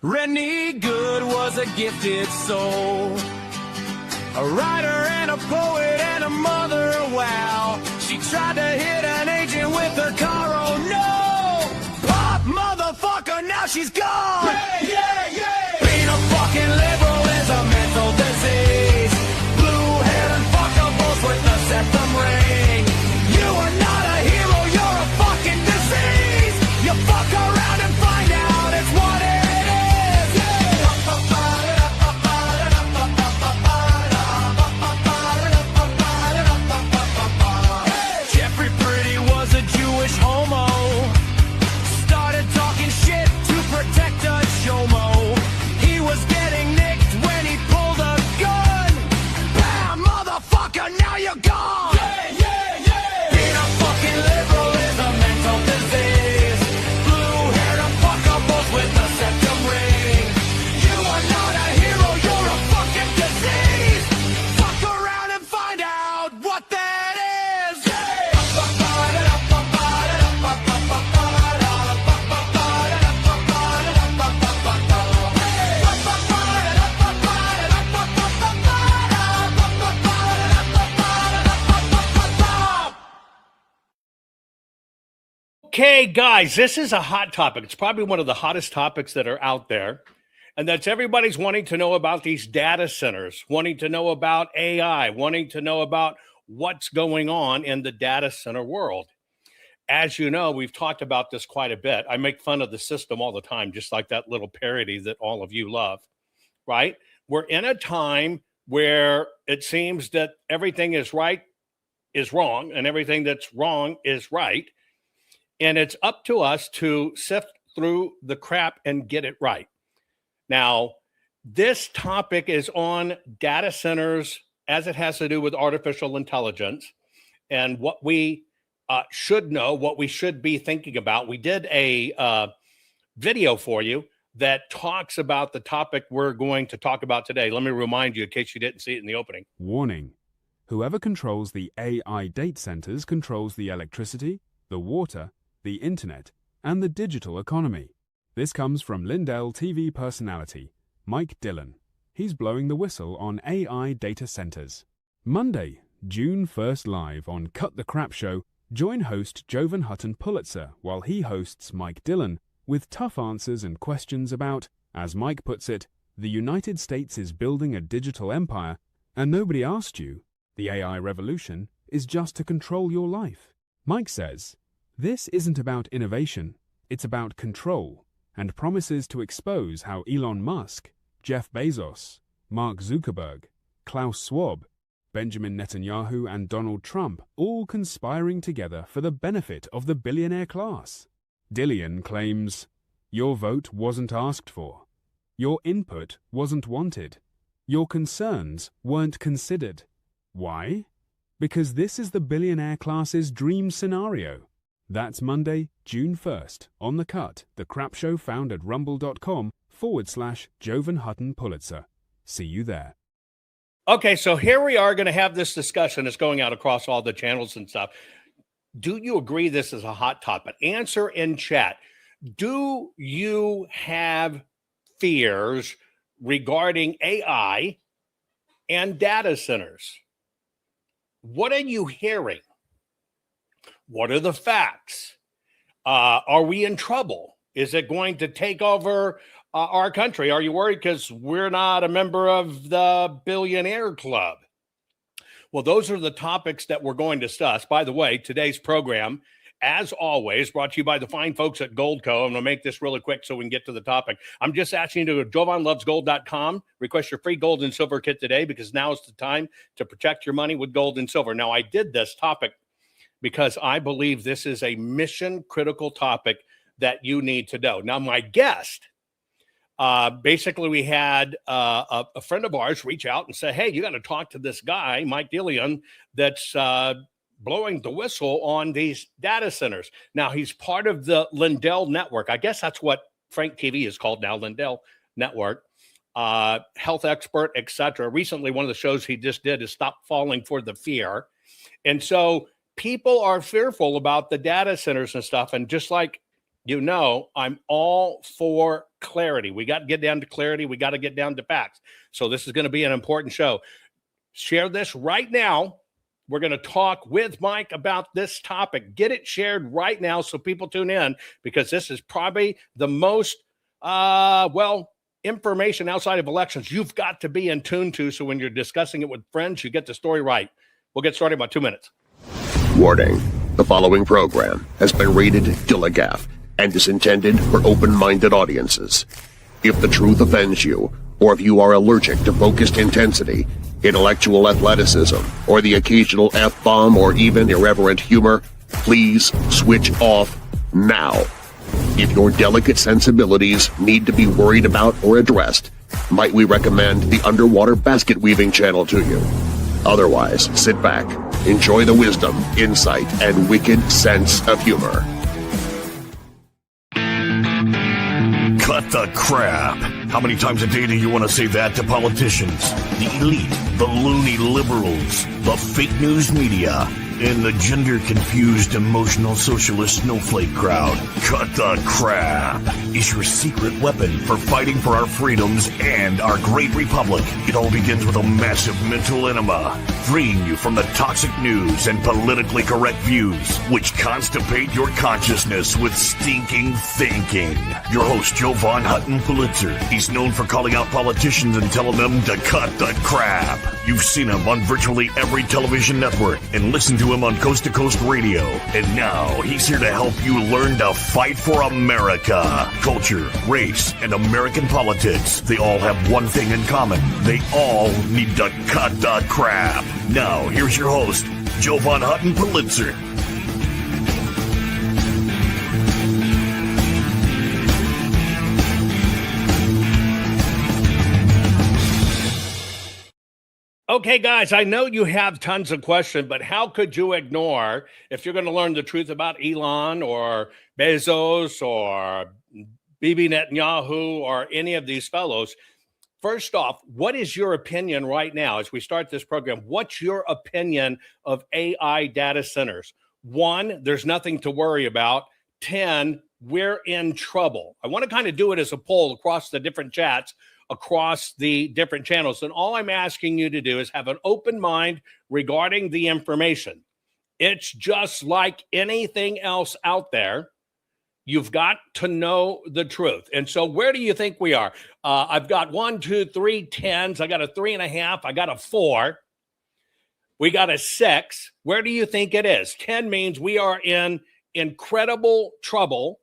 Rennie Good was a gifted soul, a writer and a poet and a mother, wow. She tried to hit an agent with her car, oh no! Pop, motherfucker, now she's gone! Yeah, yeah, yeah! Being a fucking liberal is a mental disease. Blue-haired and fuckables with the septum ring. You are not a hero, you're a fucking disease! You fuck around and find out it's what it is! Jeffrey Pretty was a Jewish homo. Started talking shit to protect a chomo. He was getting nicked when he pulled a gun. Bam, motherfucker, now you're gone! Yeah, yeah, yeah! Being a fucking liberal is a mental disease. Blue-haired and fuckables with a septum ring. You are not a hero, you're a fucking disease. Fuck around and find out what that is. Okay, guys, this is a hot topic. It's probably one of the hottest topics that are out there. And that's everybody's wanting to know about these data centers, wanting to know about AI, wanting to know about what's going on in the data center world. As you know, we've talked about this quite a bit. I make fun of the system all the time, just like that little parody that all of you love, right? We're in a time where it seems that everything is right is wrong and everything that's wrong is right. And it's up to us to sift through the crap and get it right. Now, this topic is on data centers as it has to do with artificial intelligence and what we should know, what we should be thinking about. We did a video for you that talks about the topic we're going to talk about today. Let me remind you in case you didn't see it in the opening. Warning. Whoever controls the AI data centers controls the electricity, the water, the internet, and the digital economy. This comes from Lindell TV personality, Mike Dillon. He's blowing the whistle on AI data centers. Monday, June 1st live on Cut the Crap Show, join host Jovan Hutton Pulitzer while he hosts Mike Dillon with tough answers and questions about, as Mike puts it, the United States is building a digital empire and nobody asked you. The AI revolution is just to control your life. Mike says, this isn't about innovation, it's about control, and promises to expose how Elon Musk, Jeff Bezos, Mark Zuckerberg, Klaus Schwab, Benjamin Netanyahu, and Donald Trump all conspiring together for the benefit of the billionaire class. Dillon claims, your vote wasn't asked for, your input wasn't wanted, your concerns weren't considered. Why? Because this is the billionaire class's dream scenario. That's Monday, June 1st, on The Cut, the crap show found at rumble.com/Jovan Hutton Pulitzer. See you there. Okay, so here we are going to have this discussion. It's going out across all the channels and stuff. Do you agree this is a hot topic? Answer in chat. Do you have fears regarding AI and data centers? What are you hearing? What are the facts? Are we in trouble? Is it going to take over our country? Are you worried because we're not a member of the billionaire club? Well, those are the topics that we're going to discuss. By the way, today's program, as always, brought to you by the fine folks at Goldco. I'm going to make this really quick so we can get to the topic. I'm just asking you to go to jovanlovesgold.com, request your free gold and silver kit today because now is the time to protect your money with gold and silver. Now, I did this topic because I believe this is a mission-critical topic that you need to know. Now, my guest, basically we had a friend of ours reach out and say, hey, you got to talk to this guy, Mike Dillon, that's blowing the whistle on these data centers. Now, he's part of the Lindell Network. I guess that's what Frank TV is called now, Lindell Network. Health expert, etc. Recently, one of the shows he just did is Stop Falling for the Fear. And so people are fearful about the data centers and stuff. And just like you know, I'm all for clarity. We got to get down to clarity. We got to get down to facts. So this is going to be an important show. Share this right now. We're going to talk with Mike about this topic. Get it shared right now so people tune in, because this is probably the most, information outside of elections you've got to be in tune to. So when you're discussing it with friends, you get the story right. We'll get started in about 2 minutes. Warning. The following program has been rated Gilligaff and is intended for open-minded audiences. If the truth offends you, or if you are allergic to focused intensity, intellectual athleticism, or the occasional F-bomb or even irreverent humor, please switch off now. If your delicate sensibilities need to be worried about or addressed, might we recommend the Underwater Basket Weaving channel to you? Otherwise, sit back, enjoy the wisdom, insight, and wicked sense of humor. Cut the crap. How many times a day do you want to say that to politicians? The elite, the loony liberals, the fake news media, and the gender-confused, emotional socialist snowflake crowd. Cut the crap is your secret weapon for fighting for our freedoms and our great republic. It all begins with a massive mental enema, freeing you from the toxic news and politically correct views, which constipate your consciousness with stinking thinking. Your host, Jovan Hutton Pulitzer. He's known for calling out politicians and telling them to cut the crap. You've seen him on virtually every television network and listened to him on Coast to Coast Radio. And now he's here to help you learn to fight for America. Culture, race, and American politics. They all have one thing in common. They all need to cut the crap. Now, here's your host, Jovan Hutton Pulitzer. Okay, guys, I know you have tons of questions, but how could you ignore, if you're going to learn the truth about Elon or Bezos or Bibi Netanyahu or any of these fellows? First off, what is your opinion right now as we start this program? What's your opinion of AI data centers? 1, there's nothing to worry about. 10, we're in trouble. I want to kind of do it as a poll across the different chats, across the different channels. And all I'm asking you to do is have an open mind regarding the information. It's just like anything else out there. You've got to know the truth. And so where do you think we are? I've got 1, 2, 3 10s. I got a 3.5. I got a 4. We got a 6. Where do you think it is? 10 means we are in incredible trouble.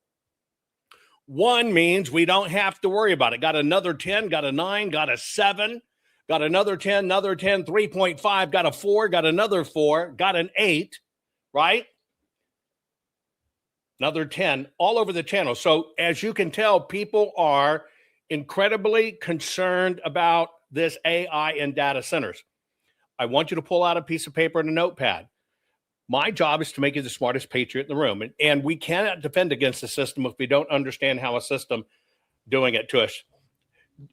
1 means we don't have to worry about it. Got another 10, got a 9, got a 7, got another 10, 3.5, got a 4, got another 4, got an 8, right? Another 10 all over the channel. So as you can tell, people are incredibly concerned about this AI and data centers. I want you to pull out a piece of paper and a notepad. My job is to make you the smartest patriot in the room. And we cannot defend against the system if we don't understand how a system doing it to us.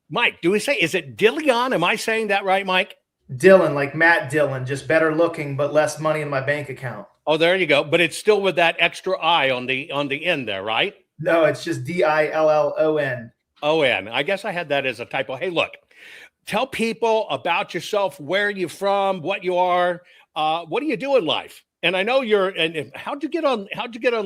Mike, do we say, is it Dillion? Am I saying that right, Mike? Dylan, like Matt Dillon, just better looking, but less money in my bank account. Oh, there you go. But it's still with that extra I on the end there, right? No, it's just Dillon. O-N. I guess I had that as a typo. Hey, look, tell people about yourself, where you're from, what you are, what do you do in life? And I know and how'd you get on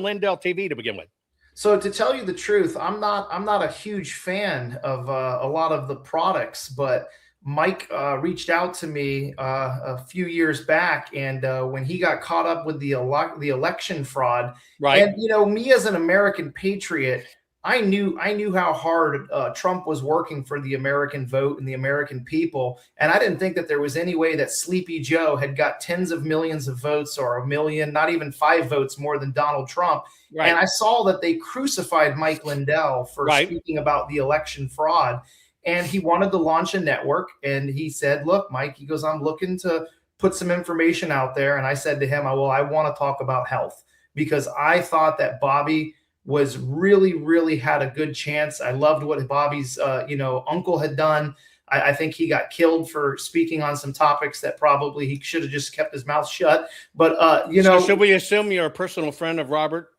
Lindell TV to begin with? So to tell you the truth, I'm not a huge fan of a lot of the products, but Mike reached out to me a few years back, and when he got caught up with the election fraud, right? And me as an American patriot, I knew how hard Trump was working for the American vote and the American people. And I didn't think that there was any way that Sleepy Joe had got tens of millions of votes, or 1 million, not even 5 votes more than Donald Trump. Right. And I saw that they crucified Mike Lindell for speaking about the election fraud. And he wanted to launch a network. And he said, look, Mike, he goes, I'm looking to put some information out there. And I said to him, I want to talk about health, because I thought that Bobby was really had a good chance. I loved what Bobby's, uncle had done. I think he got killed for speaking on some topics that probably he should have just kept his mouth shut. But, So should we assume you're a personal friend of Robert?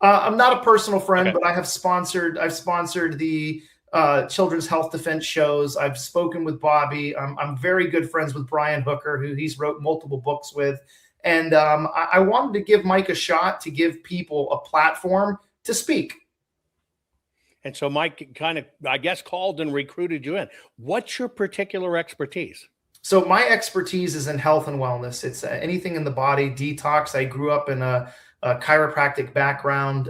I'm not a personal friend, Okay. but I've sponsored the Children's Health Defense shows. I've spoken with Bobby. I'm very good friends with Brian Hooker, who he's wrote multiple books with. And I wanted to give Mike a shot to give people a platform to speak. And so Mike kind of, I guess, called and recruited you in. What's your particular expertise? So my expertise is in health and wellness. It's anything in the body, detox. I grew up in a chiropractic background.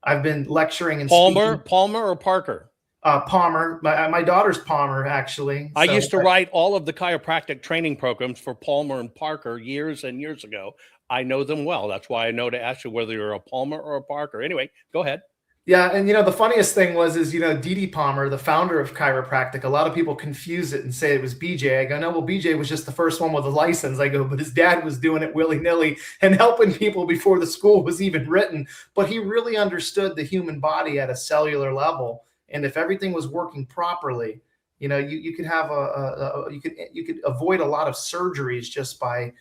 I've been lecturing and Palmer or Parker? Palmer. My daughter's Palmer, actually. I used to write all of the chiropractic training programs for Palmer and Parker years and years ago. I know them well. That's why I know to ask you whether you're a Palmer or a Parker. Anyway, go ahead. Yeah, and the funniest thing is Dee Palmer, the founder of chiropractic, a lot of people confuse it and say it was BJ. I go, no, well, BJ was just the first one with a license. I go, but his dad was doing it willy-nilly and helping people before the school was even written. But he really understood the human body at a cellular level. And if everything was working properly, you could have you could avoid a lot of surgeries just by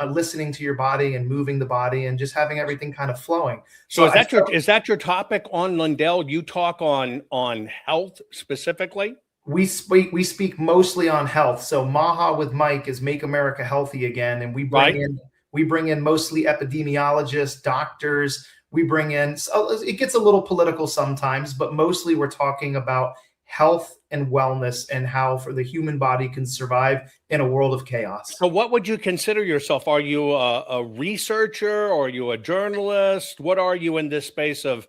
listening to your body and moving the body and just having everything kind of flowing. So is that your topic on Lindell? You talk on health specifically? We speak mostly on health. So Maha with Mike is Make America Healthy Again, and we bring in mostly epidemiologists, doctors. We bring in, it gets a little political sometimes, but mostly we're talking about health and wellness and how for the human body can survive in a world of chaos. So what would you consider yourself? Are you a researcher or are you a journalist? What are you in this space of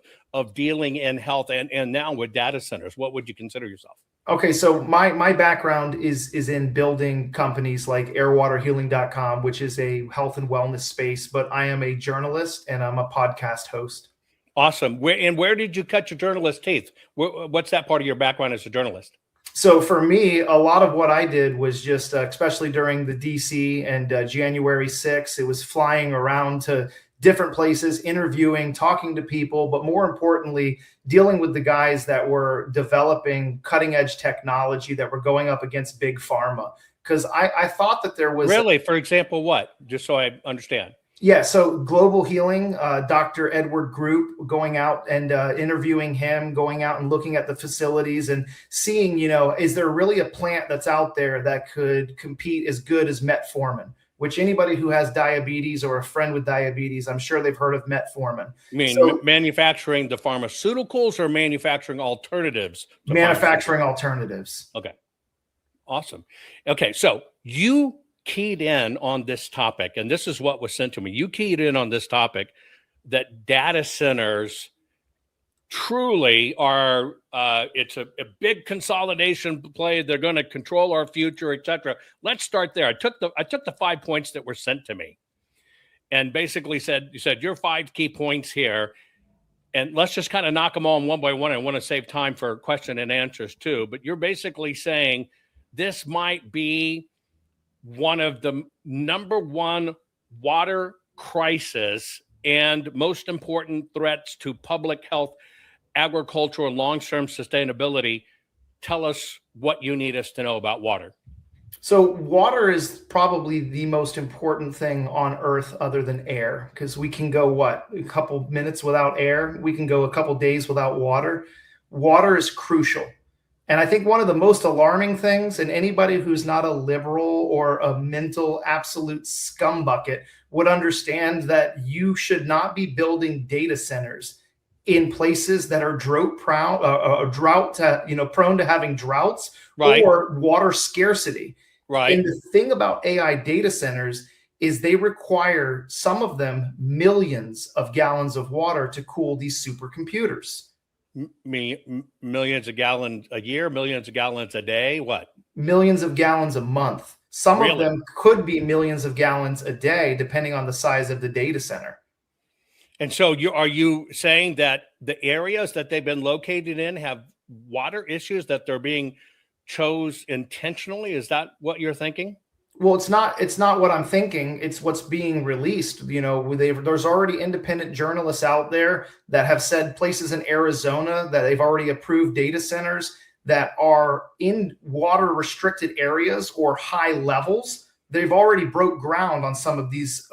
dealing in health and now with data centers? What would you consider yourself? Okay, so my background is in building companies like airwaterhealing.com, which is a health and wellness space, but I am a journalist and I'm a podcast host. Awesome. Where did you cut your journalist teeth? What's that part of your background as a journalist? So for me, a lot of what I did was just, especially during the DC and January 6th, it was flying around to different places, interviewing, talking to people, but more importantly, dealing with the guys that were developing cutting edge technology that were going up against big pharma. Because I thought that there was... Really? For example, what? Just so I understand. Yeah, so Global Healing, Dr. Edward Group, going out and interviewing him, going out and looking at the facilities and seeing, is there really a plant that's out there that could compete as good as metformin? Which anybody who has diabetes or a friend with diabetes, I'm sure they've heard of metformin. You mean manufacturing the pharmaceuticals or manufacturing alternatives? Manufacturing alternatives. Okay. Awesome. Okay, so you keyed in on this topic, and this is what was sent to me. You keyed in on this topic that data centers truly are it's a big consolidation play. They're going to control our future, etc. Let's start there. I took the 5 points that were sent to me and basically you said your 5 key points here, and let's just kind of knock them on one by one. I want to save time for question and answers too, but you're basically saying this might be one of the number one water crisis and most important threats to public health, agriculture, and long-term sustainability. Tell us what you need us to know about water. So water is probably the most important thing on Earth other than air, because we can go, a couple minutes without air. We can go a couple days without water. Water is crucial. And I think one of the most alarming things, and anybody who's not a liberal or a mental absolute scumbucket would understand, that you should not be building data centers in places that are prone to having droughts, right, or water scarcity. Right. And the thing about AI data centers is they require, some of them, millions of gallons of water to cool these supercomputers. Millions of gallons a year, millions of gallons a day, what? Millions of gallons a month. Some really? Of them could be millions of gallons a day, depending on the size of the data center. And so are you saying that the areas that they've been located in have water issues, that they're being chose intentionally? Is that what you're thinking? Well, it's not what I'm thinking. It's what's being released. There's already independent journalists out there that have said places in Arizona that they've already approved data centers that are in water restricted areas or high levels they've already broke ground on some of these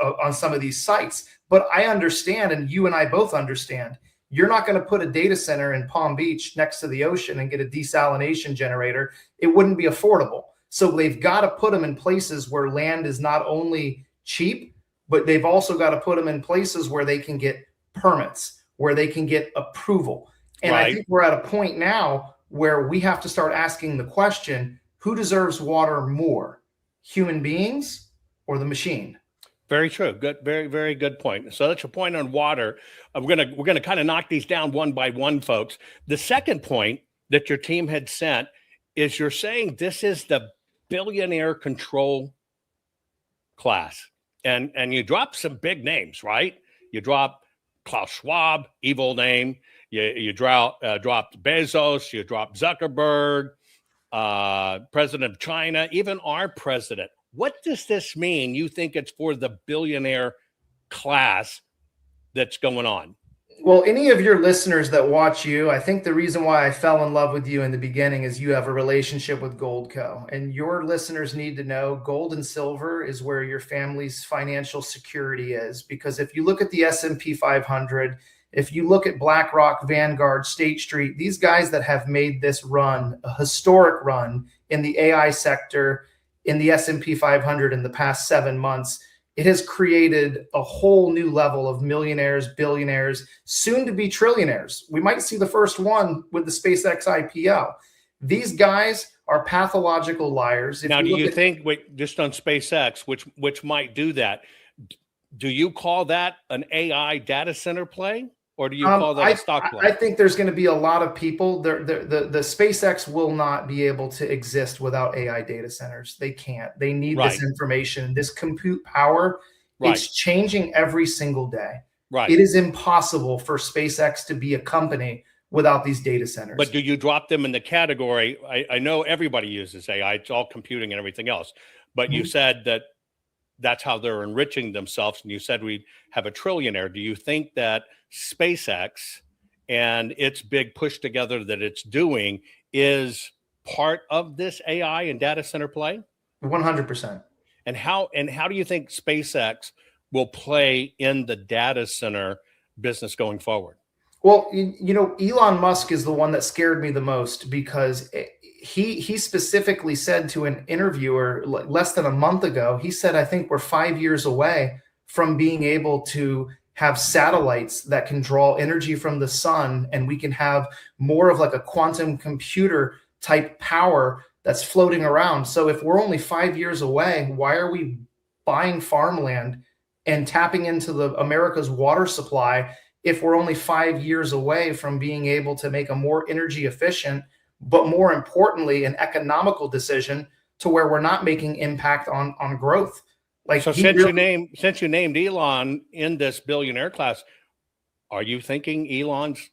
sites. But I understand, and you and I both understand, you're not going to put a data center in Palm Beach next to the ocean and get a desalination generator. It wouldn't be affordable. So they've got to put them in places where land is not only cheap, but they've also got to put them in places where they can get permits, where they can get approval. And I think we're at a point now where we have to start asking the question, who deserves water more, human beings or the machine? Very true. Good, very, very good point. So that's your point on water. We're gonna kind of knock these down one by one, folks. The second point that your team had sent is you're saying this is the billionaire control class, and you drop some big names, right? You drop Klaus Schwab, evil name. You dropped Bezos. You dropped Zuckerberg, president of China, even our president. What does this mean? You think it's for the billionaire class that's going on? Well, any of your listeners that watch you, I think the reason why I fell in love with you in the beginning is you have a relationship with Goldco. And your listeners need to know gold and silver is where your family's financial security is. Because if you look at the S&P 500, if you look at BlackRock, Vanguard, State Street, these guys that have made this run, a historic run in the AI sector, in the S&P 500 in the past 7 months, it has created a whole new level of millionaires, billionaires, soon to be trillionaires. We might see the first one with the SpaceX IPO. These guys are pathological liars. Now, do you think, just on SpaceX, which might do that, do you call that an AI data center play? Or do you call that a stock play? I think there's going to be a lot of people. The SpaceX will not be able to exist without AI data centers. They can't. They need this information, this compute power. It's changing every single day. It is impossible for SpaceX to be a company without these data centers. But do you drop them in the category? I know everybody uses AI. It's all computing and everything else. But you said that that's how they're enriching themselves. And you said we have a trillionaire. Do you think that SpaceX and its big push together that it's doing is part of this AI and data center play? 100%. And how do you think SpaceX will play in the data center business going forward? Well, you know, Elon Musk is the one that scared me the most, because he specifically said to an interviewer less than a month ago, he said, I think we're 5 years away from being able to have satellites that can draw energy from the sun, and we can have more of like a quantum computer type power that's floating around. So if we're only 5 years away, why are we buying farmland and tapping into America's water supply if we're only 5 years away from being able to make a more energy efficient, but more importantly, an economical decision to where we're not making impact on growth? Like, so since you named Elon in this billionaire class, are you thinking Elon's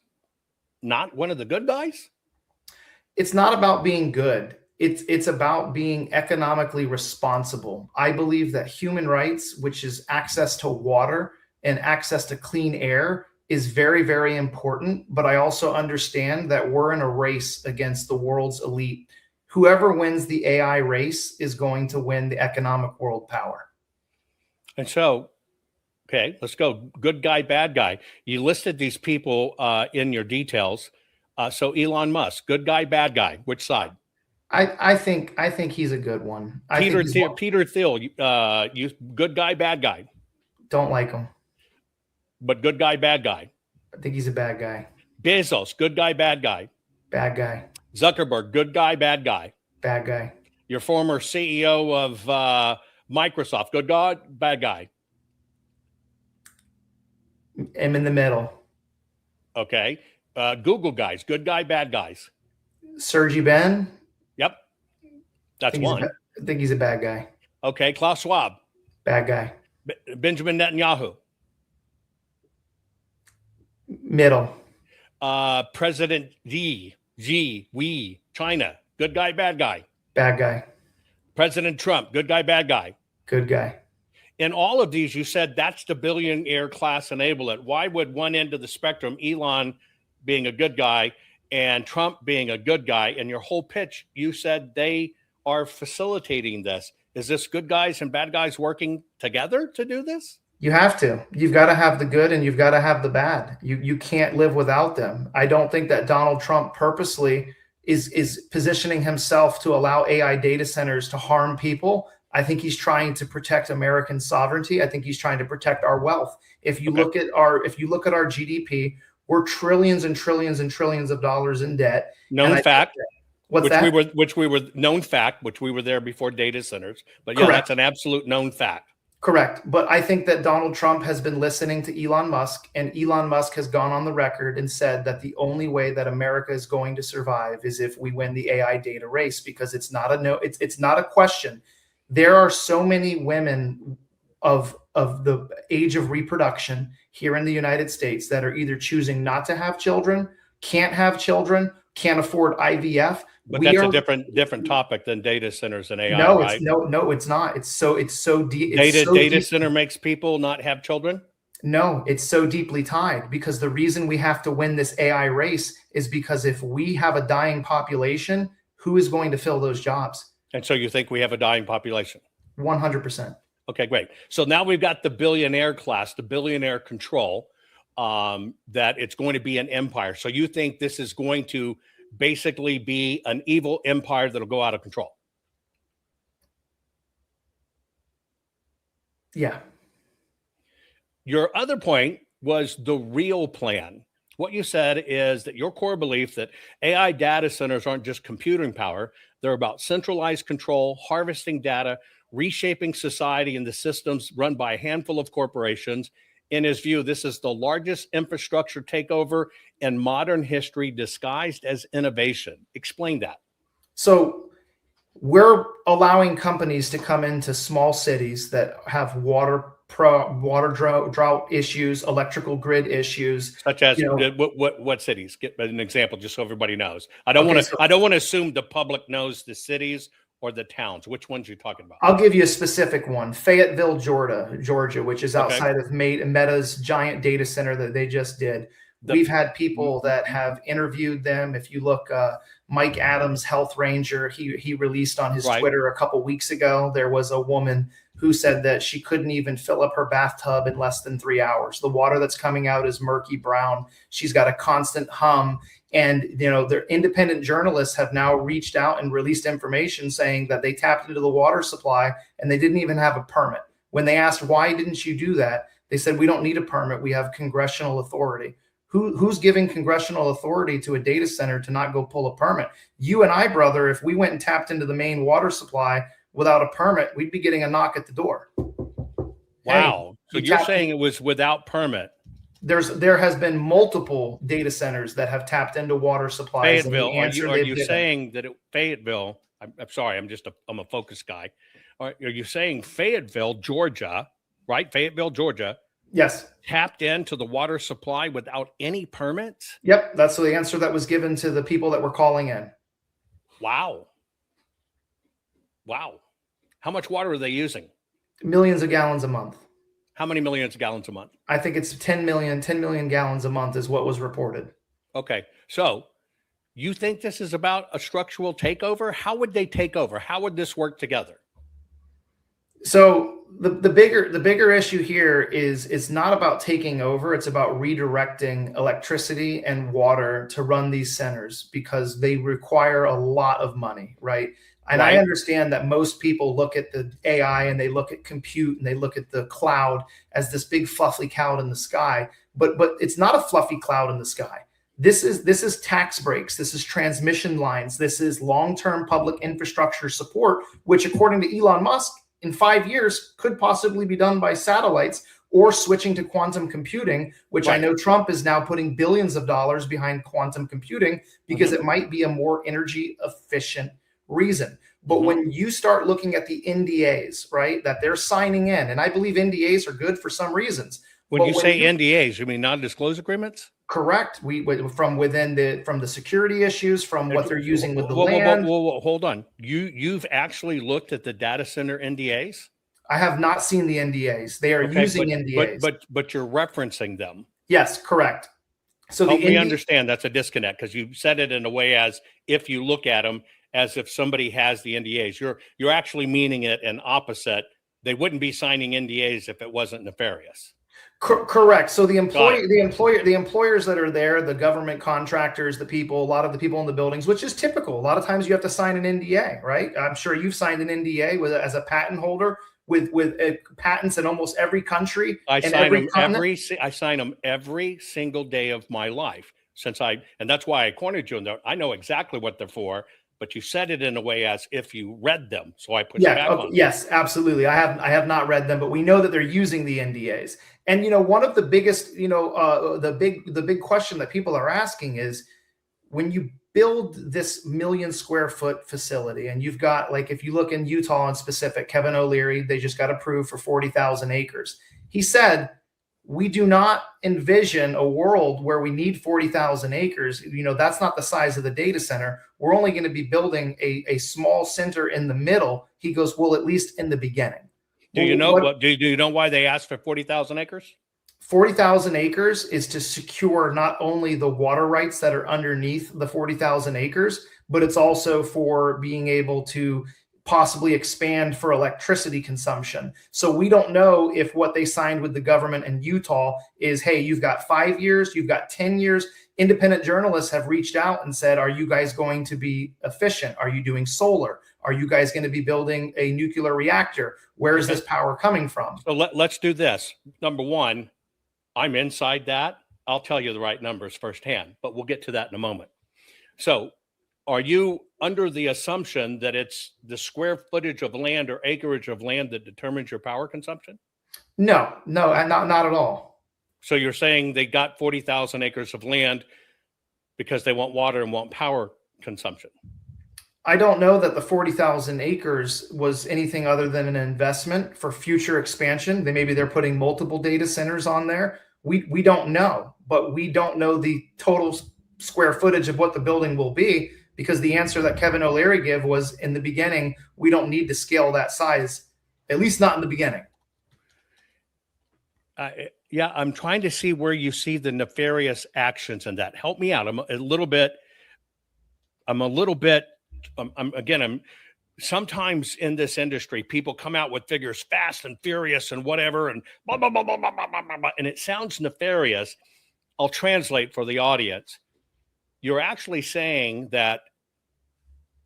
not one of the good guys? It's not about being good. It's about being economically responsible. I believe that human rights, which is access to water and access to clean air, is very, very important. But I also understand that we're in a race against the world's elite. Whoever wins the AI race is going to win the economic world power. And so, okay, let's go. Good guy, bad guy. You listed these people in your details. So Elon Musk, good guy, bad guy. Which side? I think he's a good one. Peter Thiel, you good guy, bad guy. Don't like him. But good guy, bad guy. I think he's a bad guy. Bezos, good guy, bad guy. Bad guy. Zuckerberg, good guy, bad guy. Bad guy. Your former CEO of Microsoft, good guy, bad guy. I'm in the middle. Okay. Google guys, good guy, bad guys. Sergey Ben. Yep. That's one. I think he's a bad guy. Okay. Klaus Schwab. Bad guy. Benjamin Netanyahu. Middle. President Xi, China. Good guy, bad guy. Bad guy. President Trump. Good guy, bad guy. Good guy. In all of these, you said that's the billionaire class enablement. Why would one end of the spectrum, Elon being a good guy and Trump being a good guy, and your whole pitch, you said they are facilitating this? Is this good guys and bad guys working together to do this? You have to. You've got to have the good and you've got to have the bad. You can't live without them. I don't think that Donald Trump purposely is positioning himself to allow AI data centers to harm people. I think he's trying to protect American sovereignty. I think he's trying to protect our wealth. If you look at our GDP, we're trillions and trillions and trillions of dollars in debt. Known fact. What's that? Which we were known fact, which we were there before data centers. But yeah, Correct. that's an absolute known fact. Correct. But I think that Donald Trump has been listening to Elon Musk, and Elon Musk has gone on the record and said that the only way that America is going to survive is if we win the AI data race, because it's not a question. There are so many women of the age of reproduction here in the United States that are either choosing not to have children, can't have children, can't afford IVF. But that's a different topic than data centers and AI. No, right? It's not. It's so deep. Data center makes people not have children? No, it's so deeply tied, because the reason we have to win this AI race is because if we have a dying population, who is going to fill those jobs? And so you think we have a dying population? 100%. Okay, great. So now we've got the billionaire class, the billionaire control, that it's going to be an empire. So you think this is going to basically be an evil empire that'll go out of control? Yeah. Your other point was the real plan. What you said is that your core belief that AI data centers aren't just computing power, they're about centralized control, harvesting data, reshaping society and the systems run by a handful of corporations. In his view, this is the largest infrastructure takeover in modern history disguised as innovation. Explain that. So we're allowing companies to come into small cities that have water drought issues, electrical grid issues. Such as what cities? Get an example just so everybody knows. I don't want to assume the public knows the cities or the towns. Which ones you're talking about? I'll give you a specific one. Fayetteville, Georgia, which is outside of Meta's giant data center that they just did. We've had people that have interviewed them. If you look, Mike Adams, Health Ranger, he released on his Twitter a couple weeks ago, there was a woman who said that she couldn't even fill up her bathtub in less than 3 hours. The water that's coming out is murky brown. She's got a constant hum. And, their independent journalists have now reached out and released information saying that they tapped into the water supply and they didn't even have a permit. When they asked, why didn't you do that? They said, we don't need a permit. We have congressional authority. Who's giving congressional authority to a data center to not go pull a permit? You and I, brother, if we went and tapped into the main water supply without a permit, we'd be getting a knock at the door. Wow. Hey, so you're saying it was without permit? There has been multiple data centers that have tapped into water supplies. Fayetteville, are you saying that Fayetteville? I'm sorry, I'm a focus guy. Are you saying Fayetteville, Georgia, right? Fayetteville, Georgia. Yes. Tapped into the water supply without any permits? Yep. That's the answer that was given to the people that were calling in. Wow. How much water are they using? Millions of gallons a month. How many millions of gallons a month? I think it's 10 million gallons a month is what was reported. Okay. So you think this is about a structural takeover? How would they take over? How would this work together? So the bigger issue here is it's not about taking over. It's about redirecting electricity and water to run these centers because they require a lot of money, right? And I understand that most people look at the AI and they look at compute and they look at the cloud as this big fluffy cloud in the sky, but it's not a fluffy cloud in the sky. This is tax breaks. This is transmission lines. This is long-term public infrastructure support, which according to Elon Musk, in 5 years could possibly be done by satellites or switching to quantum computing, which I know Trump is now putting billions of dollars behind quantum computing because it might be a more energy efficient reason. But when you start looking at the NDAs, right, that they're signing in, and I believe NDAs are good for some reasons. When you say NDAs, you mean non-disclosure agreements? Correct. From the security issues, from what they're using with the land. Hold on. You've actually looked at the data center NDAs? I have not seen the NDAs. They are using NDAs. But you're referencing them. Yes, correct. So we understand that's a disconnect because you said it in a way as if you look at them as if somebody has the NDAs. You're actually meaning it in opposite. They wouldn't be signing NDAs if it wasn't nefarious. Correct. So the employers that are there, the government contractors, the people, a lot of the people in the buildings, which is typical. A lot of times you have to sign an NDA, right? I'm sure you've signed an NDA as a patent holder with patents in almost every country. I sign them every single day of my life and that's why I cornered you in there. I know exactly what they're for, but you said it in a way as if you read them. So I put back on. Yes, absolutely. I have not read them, but we know that they're using the NDAs. And one of the biggest, the big question that people are asking is, when you build this 1 million square foot facility, and you've got, like, if you look in Utah in specific, Kevin O'Leary, they just got approved for 40,000 acres. He said, we do not envision a world where we need 40,000 acres. That's not the size of the data center. We're only going to be building a small center in the middle. He goes, well, at least in the beginning. Do you know why they asked for 40,000 acres? 40,000 acres is to secure not only the water rights that are underneath the 40,000 acres, but it's also for being able to possibly expand for electricity consumption. So we don't know if what they signed with the government in Utah is, hey, you've got 5 years, you've got 10 years. Independent journalists have reached out and said, are you guys going to be efficient? Are you doing solar? Are you guys going to be building a nuclear reactor? Where is this power coming from? So let's do this. Number one, I'm inside that. I'll tell you the right numbers firsthand, but we'll get to that in a moment. So are you under the assumption that it's the square footage of land or acreage of land that determines your power consumption? No, not at all. So you're saying they got 40,000 acres of land because they want water and want power consumption? I don't know that the 40,000 acres was anything other than an investment for future expansion. Maybe they're putting multiple data centers on there. We don't know, but we don't know the total square footage of what the building will be, because the answer that Kevin O'Leary gave was, in the beginning, we don't need to scale that size, at least not in the beginning. Yeah, I'm trying to see where you see the nefarious actions in that. Help me out. I'm sometimes in this industry, people come out with figures fast and furious and whatever, and blah, blah, blah, blah, blah, blah, blah, blah, and it sounds nefarious. I'll translate for the audience. You're actually saying that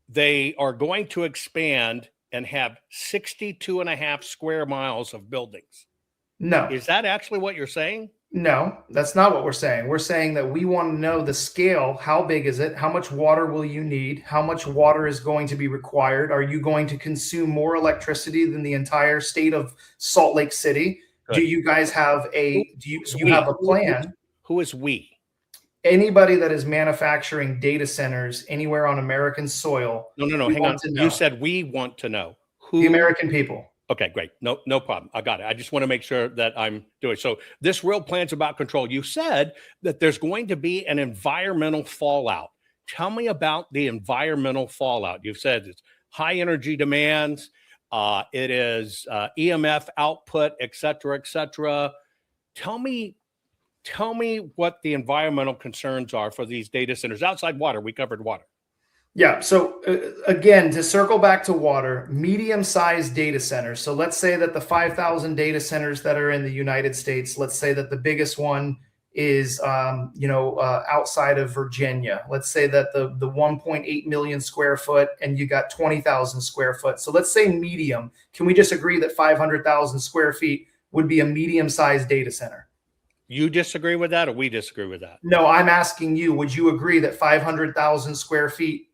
they are going to expand and have 62.5 square miles of buildings. No. Is that actually what you're saying? No, that's not what we're saying. We're saying that we want to know the scale. How big is it? How much water will you need? How much water is going to be required? Are you going to consume more electricity than the entire state of Salt Lake City? Good. Do you guys have have a plan? Who is we? Anybody that is manufacturing data centers anywhere on American soil. No, hang on. You said we want to know. Who? The American people. Okay, great. No problem. I got it. I just want to make sure that I'm doing so. This real plan's about control. You said that there's going to be an environmental fallout. Tell me about the environmental fallout. You've said it's high energy demands. It is EMF output, et cetera, et cetera. Tell me what the environmental concerns are for these data centers outside water. We covered water. Yeah. So again, to circle back to water, medium-sized data centers. So let's say that the 5,000 data centers that are in the United States, let's say that the biggest one is, outside of Virginia. Let's say that the 1.8 million square foot, and you got 20,000 square foot. So let's say medium. Can we just agree that 500,000 square feet would be a medium-sized data center? You disagree with that, or we disagree with that? No, I'm asking you, would you agree that 500,000 square feet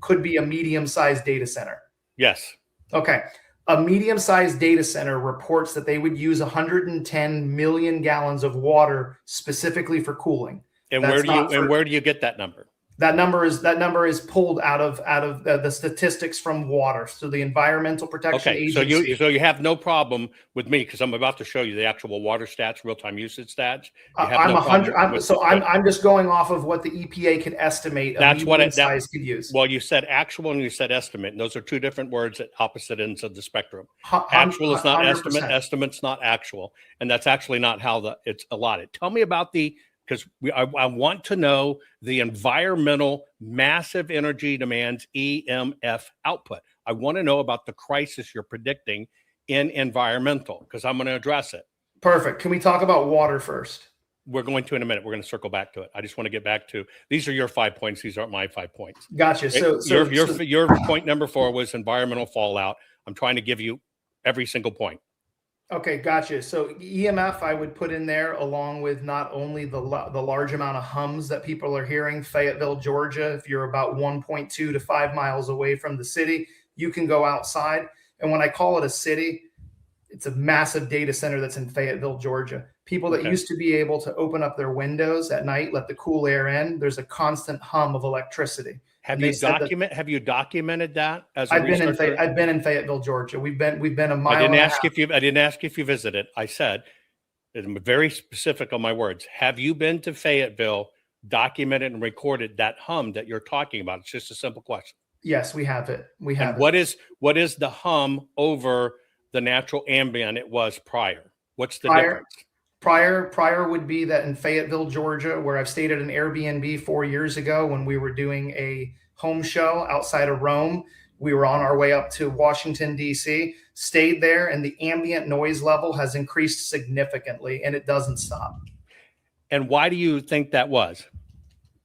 could be a medium-sized data center? Yes. Okay. A medium-sized data center reports that they would use 110 million gallons of water specifically for cooling. And where do you get that number? That number is pulled out of the statistics from water. So the Environmental Protection Agency. So you have no problem with me, because I'm about to show you the actual water stats, real-time usage stats. I'm just going off of what the EPA can estimate. That's what size could use. Well, you said actual and you said estimate, and those are two different words at opposite ends of the spectrum. Actual is not 100%. Estimate's not actual, and that's actually not how it's allotted. Tell me about the because I want to know the environmental massive energy demands EMF output. I want to know about the crisis you're predicting in environmental, because I'm going to address it. Perfect. Can we talk about water first? We're going to in a minute. We're going to circle back to it. I just want to get back to, these are your 5 points. These aren't my 5 points. Gotcha. So your point number 4 was environmental fallout. I'm trying to give you every single point. Okay, gotcha. So EMF I would put in there along with not only the large amount of hums that people are hearing. Fayetteville, Georgia, if you're about 1.2 to 5 miles away from the city, you can go outside. And when I call it a city, it's a massive data center that's in Fayetteville, Georgia. People that used to be able to open up their windows at night, let the cool air in, there's a constant hum of electricity. Have you documented that as a I've researcher? I've been in Fayetteville, Georgia. We've been a mile. I didn't ask if you visited. I said, I'm very specific on my words. Have you been to Fayetteville, documented and recorded that hum that you're talking about? It's just a simple question. Yes, we have it. We have. And what is the hum over the natural ambient it was prior? What's the difference? Prior would be that in Fayetteville, Georgia, where I've stayed at an Airbnb 4 years ago when we were doing a home show outside of Rome. We were on our way up to Washington, D.C., stayed there, and the ambient noise level has increased significantly, and it doesn't stop. And why do you think that was?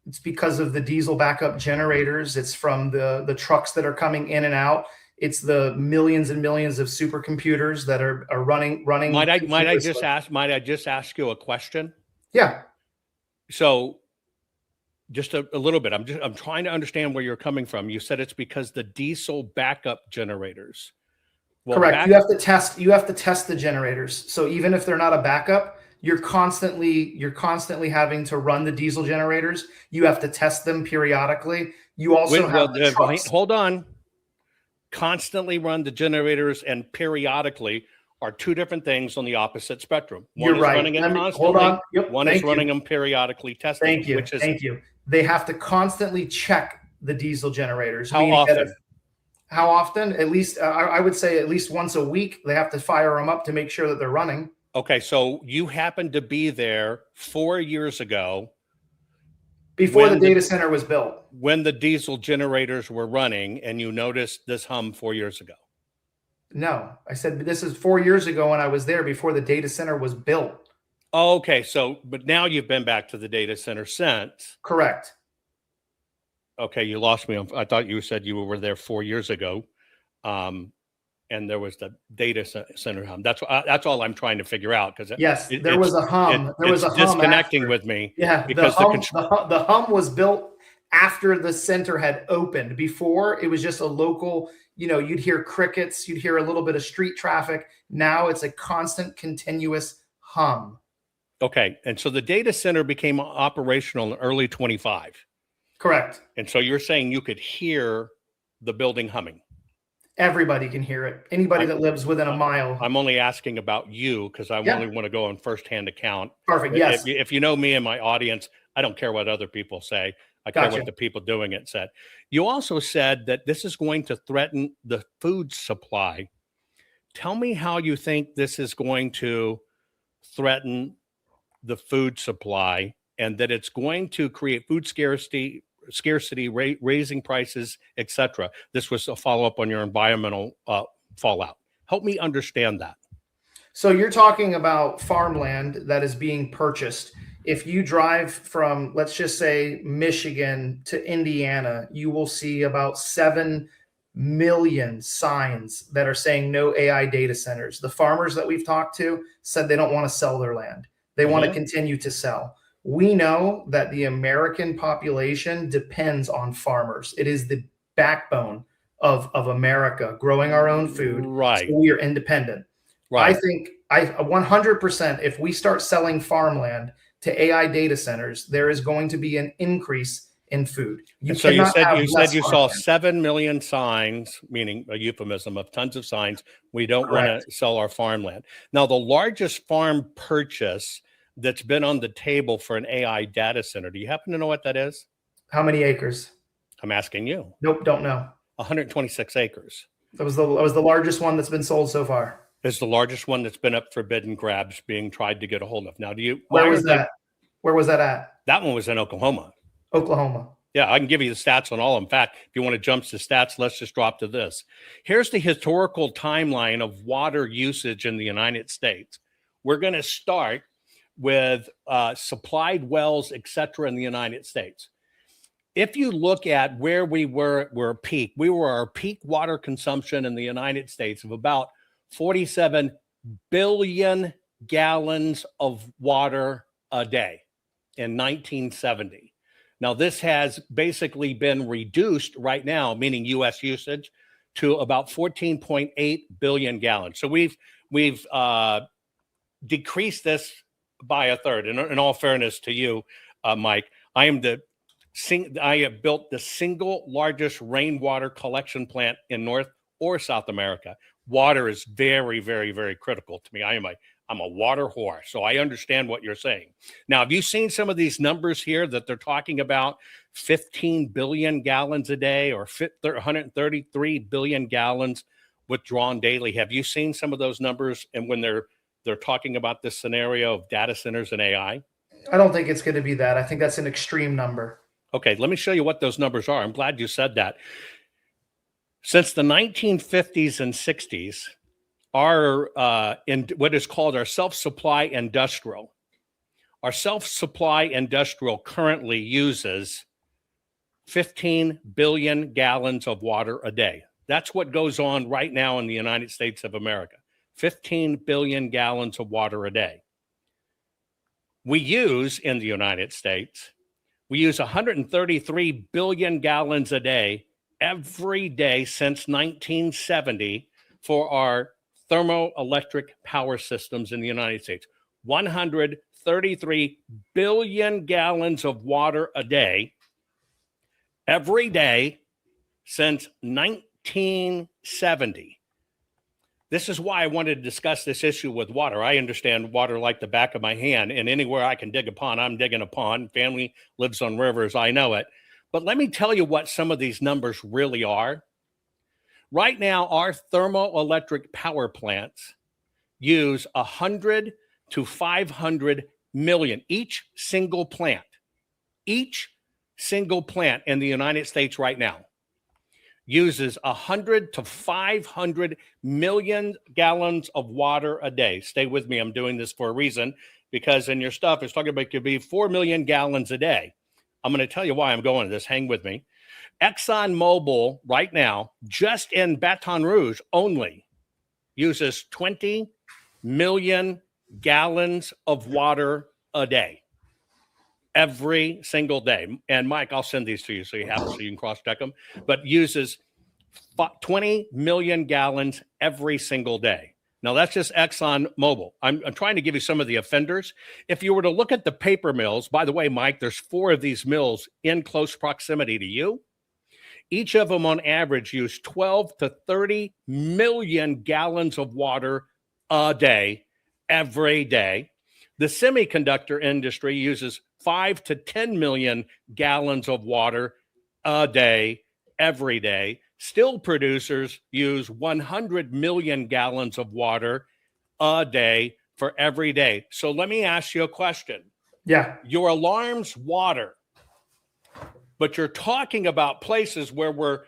It's because of the diesel backup generators. It's from the trucks that are coming in and out. It's the millions and millions of supercomputers that are running. Might I just ask you a question? Yeah. So just a little bit. I'm trying to understand where you're coming from. You said it's because the diesel backup generators. Well, correct. You have to test the generators. So even if they're not a backup, you're constantly having to run the diesel generators. You have to test them periodically. You also hold on. Constantly run the generators and periodically are two different things on the opposite spectrum. One is running it constantly. Hold on. Yep, one is running them periodically testing. Thank you. They have to constantly check the diesel generators. How often? How often? At least I would say at least once a week. They have to fire them up to make sure that they're running. Okay, so you happened to be there 4 years ago. Before the data center was built. When the diesel generators were running and you noticed this hum 4 years ago. No, I said this is 4 years ago when I was there before the data center was built. Okay, but now you've been back to the data center since. Correct. Okay, you lost me. I thought you said you were there 4 years ago. And there was the data center hum. That's all I'm trying to figure out. Because there was a hum. There was a hum disconnecting with me. Yeah, because the hum was built after the center had opened. Before, it was just a local. You'd hear crickets. You'd hear a little bit of street traffic. Now it's a constant, continuous hum. Okay, and so the data center became operational in early 25. Correct. And so you're saying you could hear the building humming. Everybody can hear it. Anybody that lives within a mile. I'm only asking about you because I only want to go on firsthand account. Perfect. Yes. If you know me and my audience, I don't care what other people say. I care what the people doing it said. You also said that this is going to threaten the food supply. Tell me how you think this is going to threaten the food supply and that it's going to create food scarcity, raising prices, etc. This was a follow-up on your environmental fallout. Help me understand that. So you're talking about farmland that is being purchased. If you drive from, let's just say, Michigan to Indiana, you will see about 7 million signs that are saying no AI data centers. The farmers that we've talked to said they don't want to sell their land. They want to continue to sell. We know that the American population depends on farmers. It is the backbone of America, growing our own food. Right. So we are independent. Right. I think 100%, if we start selling farmland to AI data centers, there is going to be an increase in food. You said you saw 7 million signs, meaning a euphemism of tons of signs. We don't want to sell our farmland. Now, the largest farm purchase that's been on the table for an AI data center. Do you happen to know what that is? How many acres? I'm asking you. Nope, don't know. 126 acres. That was the largest one that's been sold so far. It's the largest one that's been up for bid and grabs, being tried to get a hold of. Now, where was that? Where was that at? That one was in Oklahoma. Oklahoma. Yeah, I can give you the stats on all of them. In fact, if you want to jump to stats, let's just drop to this. Here's the historical timeline of water usage in the United States. We're going to start with supplied wells, et cetera, in the United States. If you look at where we were our peak water consumption in the United States of about 47 billion gallons of water a day in 1970. Now, this has basically been reduced right now, meaning U.S. usage, to about 14.8 billion gallons. So we've decreased this by a third. And in all fairness to you, Mike, I have built the single largest rainwater collection plant in North or South America. Water is very, very, very critical to me. I'm a water whore, so I understand what you're saying. Now, have you seen some of these numbers here that they're talking about 15 billion gallons a day or 133 billion gallons withdrawn daily? Have you seen some of those numbers? And when they're talking about this scenario of data centers and AI? I don't think it's going to be that. I think that's an extreme number. Okay, let me show you what those numbers are. I'm glad you said that. Since the 1950s and 60s, in what is called our self-supply industrial. Our self-supply industrial currently uses 15 billion gallons of water a day. That's what goes on right now in the United States of America. 15 billion gallons of water a day. We use in the United States, we use 133 billion gallons a day every day since 1970 for our thermoelectric power systems in the United States. 133 billion gallons of water a day, every day since 1970. This is why I wanted to discuss this issue with water. I understand water like the back of my hand, and anywhere I can dig a pond, I'm digging a pond. Family lives on rivers, I know it. But let me tell you what some of these numbers really are. Right now, our thermoelectric power plants use 100 to 500 million, each single plant in the United States right now uses 100 to 500 million gallons of water a day. Stay with me. I'm doing this for a reason, because in your stuff, it's talking about it could be 4 million gallons a day. I'm going to tell you why I'm going to this. Hang with me. ExxonMobil right now, just in Baton Rouge only, uses 20 million gallons of water a day, every single day. And Mike, I'll send these to you so you have them, so you can cross-check them, but uses 20 million gallons every single day. Now, that's just ExxonMobil. I'm trying to give you some of the offenders. If you were to look at the paper mills, by the way, Mike, there's 4 of these mills in close proximity to you. Each of them on average use 12 to 30 million gallons of water a day, every day. The semiconductor industry uses 5 to 10 million gallons of water a day, every day. Steel producers use 100 million gallons of water a day for every day. So let me ask you a question. Yeah. Your alarm's water, but you're talking about places where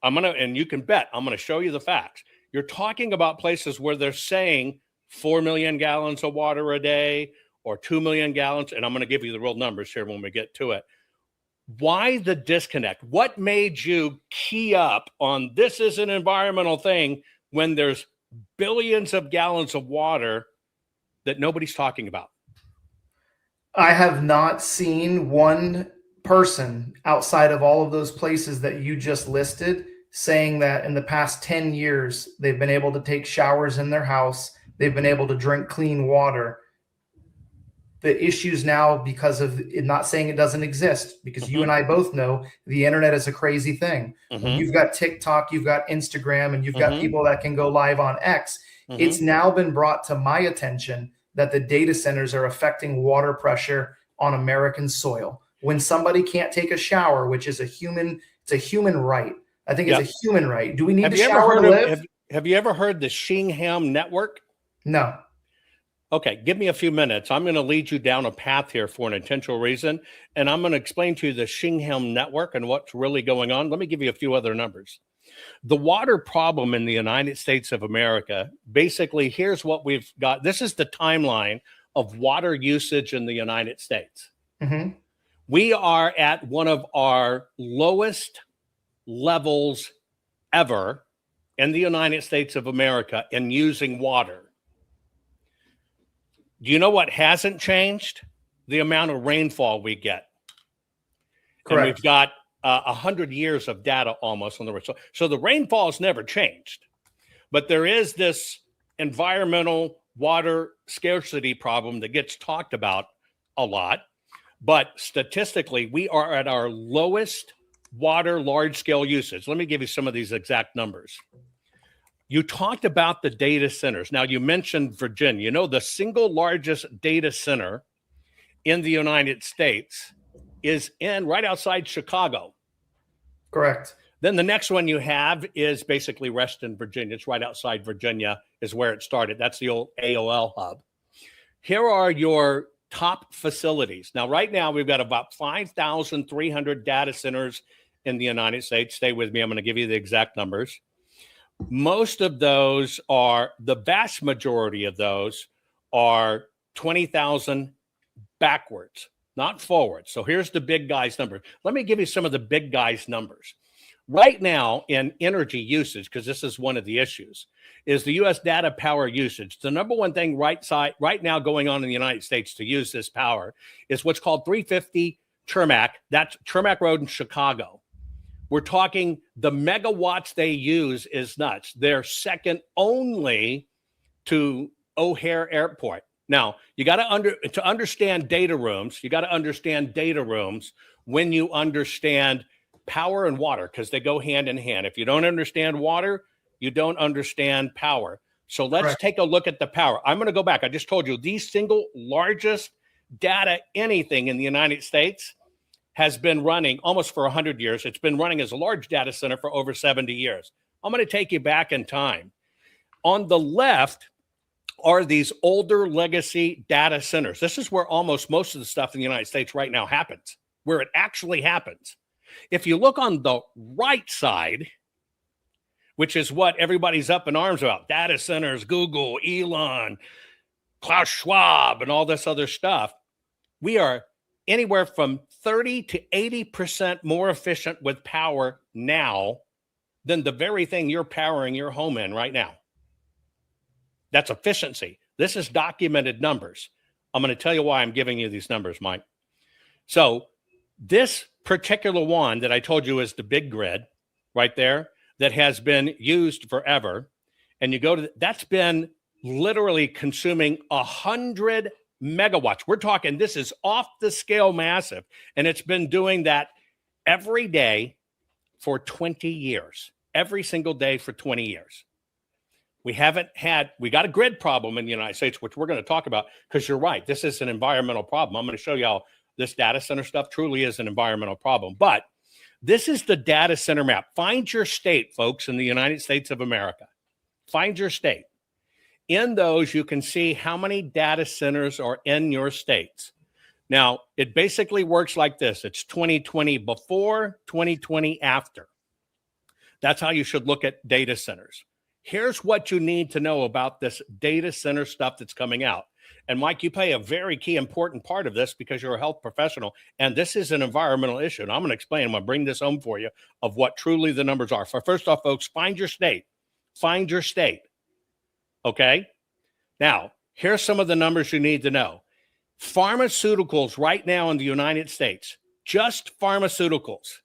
and you can bet, I'm going to show you the facts. You're talking about places where they're saying 4 million gallons of water a day or 2 million gallons. And I'm going to give you the real numbers here when we get to it. Why the disconnect? What made you key up on this is an environmental thing when there's billions of gallons of water that nobody's talking about? I have not seen one person outside of all of those places that you just listed saying that in the past 10 years, they've been able to take showers in their house. They've been able to drink clean water. The issues now, because of it, not saying it doesn't exist, because you and I both know the internet is a crazy thing. You've got TikTok, you've got Instagram, and you've got people that can go live on X. It's now been brought to my attention that the data centers are affecting water pressure on American soil. When somebody can't take a shower, which is it's a human right. I think it's a human right. Do we need to shower to live? Have you ever heard the Shingham Network? No. Okay, give me a few minutes. I'm going to lead you down a path here for an intentional reason, and I'm going to explain to you the Shingham network and what's really going on. Let me give you a few other numbers. The water problem in the United States of America, basically, here's what we've got. This is the timeline of water usage in the United States. Mm-hmm. We are at one of our lowest levels ever in the United States of America in using water. Do you know what hasn't changed? The amount of rainfall we get. Correct. And we've got 100 years of data almost on the rain. So the rainfall has never changed. But there is this environmental water scarcity problem that gets talked about a lot. But statistically, we are at our lowest water large-scale usage. Let me give you some of these exact numbers. You talked about the data centers. Now, you mentioned Virginia. You know, the single largest data center in the United States is right outside Chicago. Correct. Then the next one you have is basically Reston, Virginia. It's right outside Virginia is where it started. That's the old AOL hub. Here are your top facilities. Now, right now, we've got about 5,300 data centers in the United States. Stay with me. I'm going to give you the exact numbers. Most of those the vast majority of those are 20,000 backwards, not forward. So here's the big guys' number. Let me give you some of the big guys' numbers. Right now in energy usage, because this is one of the issues, is the U.S. data power usage. The number one thing right now going on in the United States to use this power is what's called 350 Chermack. That's Chermack Road in Chicago. We're talking the megawatts they use is nuts. They're second only to O'Hare Airport. Now, you got to understand data rooms. You got to understand data rooms when you understand power and water, because they go hand in hand. If you don't understand water, you don't understand power. So let's take a look at the power. I'm going to go back. I just told you the single largest data anything in the United States has been running almost for 100 years. It's been running as a large data center for over 70 years. I'm going to take you back in time. On the left are these older legacy data centers. This is where almost most of the stuff in the United States right now happens, where it actually happens. If you look on the right side, which is what everybody's up in arms about, data centers, Google, Elon, Klaus Schwab, and all this other stuff, we are anywhere from 30 to 80% more efficient with power now than the very thing you're powering your home in right now. That's efficiency. This is documented numbers. I'm going to tell you why I'm giving you these numbers, Mike. So this particular one that I told you is the big grid right there that has been used forever. And you go to, that's been literally consuming 100 megawatts. We're talking, this is off the scale massive. And it's been doing that every day for 20 years, every single day for 20 years. We got a grid problem in the United States, which we're going to talk about, because you're right. This is an environmental problem. I'm going to show you how this data center stuff truly is an environmental problem. But this is the data center map. Find your state, folks, in the United States of America. Find your state. In those, you can see how many data centers are in your states. Now, it basically works like this. It's 2020 before, 2020 after. That's how you should look at data centers. Here's what you need to know about this data center stuff that's coming out. And Mike, you play a very key important part of this because you're a health professional, and this is an environmental issue. And I'm going to explain, I'm going to bring this home for you of what truly the numbers are. First off, folks, find your state. Find your state. Okay? Now, here's some of the numbers you need to know. Pharmaceuticals right now in the United States, just pharmaceuticals,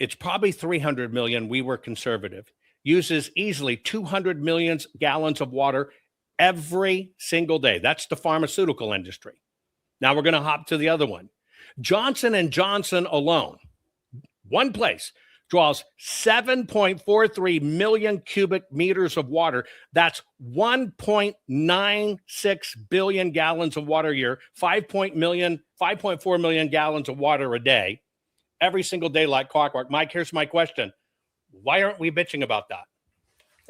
it's probably 300 million. We were conservative. Uses easily 200 million gallons of water every single day. That's the pharmaceutical industry. Now we're going to hop to the other one. Johnson & Johnson alone, one place, draws 7.43 million cubic meters of water. That's 1.96 billion gallons of water a year, 5.4 million gallons of water a day, every single day like clockwork. Mike, here's my question. Why aren't we bitching about that?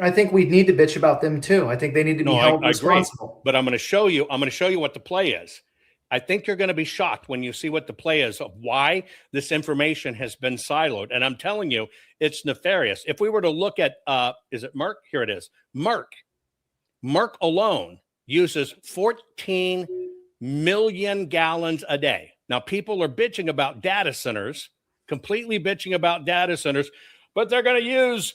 I think we need to bitch about them too. I think they need to be No, held I agree. responsible. But I'm going to show you. I'm going to show you what the play is. I think you're going to be shocked when you see what the play is of why this information has been siloed. And I'm telling you, it's nefarious. If we were to look at, is it Merck? Here it is. Merck alone uses 14 million gallons a day. Now, people are bitching about data centers, completely bitching about data centers, but they're going to use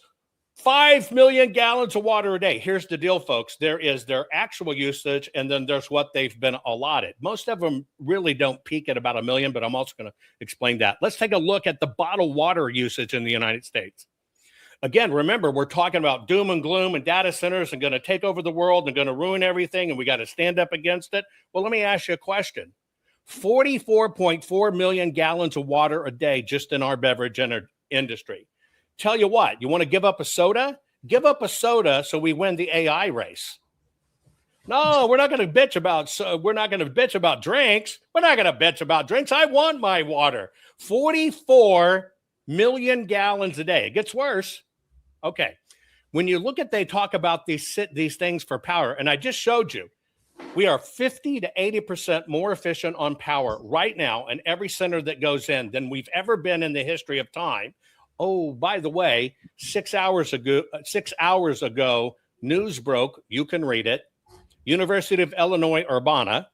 5 million gallons of water a day. Here's the deal, folks. There is their actual usage, and then there's what they've been allotted. Most of them really don't peak at about 1 million, but I'm also going to explain that. Let's take a look at the bottled water usage in the United States. Again, remember, we're talking about doom and gloom and data centers and going to take over the world and going to ruin everything, and we got to stand up against it. Well, let me ask you a question. 44.4 million gallons of water a day just in our beverage industry. Tell you what, you want to give up a soda? Give up a soda so we win the AI race. No, we're not going to bitch about drinks. We're not going to bitch about drinks. I want my water. 44 million gallons a day. It gets worse. Okay. When you look at, they talk about these things for power, and I just showed you, we are 50 to 80% more efficient on power right now in every center that goes in than we've ever been in the history of time. Oh, by the way, 6 hours ago, news broke. You can read it. University of Illinois Urbana,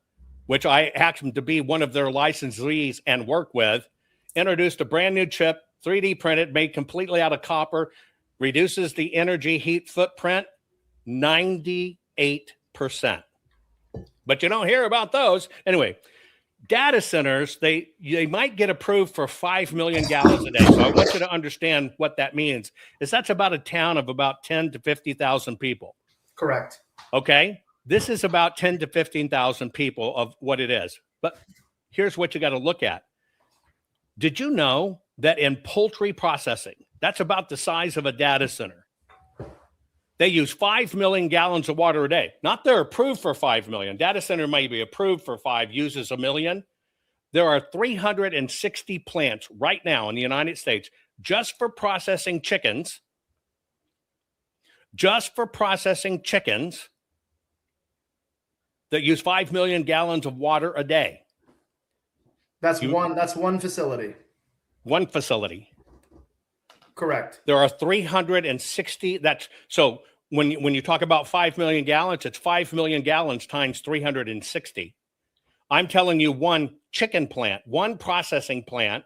which I happen to be one of their licensees and work with, introduced a brand new chip, 3D printed, made completely out of copper, reduces the energy heat footprint 98%. But you don't hear about those. Anyway, data centers, they might get approved for 5 million gallons a day. So I want you to understand what that means. That's about a town of about 10 to 50,000 people. Correct. Okay. This is about 10 to 15,000 people of what it is. But here's what you got to look at. Did you know that in poultry processing, that's about the size of a data center, they use 5 million gallons of water a day? Not they're approved for 5 million. Data center may be approved for 5, uses 1 million. There are 360 plants right now in the United States just for processing chickens. That use 5 million gallons of water a day. That's one facility. One facility. Correct. There are 360. So when you talk about 5 million gallons, it's 5 million gallons times 360. I'm telling you, one chicken plant, one processing plant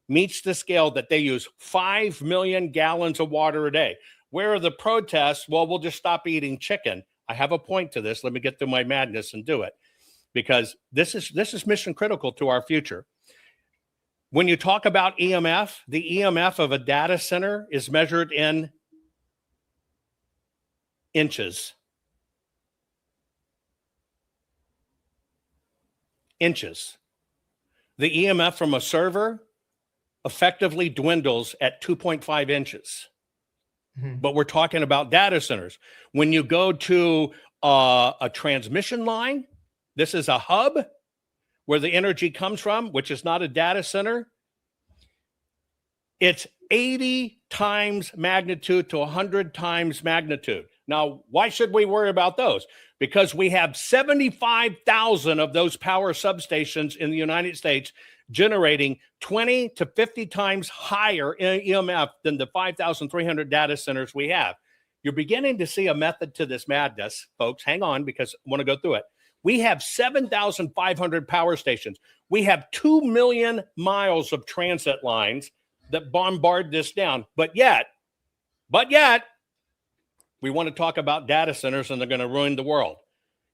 meets the scale that they use 5 million gallons of water a day. Where are the protests? Well, we'll just stop eating chicken. I have a point to this. Let me get through my madness and do it, because this is mission critical to our future. When you talk about EMF, the EMF of a data center is measured in inches. Inches. The EMF from a server effectively dwindles at 2.5 inches. Mm-hmm. But we're talking about data centers. When you go to a transmission line, this is a hub where the energy comes from, which is not a data center. It's 80 times magnitude to 100 times magnitude. Now, why should we worry about those? Because we have 75,000 of those power substations in the United States generating 20 to 50 times higher EMF than the 5,300 data centers we have. You're beginning to see a method to this madness, folks. Hang on, because I want to go through it. We have 7,500 power stations. We have 2 million miles of transit lines that bombard this down. But yet, we want to talk about data centers and they're going to ruin the world.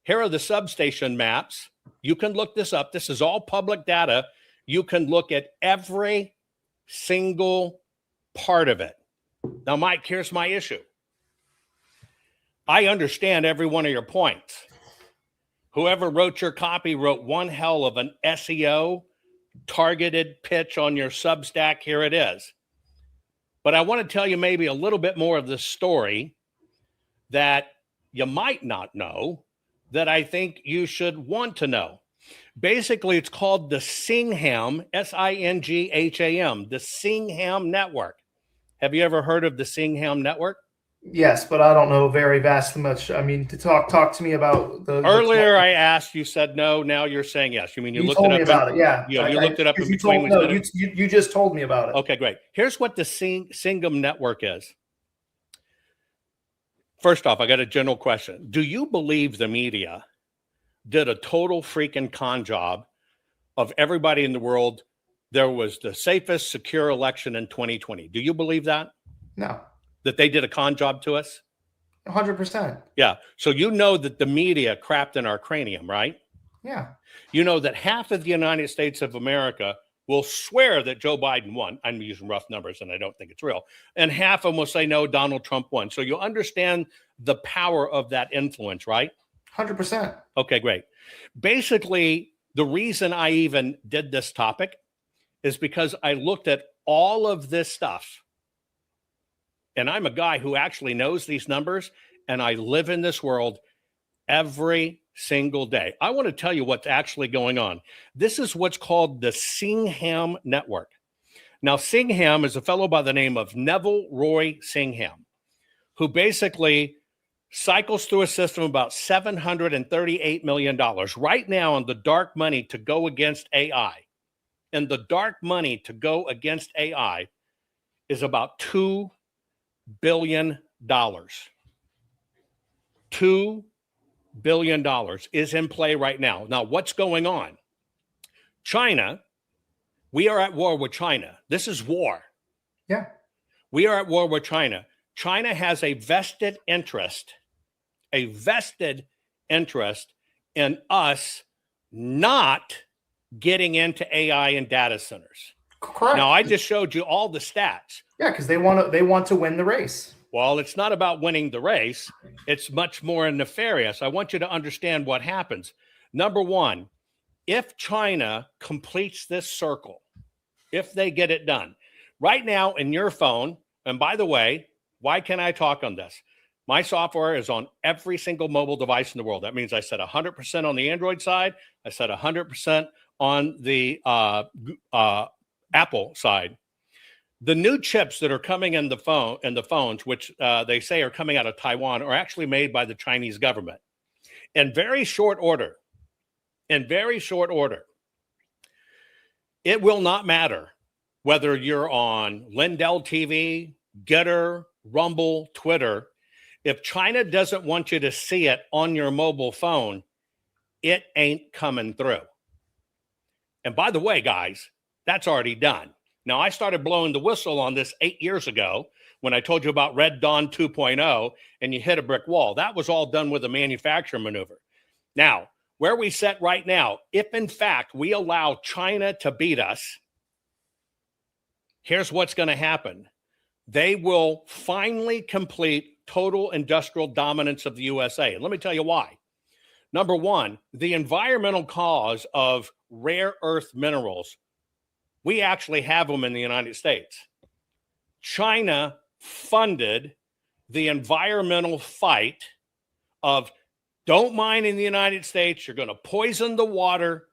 Here are the substation maps. You can look this up. This is all public data. You can look at every single part of it. Now, Mike, here's my issue. I understand every one of your points. Whoever wrote your copy wrote one hell of an SEO targeted pitch on your Substack. Here it is. But I want to tell you maybe a little bit more of the story that you might not know that I think you should want to know. Basically, it's called the Singham, Singham, the Singham Network. Have you ever heard of the Singham Network? Yes, but I don't know very vastly much. I mean, to talk to me about the Earlier, I asked, you said no. Now you're saying yes. You mean you looked told it me up? about it. Yeah, You looked it up in 'cause you between. told, no, you just told me about it. Okay, great. Here's what the Singham Network is. First off, I got a general question. Do you believe the media did a total freaking con job of everybody in the world? There was the safest, secure election in 2020. Do you believe that? No, That they did a con job to us? 100%. Yeah. So you know that the media crapped in our cranium, right? Yeah, You know that half of the United States of America will swear that Joe Biden won. I'm using rough numbers and I don't think it's real. And half of them will say, no, Donald Trump won. So you'll understand the power of that influence, right? 100%. Okay, great. Basically, the reason I even did this topic is because I looked at all of this stuff. And I'm a guy who actually knows these numbers, and I live in this world every single day. I want to tell you what's actually going on. This is what's called the Singham Network. Now, Singham is a fellow by the name of Neville Roy Singham, who basically cycles through a system of about $738 million right now in the dark money to go against AI. And the dark money to go against AI is about $2 billion. $2 billion is in play right now. Now, what's going on? China, we are at war with China. This is war. Yeah. We are at war with China. China has a vested interest in us not getting into AI and data centers. Correct. Now, I just showed you all the stats. Yeah, because they want to win the race. Well, it's not about winning the race. It's much more nefarious. I want you to understand what happens. Number one, if China completes this circle, if they get it done, right now in your phone, and by the way, why can I talk on this? My software is on every single mobile device in the world. That means I set 100% on the Android side. I set 100% on the Apple side. The new chips that are coming in the phones, which they say are coming out of Taiwan, are actually made by the Chinese government. In very short order, it will not matter whether you're on Lindell TV, Getter, Rumble, Twitter. If China doesn't want you to see it on your mobile phone, it ain't coming through. And by the way, guys, that's already done. Now, I started blowing the whistle on this 8 years ago when I told you about Red Dawn 2.0 and you hit a brick wall. That was all done with a manufacturing maneuver. Now, where we sit right now, if in fact we allow China to beat us, here's what's going to happen. They will finally complete total industrial dominance of the USA. And let me tell you why. Number one, the environmental cause of rare earth minerals, we actually have them in the United States. China funded the environmental fight of don't mine in the United States. You're going to poison the water.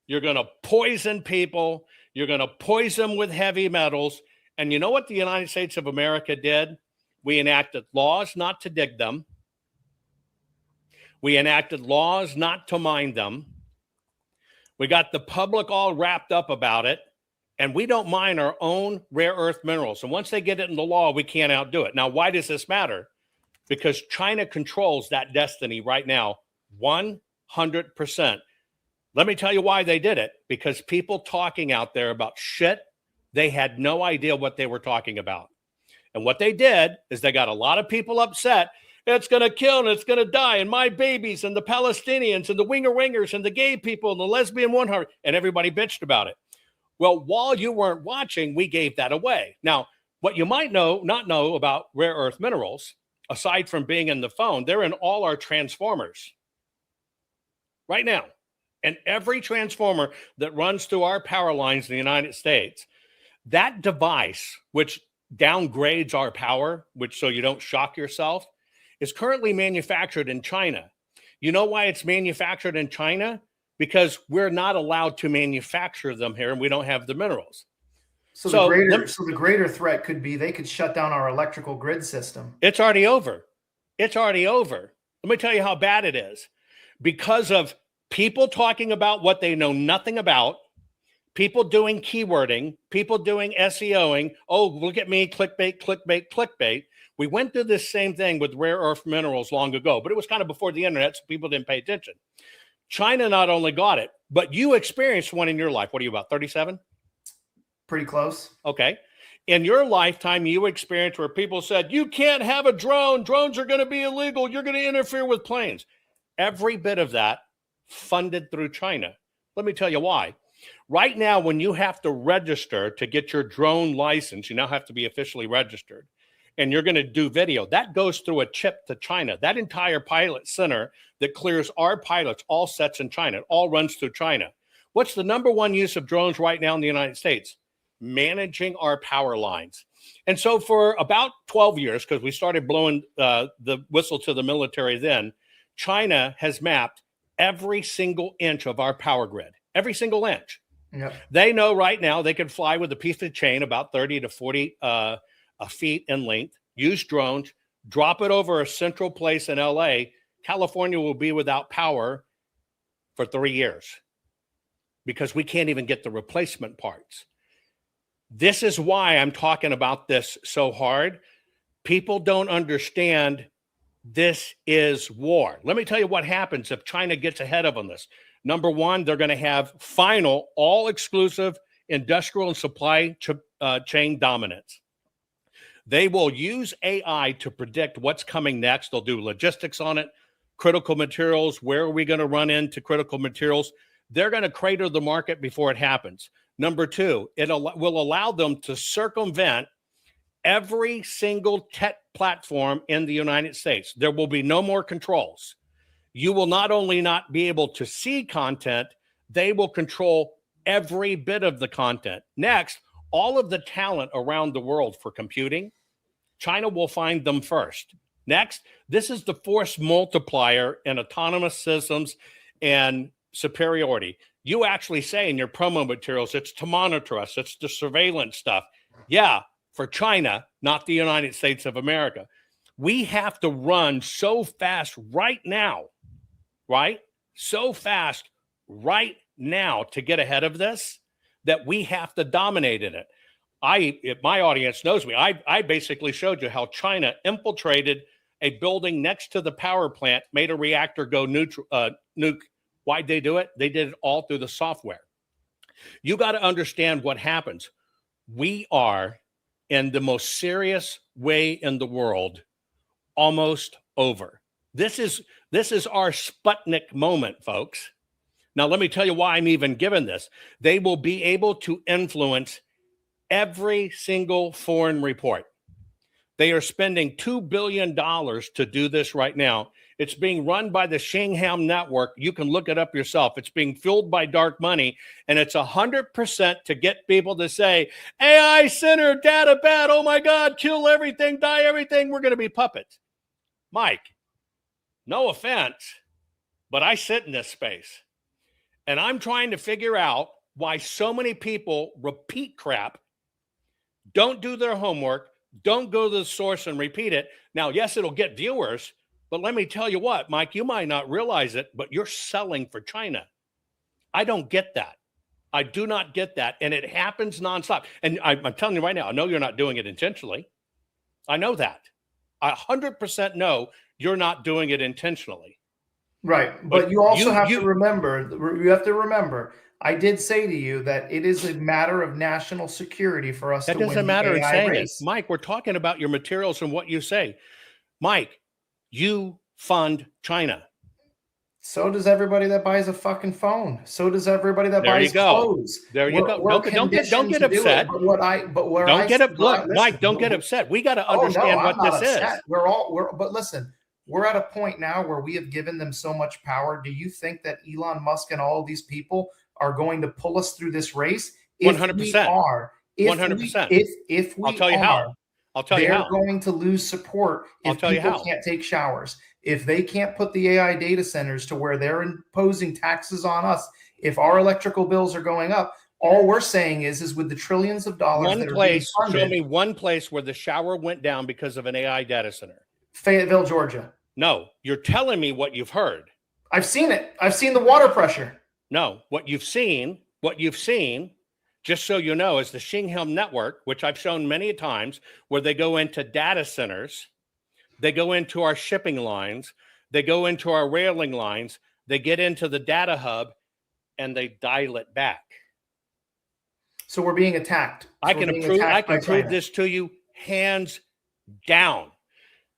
You're going to poison people. You're going to poison them with heavy metals. And you know what the United States of America did? We enacted laws not to dig them. We enacted laws not to mine them. We got the public all wrapped up about it. And we don't mine our own rare earth minerals. And once they get it in the law, we can't outdo it. Now, why does this matter? Because China controls that destiny right now, 100%. Let me tell you why they did it. Because people talking out there about shit, they had no idea what they were talking about. And what they did is they got a lot of people upset. It's going to kill and it's going to die. And my babies and the Palestinians and the winger-wingers and the gay people and the lesbian one-heart. And everybody bitched about it. Well, while you weren't watching, we gave that away. Now, what you might not know about rare earth minerals, aside from being in the phone, they're in all our transformers right now. And every transformer that runs through our power lines in the United States, that device, which downgrades our power, which so you don't shock yourself, is currently manufactured in China. You know why it's manufactured in China? Because we're not allowed to manufacture them here and we don't have the minerals. So the greater threat could be they could shut down our electrical grid system. It's already over. It's already over. Let me tell you how bad it is. Because of people talking about what they know nothing about, people doing keywording, people doing SEOing. Oh, look at me, clickbait, clickbait, clickbait. We went through this same thing with rare earth minerals long ago, but it was kind of before the internet, so people didn't pay attention. China not only got it, but you experienced one in your life. What are you, about 37? Pretty close. Okay. In your lifetime, you experienced where people said, you can't have a drone. Drones are going to be illegal. You're going to interfere with planes. Every bit of that funded through China. Let me tell you why. Right now, when you have to register to get your drone license, you now have to be officially registered, and you're going to do video. That goes through a chip to China. That entire pilot center that clears our pilots all sets in China. It all runs through China. What's the number one use of drones right now in the United States? Managing our power lines. And so for about 12 years, because we started blowing the whistle to the military then, China has mapped every single inch of our power grid, every single inch. Yep. They know right now they can fly with a piece of chain about 30 to 40 feet in length, use drones, drop it over a central place in LA. California will be without power for 3 years because we can't even get the replacement parts. This is why I'm talking about this so hard. People don't understand this is war. Let me tell you what happens if China gets ahead of on this. Number one, they're going to have final, all-exclusive industrial and supply chain dominance. They will use AI to predict what's coming next. They'll do logistics on it, critical materials. Where are we going to run into critical materials? They're going to crater the market before it happens. Number two, it will allow them to circumvent every single tech platform in the United States. There will be no more controls. You will not only not be able to see content, they will control every bit of the content. Next, all of the talent around the world for computing, China will find them first. Next, this is the force multiplier in autonomous systems and superiority. You actually say in your promo materials, it's to monitor us. It's the surveillance stuff. Yeah, for China, not the United States of America. We have to run so fast right now, right? So fast right now to get ahead of this that we have to dominate in it. If my audience knows me, I basically showed you how China infiltrated a building next to the power plant, made a reactor go nuke. Why'd they do it? They did it all through the software. You got to understand what happens. We are in the most serious way in the world, almost over. This is our Sputnik moment, folks. Now, let me tell you why I'm even given this. They will be able to influence every single foreign report. They are spending $2 billion to do this right now. It's being run by the Shingham Network. You can look it up yourself. It's being fueled by dark money, and it's 100% to get people to say, AI center, data bad, oh my God, kill everything, die everything, we're going to be puppets. Mike, no offense, but I sit in this space, and I'm trying to figure out why so many people repeat crap, don't do their homework, don't go to the source and repeat it. Now, yes, it'll get viewers, but let me tell you what, Mike, you might not realize it, but you're selling for China. I don't get that. I do not get that. And it happens nonstop. And I'm telling you right now, I know you're not doing it intentionally. I know that. I 100% know you're not doing it intentionally. Right. But you also have to remember, I did say to you that it is a matter of national security for us to win the AI race. That doesn't matter in saying it. Mike, we're talking about your materials and what you say. Mike, you fund China. So does everybody that buys a fucking phone. So does everybody that buys clothes. There you go. Don't get upset. Mike, don't get upset. We got to understand what this is. But listen, we're at a point now where we have given them so much power. Do you think that Elon Musk and all of these people are going to pull us through this race? 100%. 100%. If we I'll tell you how. They're going to lose support if people can't take showers. If they can't put the AI data centers to where they're imposing taxes on us, if our electrical bills are going up, All we're saying is with the trillions of dollars One that are being place, funded, show me one place where the shower went down because of an AI data center. Fayetteville, Georgia. No, you're telling me what you've heard. I've seen it. I've seen the water pressure. No, what you've seen, just so you know, is the Shingham network, which I've shown many times, where they go into data centers, they go into our shipping lines, they go into our railing lines, they get into the data hub, and they dial it back. So we're being attacked. I can prove this to you hands down.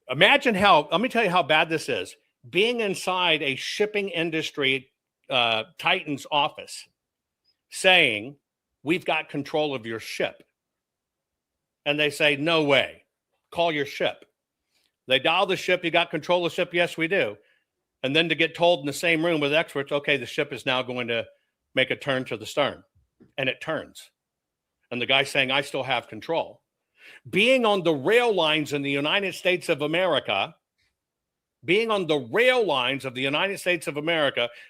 Imagine let me tell you how bad this is. Being inside a shipping industry Titan's office saying, we've got control of your ship. And they say, no way, call your ship. They dial the ship, you got control of the ship? Yes, we do. And then to get told in the same room with experts, okay, the ship is now going to make a turn to the stern. And it turns. And the guy's saying, I still have control. Being on the rail lines in the United States of America,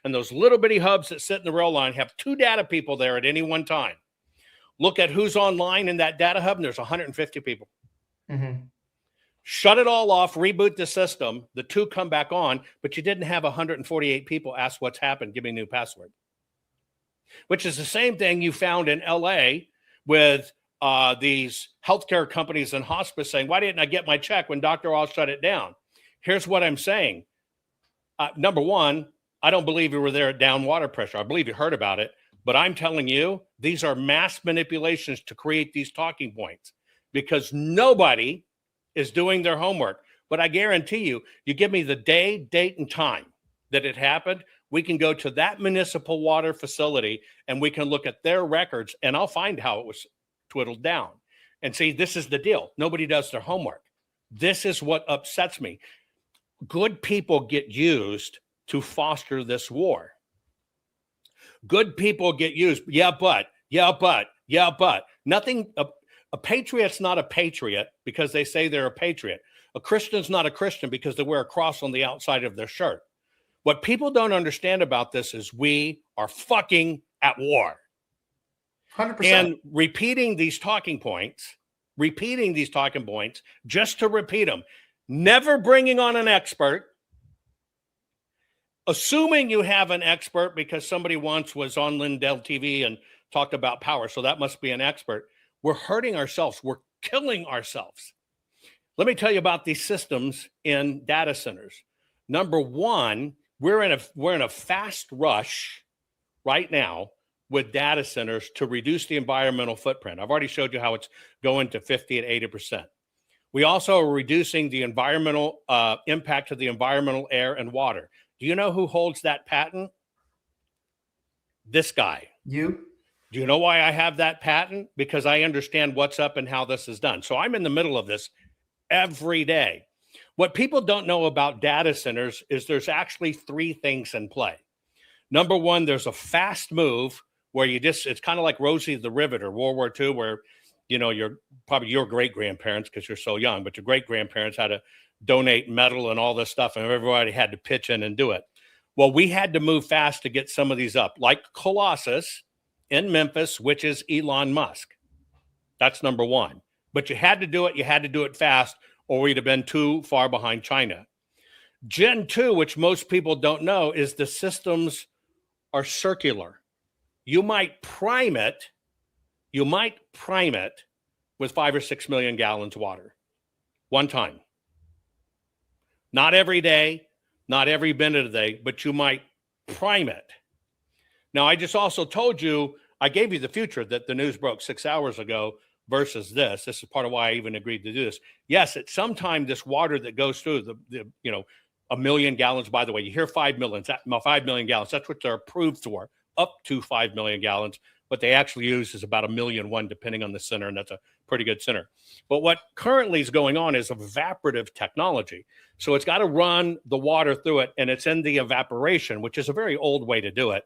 and those little bitty hubs that sit in the rail line have 2 data people there at any one time. Look at who's online in that data hub, and there's 150 people. Mm-hmm. Shut it all off, reboot the system, the 2 come back on, but you didn't have 148 people ask what's happened, give me a new password. Which is the same thing you found in LA with these healthcare companies and hospice saying, why didn't I get my check when Dr. Oz shut it down? Here's what I'm saying. Number one, I don't believe you were there at down water pressure. I believe you heard about it, but I'm telling you, these are mass manipulations to create these talking points because nobody is doing their homework. But I guarantee you, you give me the day, date, and time that it happened, we can go to that municipal water facility and we can look at their records and I'll find how it was twiddled down. And see, this is the deal. Nobody does their homework. This is what upsets me. Good people get used to foster this war. Good people get used. Yeah, but. Nothing. A patriot's not a patriot because they say they're a patriot. A Christian's not a Christian because they wear a cross on the outside of their shirt. What people don't understand about this is we are fucking at war. 100%. And repeating these talking points, just to repeat them, never bringing on an expert, assuming you have an expert because somebody once was on Lindell TV and talked about power, so that must be an expert. We're hurting ourselves. We're killing ourselves. Let me tell you about these systems in data centers. Number one, we're in a fast rush right now with data centers to reduce the environmental footprint. I've already showed you how it's going to 50 and 80%. We also are reducing the environmental impact of the environmental air and water. Do you know who holds that patent? This guy. You? Do you know why I have that patent? Because I understand what's up and how this is done. So I'm in the middle of this every day. What people don't know about data centers is there's actually 3 things in play. Number one, there's a fast move where it's kind of like Rosie the Riveter, World War II, where, you know, your great-grandparents, because you're so young, but your great-grandparents had to donate metal and all this stuff, and everybody had to pitch in and do it. Well, we had to move fast to get some of these up, like Colossus in Memphis, which is Elon Musk. That's number one. But you had to do it fast, or we'd have been too far behind China. Gen 2, which most people don't know, is the systems are circular. You might prime it with 5 or 6 million gallons of water. One time. Not every day, not every minute of the day, but you might prime it. Now, I just also told you, I gave you the future that the news broke 6 hours ago versus this. This is part of why I even agreed to do this. Yes, at some time, this water that goes through the 1 million gallons, by the way, you hear 5 million gallons. That's what they're approved for, up to 5 million gallons. What they actually use is about 1.1 million, depending on the center, and that's a pretty good center. But what currently is going on is evaporative technology. So it's got to run the water through it, and it's in the evaporation, which is a very old way to do it.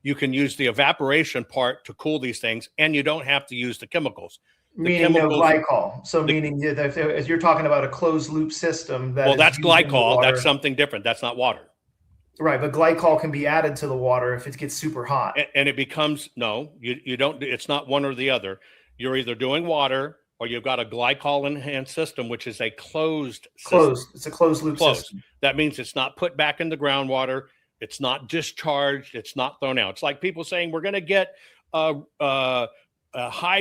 You can use the evaporation part to cool these things, and you don't have to use the chemicals. Meaning no glycol. So meaning if you're talking about a closed loop system. Well, that's glycol. That's something different. That's not water. Right, but glycol can be added to the water if it gets super hot. And it becomes, no, you don't, it's not one or the other. You're either doing water or you've got a glycol enhanced system, which is a closed system. Closed. It's a closed loop system. That means it's not put back in the groundwater. It's not discharged. It's not thrown out. It's like people saying we're going to get high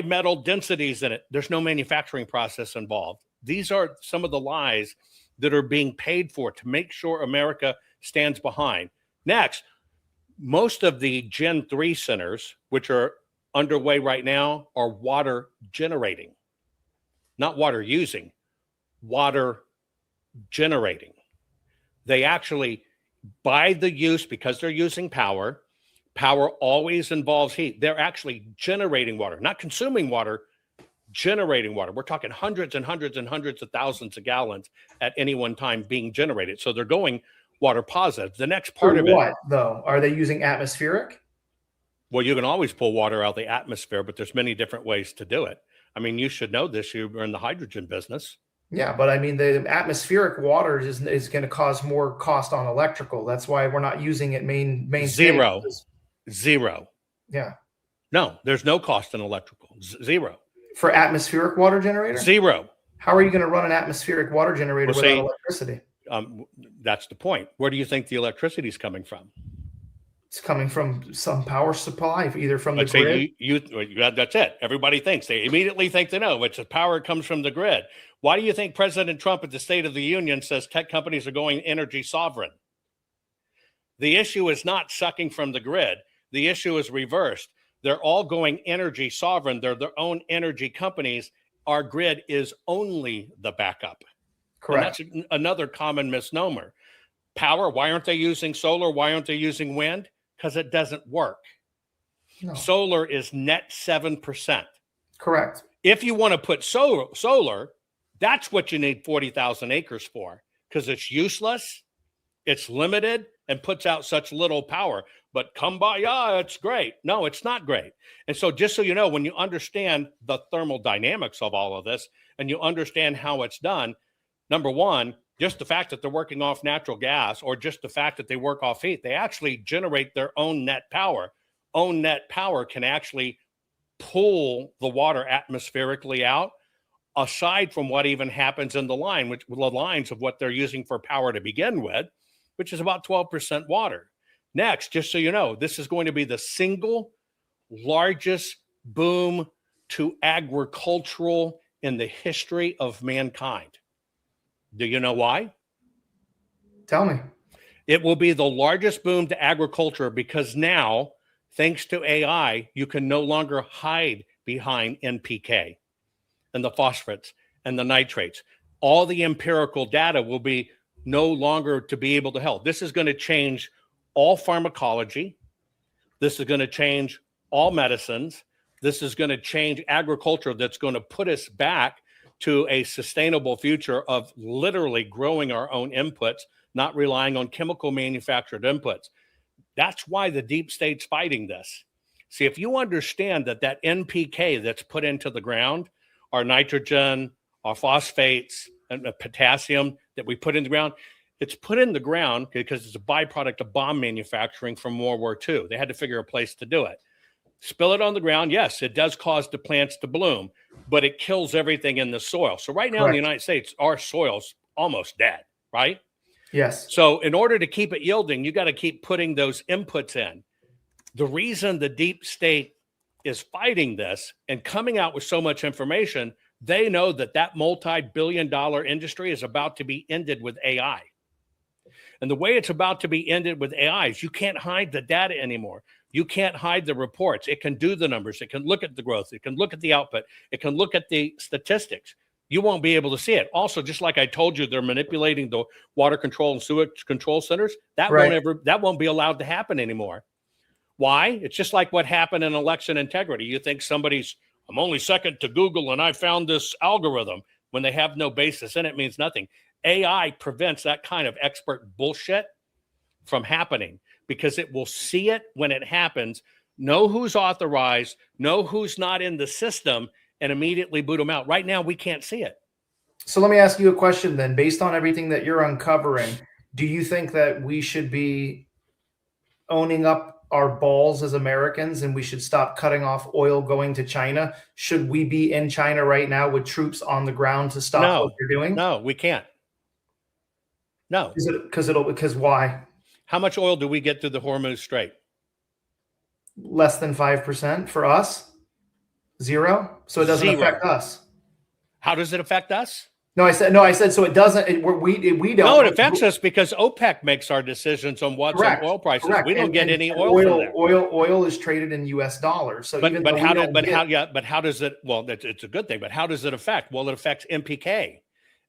metal densities in it. There's no manufacturing process involved. These are some of the lies that are being paid for to make sure America stands behind. Next, most of the Gen 3 centers, which are underway right now, are water generating, not water using, water generating. They actually, by the use, because they're using power, power always involves heat. They're actually generating water, not consuming water, generating water. We're talking hundreds and hundreds and hundreds of thousands of gallons at any one time being generated. So they're going water positive. The next part of it. What, though? Are they using atmospheric? Well, you can always pull water out of the atmosphere, but there's many different ways to do it. I mean, you should know this. You're in the hydrogen business. Yeah, but I mean, the atmospheric water is going to cause more cost on electrical. That's why we're not using it main Zero. stages. Zero. Yeah. No, there's no cost in electrical. Zero. For atmospheric water generator? Zero. How are you going to run an atmospheric water generator without electricity? That's the point. Where do you think the electricity is coming from? It's coming from some power supply, either from the Let's grid. say that's it. Everybody thinks. They immediately think they know, which is power comes from the grid. Why do you think President Trump at the State of the Union says tech companies are going energy sovereign? The issue is not sucking from the grid. The issue is reversed. They're all going energy sovereign. They're their own energy companies. Our grid is only the backup. Correct. And that's another common misnomer. Power, why aren't they using solar? Why aren't they using wind? Because it doesn't work. No. Solar is net 7%. Correct. If you want to put solar, that's what you need 40,000 acres for, because it's useless, it's limited, and puts out such little power. But come by, it's great. No, it's not great. And so just so you know, when you understand the thermal dynamics of all of this and you understand how it's done, number one, just the fact that they're working off natural gas or just the fact that they work off heat, they actually generate their own net power. Own net power can actually pull the water atmospherically out, aside from what even happens in the line, which the lines of what they're using for power to begin with, which is about 12% water. Next, just so you know, this is going to be the single largest boom to agricultural in the history of mankind. Do you know why? Tell me. It will be the largest boom to agriculture because now, thanks to AI, you can no longer hide behind NPK and the phosphates and the nitrates. All the empirical data will be no longer to be able to help. This is going to change all pharmacology. This is going to change all medicines. This is going to change agriculture. That's going to put us back to a sustainable future of literally growing our own inputs, not relying on chemical manufactured inputs. That's why the deep state's fighting this. See, if you understand that NPK that's put into the ground, our nitrogen, our phosphates, and the potassium that we put in the ground, it's put in the ground because it's a byproduct of bomb manufacturing from World War II. They had to figure a place to do it. Spill it on the ground. Yes, it does cause the plants to bloom, but it kills everything in the soil. So right now in the United States, our soil's almost dead, right? Yes. So in order to keep it yielding, you got to keep putting those inputs in. The reason the deep state is fighting this and coming out with so much information, they know that multi-billion-dollar industry is about to be ended with AI. And the way it's about to be ended with AI is you can't hide the data anymore. You can't hide the reports. It can do the numbers. It can look at the growth. It can look at the output. It can look at the statistics. You won't be able to see it. Also, just like I told you, they're manipulating the water control and sewage control centers. That won't be allowed to happen anymore. Why? It's just like what happened in election integrity. You think I'm only second to Google and I found this algorithm. When they have no basis in it, means nothing. AI prevents that kind of expert bullshit from happening because it will see it when it happens, know who's authorized, know who's not in the system, and immediately boot them out. Right now, we can't see it. So let me ask you a question then. Based on everything that you're uncovering, do you think that we should be owning up our balls as Americans and we should stop cutting off oil going to China? Should we be in China right now with troops on the ground to stop what they're doing? No, we can't. No. Because why? How much oil do we get through the Hormuz Strait? Less than 5% for us? Zero? So it doesn't affect us. How does it affect us? No, I said so it doesn't. We don't. No, it affects us because OPEC makes our decisions on what's on oil prices. Correct. We don't get any oil from there. Oil is traded in U.S. dollars. So how does it? Well, it's a good thing. But how does it affect? Well, it affects NPK.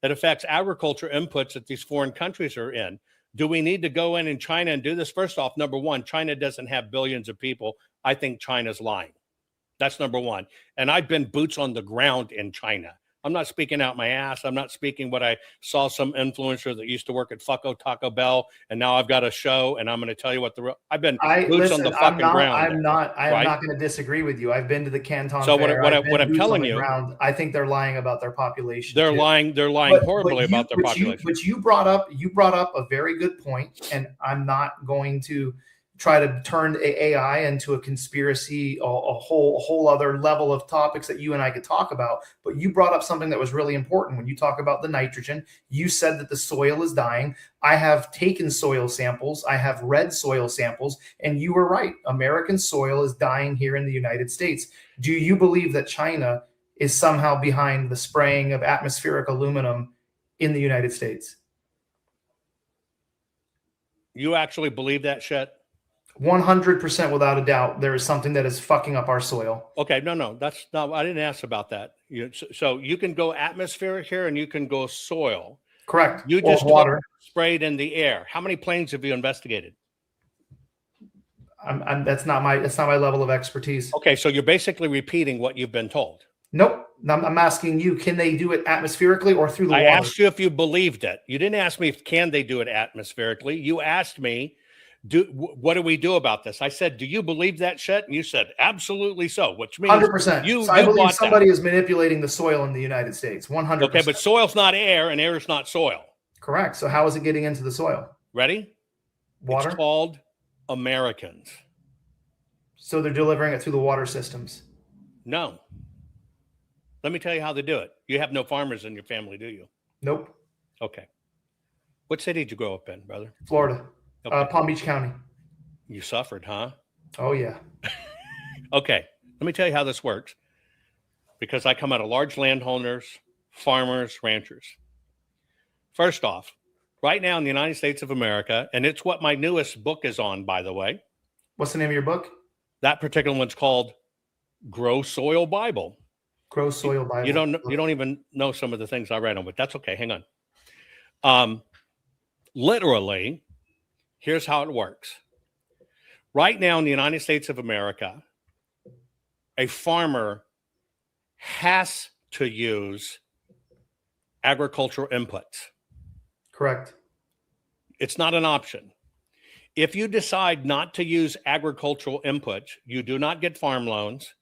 It affects agriculture inputs that these foreign countries are in. Do we need to go in China and do this? First off, number one, China doesn't have billions of people. I think China's lying. That's number one. And I've been boots on the ground in China. I'm not speaking out my ass. I'm not speaking what I saw some influencer that used to work at Fucko Taco Bell, and now I've got a show, and I'm going to tell you what I've been boots on the fucking ground. I'm not going to disagree with you. I've been to the Canton So Fair. what I'm telling you, I think they're lying about their population. They're lying horribly about their population. But you brought up a very good point, and I'm not going to try to turn AI into a conspiracy, a whole other level of topics that you and I could talk about. But you brought up something that was really important. When you talk about the nitrogen, you said that the soil is dying. I have taken soil samples. I have read soil samples, and you were right. American soil is dying here in the United States. Do you believe that China is somehow behind the spraying of atmospheric aluminum in the United States? You actually believe that shit? 100% without a doubt, there is something that is fucking up our soil. Okay, no, that's not. I didn't ask about that. So you can go atmospheric here, and you can go soil. Correct. You just water sprayed in the air. How many planes have you investigated? That's not my level of expertise. Okay, so you're basically repeating what you've been told. Nope. I'm asking you, can they do it atmospherically or through the water? I asked you if you believed it. You didn't ask me can they do it atmospherically. You asked me, what do we do about this? I said, do you believe that shit? And you said, absolutely so, which means 100%. I believe somebody is manipulating the soil in the United States. 100%. Okay, but soil's not air and air is not soil. Correct. So how is it getting into the soil? Ready? Water. It's called Americans. So they're delivering it through the water systems. No. Let me tell you how they do it. You have no farmers in your family, do you? Nope. Okay. What city did you grow up in, brother? Florida. Okay. Palm Beach County. You suffered, huh? Oh, yeah. Okay. Let me tell you how this works. Because I come out of large landowners, farmers, ranchers. First off, right now in the United States of America, and it's what my newest book is on, by the way. What's the name of your book? That particular one's called Grow Soil Bible. Grow Soil Bible. You don't even know some of the things I write on, but that's okay. Hang on. Literally, here's how it works. Right now in the United States of America, a farmer has to use agricultural inputs. Correct. It's not an option. If you decide not to use agricultural inputs, you do not get farm loans.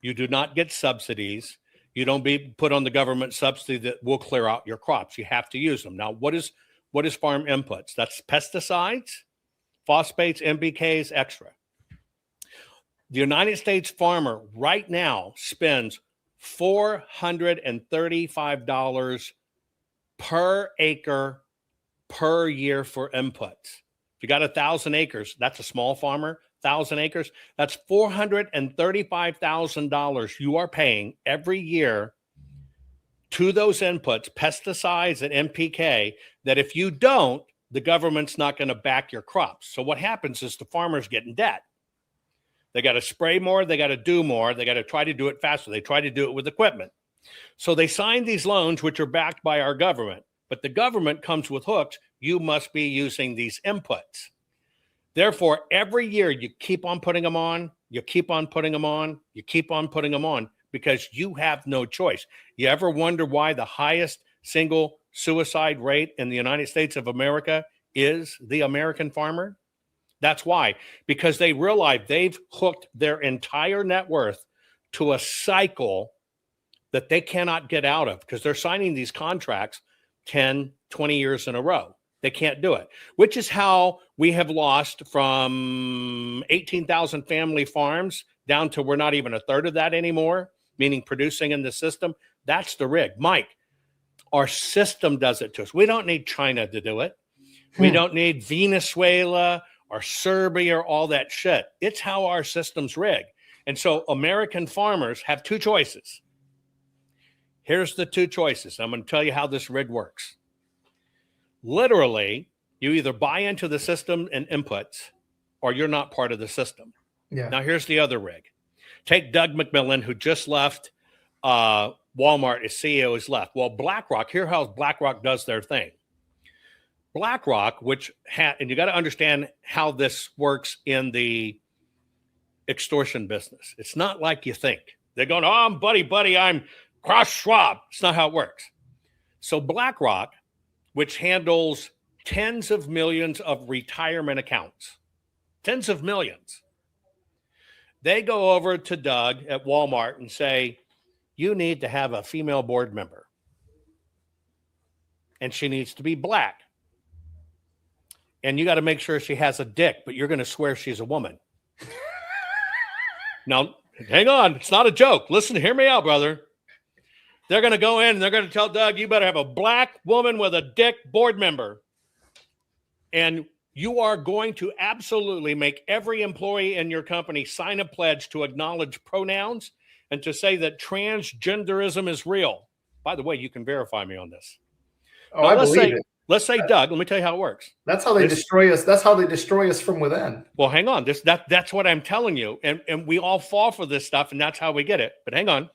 You do not get subsidies. You don't be put on the government subsidy that will clear out your crops. You have to use them. Now, what is farm inputs? That's pesticides, phosphates, NPKs, extra. The United States farmer right now spends $435 per acre per year for inputs. If you got 1,000 acres, that's a small farmer. 1,000 acres, that's $435,000 you are paying every year to those inputs, pesticides and NPK, that if you don't, the government's not going to back your crops. So what happens is the farmers get in debt. They got to spray more, they got to do more, they got to try to do it faster. They try to do it with equipment. So they sign these loans, which are backed by our government, but the government comes with hooks. You must be using these inputs. Therefore, every year you keep on putting them on, you keep on putting them on, you keep on putting them on because you have no choice. You ever wonder why the highest single suicide rate in the United States of America is the American farmer? That's why, because they realize they've hooked their entire net worth to a cycle that they cannot get out of because they're signing these contracts 10, 20 years in a row. They can't do it, which is how we have lost from 18,000 family farms down to we're not even a third of that anymore, meaning producing in the system. That's the rig. Mike, our system does it to us. We don't need China to do it. We don't need Venezuela or Serbia or all that shit. It's how our system's rigged. And so American farmers have two choices. Here's the two choices. I'm going to tell you how this rig works. Literally, you either buy into the system and inputs, or you're not part of the system. Yeah. Now, here's the other rig. Take Doug McMillon, who just left Walmart as CEO, has left. Well, BlackRock, here's how BlackRock does their thing. BlackRock, and you got to understand how this works in the extortion business. It's not like you think. They're going, oh, I'm buddy, I'm Klaus Schwab. It's not how it works. So BlackRock, which handles tens of millions of retirement accounts, tens of millions, they go over to Doug at Walmart and say, you need to have a female board member. And she needs to be black. And you got to make sure she has a dick, but you're going to swear she's a woman. Now, hang on. It's not a joke. Listen, hear me out, brother. They're going to go in and they're going to tell Doug, you better have a black woman with a dick board member. And you are going to absolutely make every employee in your company sign a pledge to acknowledge pronouns and to say that transgenderism is real. By the way, you can verify me on this. Oh, now, I believe it. Let's say, Doug, let me tell you how it works. That's how they destroy us. That's how they destroy us from within. Well, hang on. That's what I'm telling you. And we all fall for this stuff, and that's how we get it. But hang on.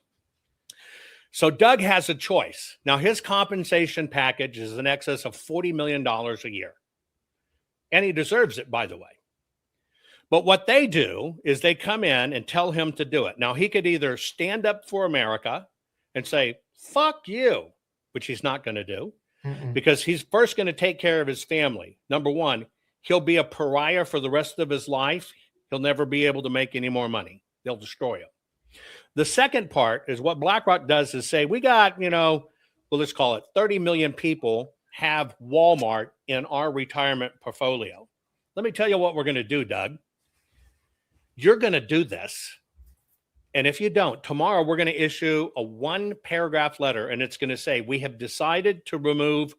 So Doug has a choice. Now, his compensation package is in excess of $40 million a year. And he deserves it, by the way. But what they do is they come in and tell him to do it. Now, he could either stand up for America and say, fuck you, which he's not going to do. Because he's first going to take care of his family. Number one, he'll be a pariah for the rest of his life. He'll never be able to make any more money. They'll destroy him. The second part is what BlackRock does is say, we got, let's call it 30 million people have Walmart in our retirement portfolio. Let me tell you what we're going to do, Doug. You're going to do this. And if you don't, tomorrow we're going to issue a 1-paragraph letter, and it's going to say, we have decided to remove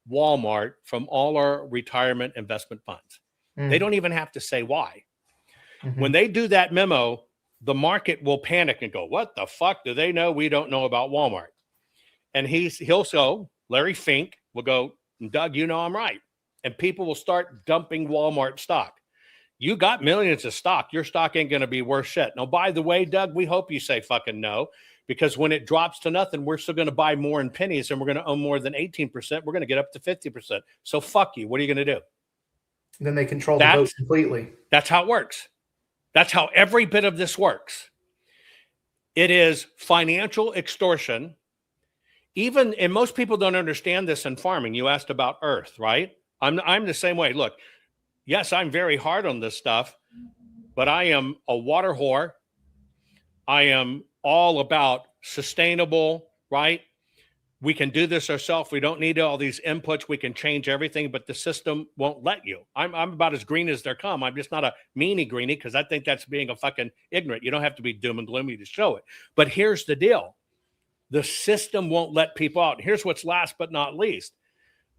Walmart from all our retirement investment funds. They don't even have to say why. When they do that memo, the market will panic and go, what the fuck do they know we don't know about Walmart? And he'll go, Larry Fink will go, Doug, I'm right. And people will start dumping Walmart stock. You got millions of stock. Your stock ain't going to be worth shit. Now, by the way, Doug, we hope you say fucking no, because when it drops to nothing, we're still going to buy more in pennies and we're going to own more than 18%. We're going to get up to 50%. So fuck you. What are you going to do? Then they control the vote completely. That's how it works. That's how every bit of this works. It is financial extortion. And most people don't understand this in farming. You asked about earth, right? I'm the same way. Look, yes, I'm very hard on this stuff, but I am a water whore. I am all about sustainable, right? We can do this ourselves. We don't need all these inputs. We can change everything, but the system won't let you. I'm about as green as there come. I'm just not a meanie greenie because I think that's being a fucking ignorant. You don't have to be doom and gloomy to show it. But here's the deal. The system won't let people out. Here's what's last but not least.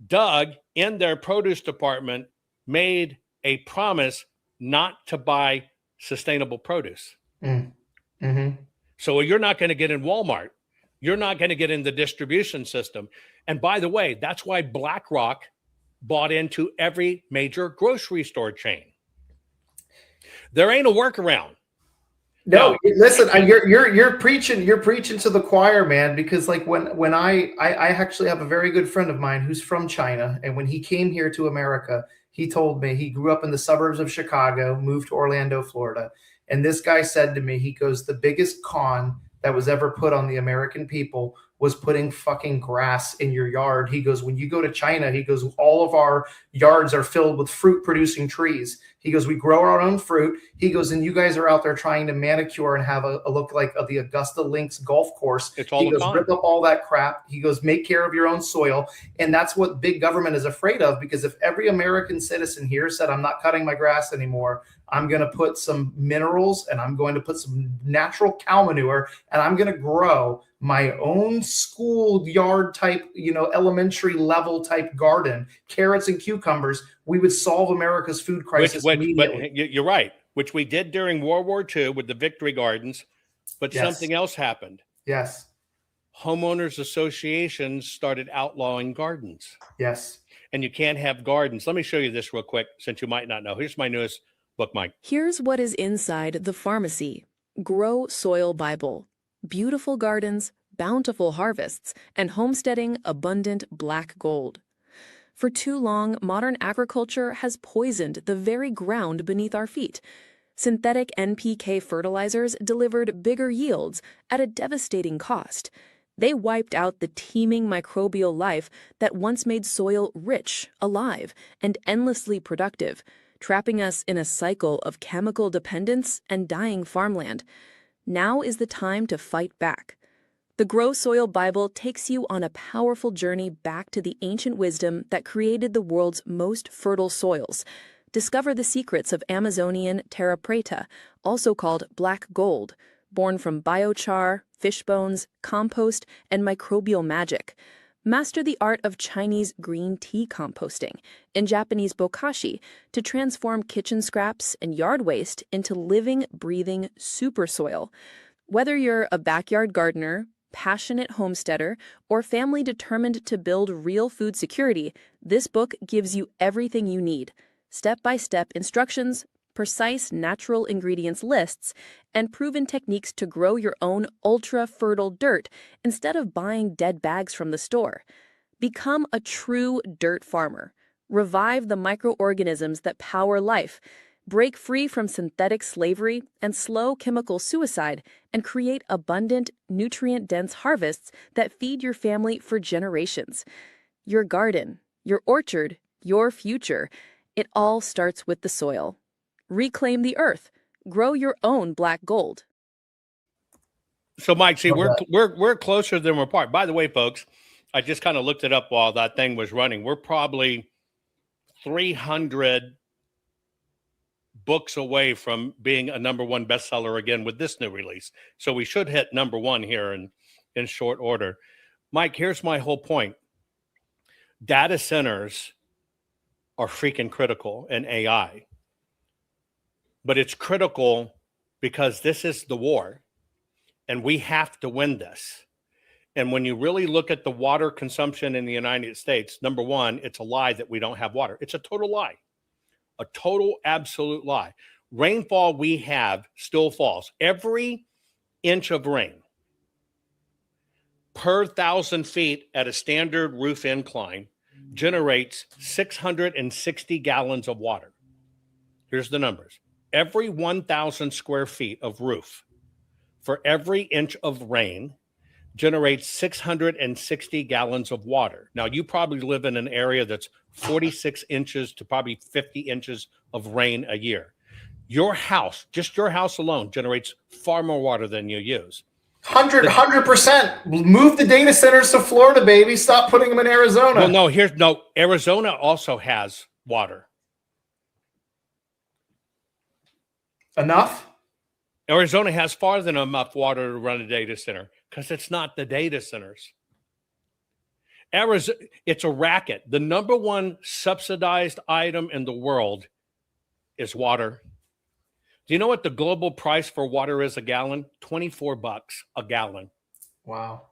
Doug, in their produce department, made a promise not to buy sustainable produce. So you're not going to get in Walmart. You're not going to get in the distribution system. And by the way, that's why BlackRock bought into every major grocery store chain. There ain't a workaround. No, listen, you're preaching to the choir, man, because like when I actually have a very good friend of mine who's from China, and when he came here to America, he told me he grew up in the suburbs of Chicago, moved to Orlando, Florida. And this guy said to me, he goes, the biggest con that was ever put on the American people was putting fucking grass in your yard. He goes, when you go to China, he goes, all of our yards are filled with fruit producing trees. He goes, we grow our own fruit. He goes, and you guys are out there trying to manicure and have a look like the Augusta Links golf course. It's all he goes, gone. rip up all that crap. He goes, make care of your own soil. And that's what big government is afraid of, because if every American citizen here said, I'm not cutting my grass anymore, I'm going to put some minerals and I'm going to put some natural cow manure and I'm going to grow my own school yard type, elementary level type garden, carrots and cucumbers, we would solve America's food crisis immediately. But you're right, which we did during World War II with the Victory Gardens, but Yes. something else happened. Yes. Homeowners associations started outlawing gardens. Yes. And you can't have gardens. Let me show you this real quick, since you might not know. Here's my newest book, Mike. Here's what is inside the pharmacy. Grow Soil Bible. Beautiful gardens, bountiful harvests, and homesteading abundant black gold. For too long, modern agriculture has poisoned the very ground beneath our feet. Synthetic NPK fertilizers delivered bigger yields at a devastating cost. They wiped out the teeming microbial life that once made soil rich, alive, and endlessly productive, trapping us in a cycle of chemical dependence and dying farmland. Now is the time to fight back. The Grow Soil Bible takes you on a powerful journey back to the ancient wisdom that created the world's most fertile soils. Discover the secrets of Amazonian terra preta, also called black gold, born from biochar, fish bones, compost, and microbial magic. Master the art of Chinese green tea composting and Japanese bokashi to transform kitchen scraps and yard waste into living, breathing super soil. Whether you're a backyard gardener, passionate homesteader, or family determined to build real food security, this book gives you everything you need. Step-by-step instructions, precise natural ingredients lists, and proven techniques to grow your own ultra-fertile dirt instead of buying dead bags from the store. Become a true dirt farmer. Revive the microorganisms that power life. Break free from synthetic slavery and slow chemical suicide and create abundant, nutrient-dense harvests that feed your family for generations. Your garden, your orchard, your future. It all starts with the soil. Reclaim the earth. Grow your own black gold. So, Mike, see, we're closer than we're apart. By the way, folks, I just kind of looked it up while that thing was running. We're probably 300 books away from being a #1 bestseller again with this new release. So we should hit #1 here in short order. Mike, here's my whole point. Data centers are freaking critical in AI. But it's critical because this is the war, and we have to win this. And when you really look at the water consumption in the United States, #1, it's a lie that we don't have water. It's a total lie. A total, absolute lie. Rainfall we have still falls. Every inch of rain per 1,000 feet at a standard roof incline generates 660 gallons of water. Here's the numbers. Every 1,000 square feet of roof for every inch of rain generates 660 gallons of water. Now, you probably live in an area that's 46 inches to probably 50 inches of rain a year. Your house, just your house alone, generates far more water than you use. 100%. Move the data centers to Florida, baby. Stop putting them in Arizona. Well, no, Arizona also has water. Enough? Arizona has far than enough water to run a data center because it's not the data centers. Arizona, it's a racket. The #1 subsidized item in the world is water. Do you know what the global price for water is a gallon? $24 a gallon. Wow.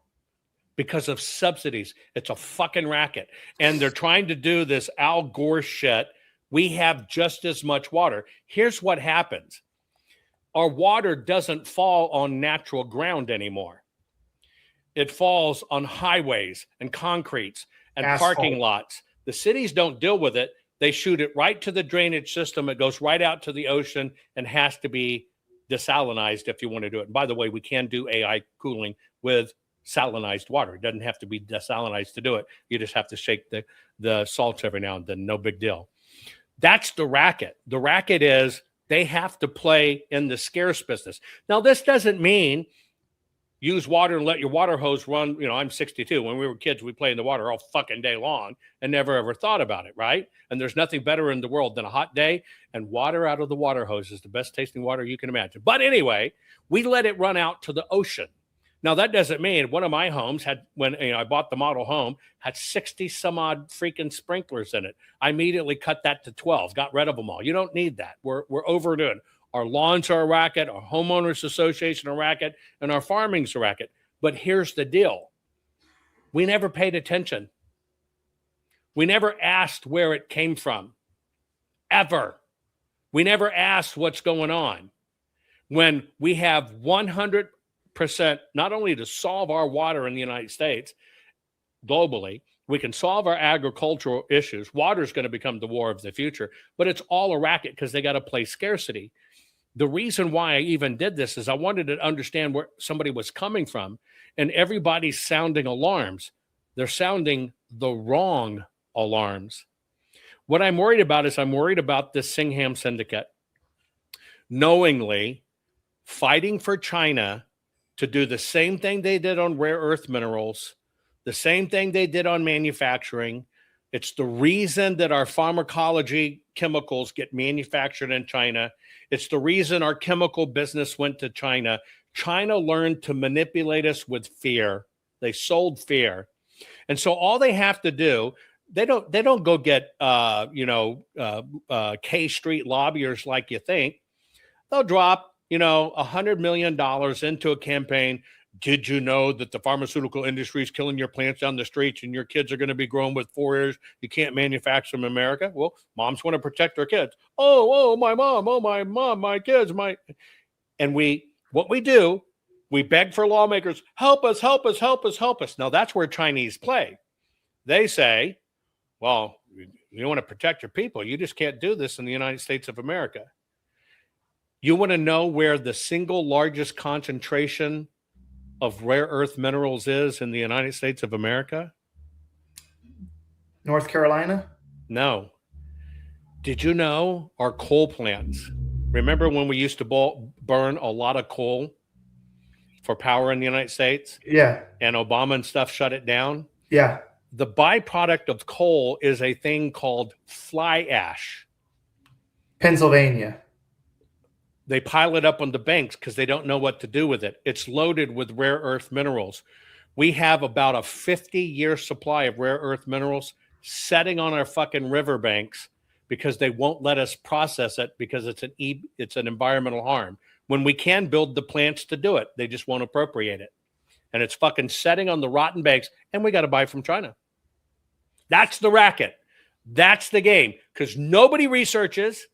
Because of subsidies. It's a fucking racket. And they're trying to do this Al Gore shit. We have just as much water. Here's what happens. Our water doesn't fall on natural ground anymore. It falls on highways and concretes and Asphalt. parking lots. The cities don't deal with it. They shoot it right to the drainage system. It goes right out to the ocean and has to be desalinized if you want to do it. And by the way, we can do AI cooling with salinized water. It doesn't have to be desalinized to do it. You just have to shake the salts every now and then. No big deal. That's the racket. The racket is they have to play in the scarce business. Now, this doesn't mean use water and let your water hose run. You know, I'm 62. When we were kids, we played in the water all fucking day long and never ever thought about it, right? And there's nothing better in the world than a hot day, and water out of the water hose is the best tasting water you can imagine. But anyway, we let it run out to the ocean. Now, that doesn't mean one of my homes had, when I bought the model home, had 60 some odd freaking sprinklers in it. I immediately cut that to 12, got rid of them all. You don't need that. We're overdoing. Our lawns are a racket, our homeowners association a racket, and our farming's a racket. But here's the deal. We never paid attention. We never asked where it came from, ever. We never asked what's going on. When we have 100%, not only to solve our water in the United States, globally, we can solve our agricultural issues. Water is going to become the war of the future, but it's all a racket because they got to play scarcity. The reason why I even did this is I wanted to understand where somebody was coming from, and everybody's sounding alarms. They're sounding the wrong alarms. What I'm worried about is I'm worried about this Singham Syndicate knowingly fighting for China to do the same thing they did on rare earth minerals, the same thing they did on manufacturing. It's the reason that our pharmacology chemicals get manufactured in China. It's the reason our chemical business went to China. China learned to manipulate us with fear. They sold fear. And so all they have to do, they don't go get K Street lobbyists like you think. They'll drop $100 million into a campaign. Did you know that the pharmaceutical industry is killing your plants down the streets and your kids are going to be grown with 4 ears? You can't manufacture them in America. Well, moms want to protect their kids. Oh, my mom. Oh, my mom, my kids, and what we do, we beg for lawmakers, help us, help us, help us, help us. Now that's where Chinese play. They say, well, you want to protect your people. You just can't do this in the United States of America. You want to know where the single largest concentration of rare earth minerals is in the United States of America? North Carolina? No. Did you know our coal plants? Remember when we used to burn a lot of coal for power in the United States? Yeah. And Obama and stuff shut it down? Yeah. The byproduct of coal is a thing called fly ash. Pennsylvania. They pile it up on the banks because they don't know what to do with it. It's loaded with rare earth minerals. We have about a 50-year supply of rare earth minerals setting on our fucking riverbanks because they won't let us process it because it's an environmental harm. When we can build the plants to do it, they just won't appropriate it. And it's fucking setting on the rotten banks, and we got to buy from China. That's the racket. That's the game. Because nobody researches,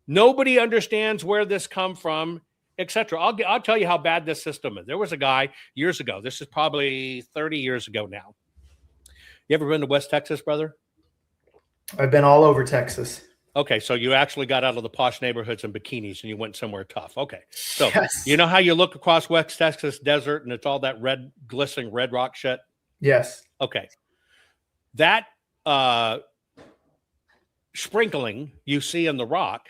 nobody understands where this come from, etc. I'll tell you how bad this system is. There was a guy years ago. This is probably 30 years ago now. You ever been to West Texas, brother? I've been all over Texas. Okay, so you actually got out of the posh neighborhoods in bikinis and you went somewhere tough. Okay, so Yes. You know how you look across West Texas desert and it's all that red, glistening red rock shit? Yes. Okay. That sprinkling you see in the rock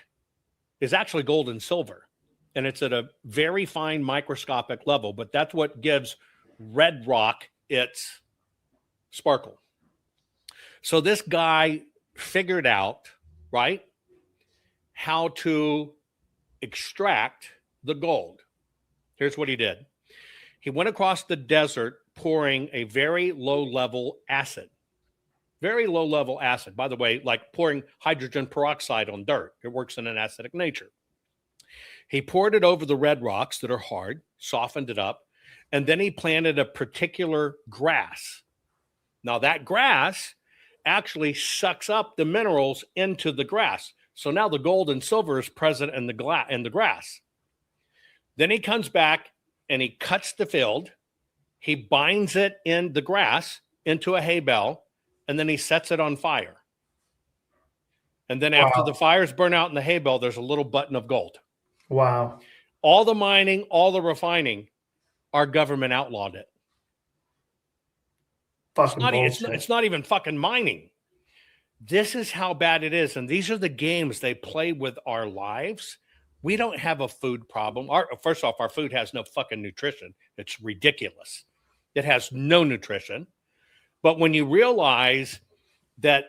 is actually gold and silver. And it's at a very fine microscopic level, but that's what gives red rock its sparkle. So this guy figured out, right, how to extract the gold. Here's what he did. He went across the desert pouring a very low-level acid. Very low-level acid. By the way, like pouring hydrogen peroxide on dirt. It works in an acidic nature. He poured it over the red rocks that are hard, softened it up, and then he planted a particular grass. Now, that grass actually sucks up the minerals into the grass. So now the gold and silver is present in the grass. Then he comes back and he cuts the field. He binds it in the grass into a hay bale, and then he sets it on fire. And then after the fires burn out in the hay bale, there's a little button of gold. Wow. All the mining, all the refining, our government outlawed it. Fucking bullshit. It's not even fucking mining. This is how bad it is. And these are the games they play with our lives. We don't have a food problem. First off, our food has no fucking nutrition. It's ridiculous. It has no nutrition. But when you realize that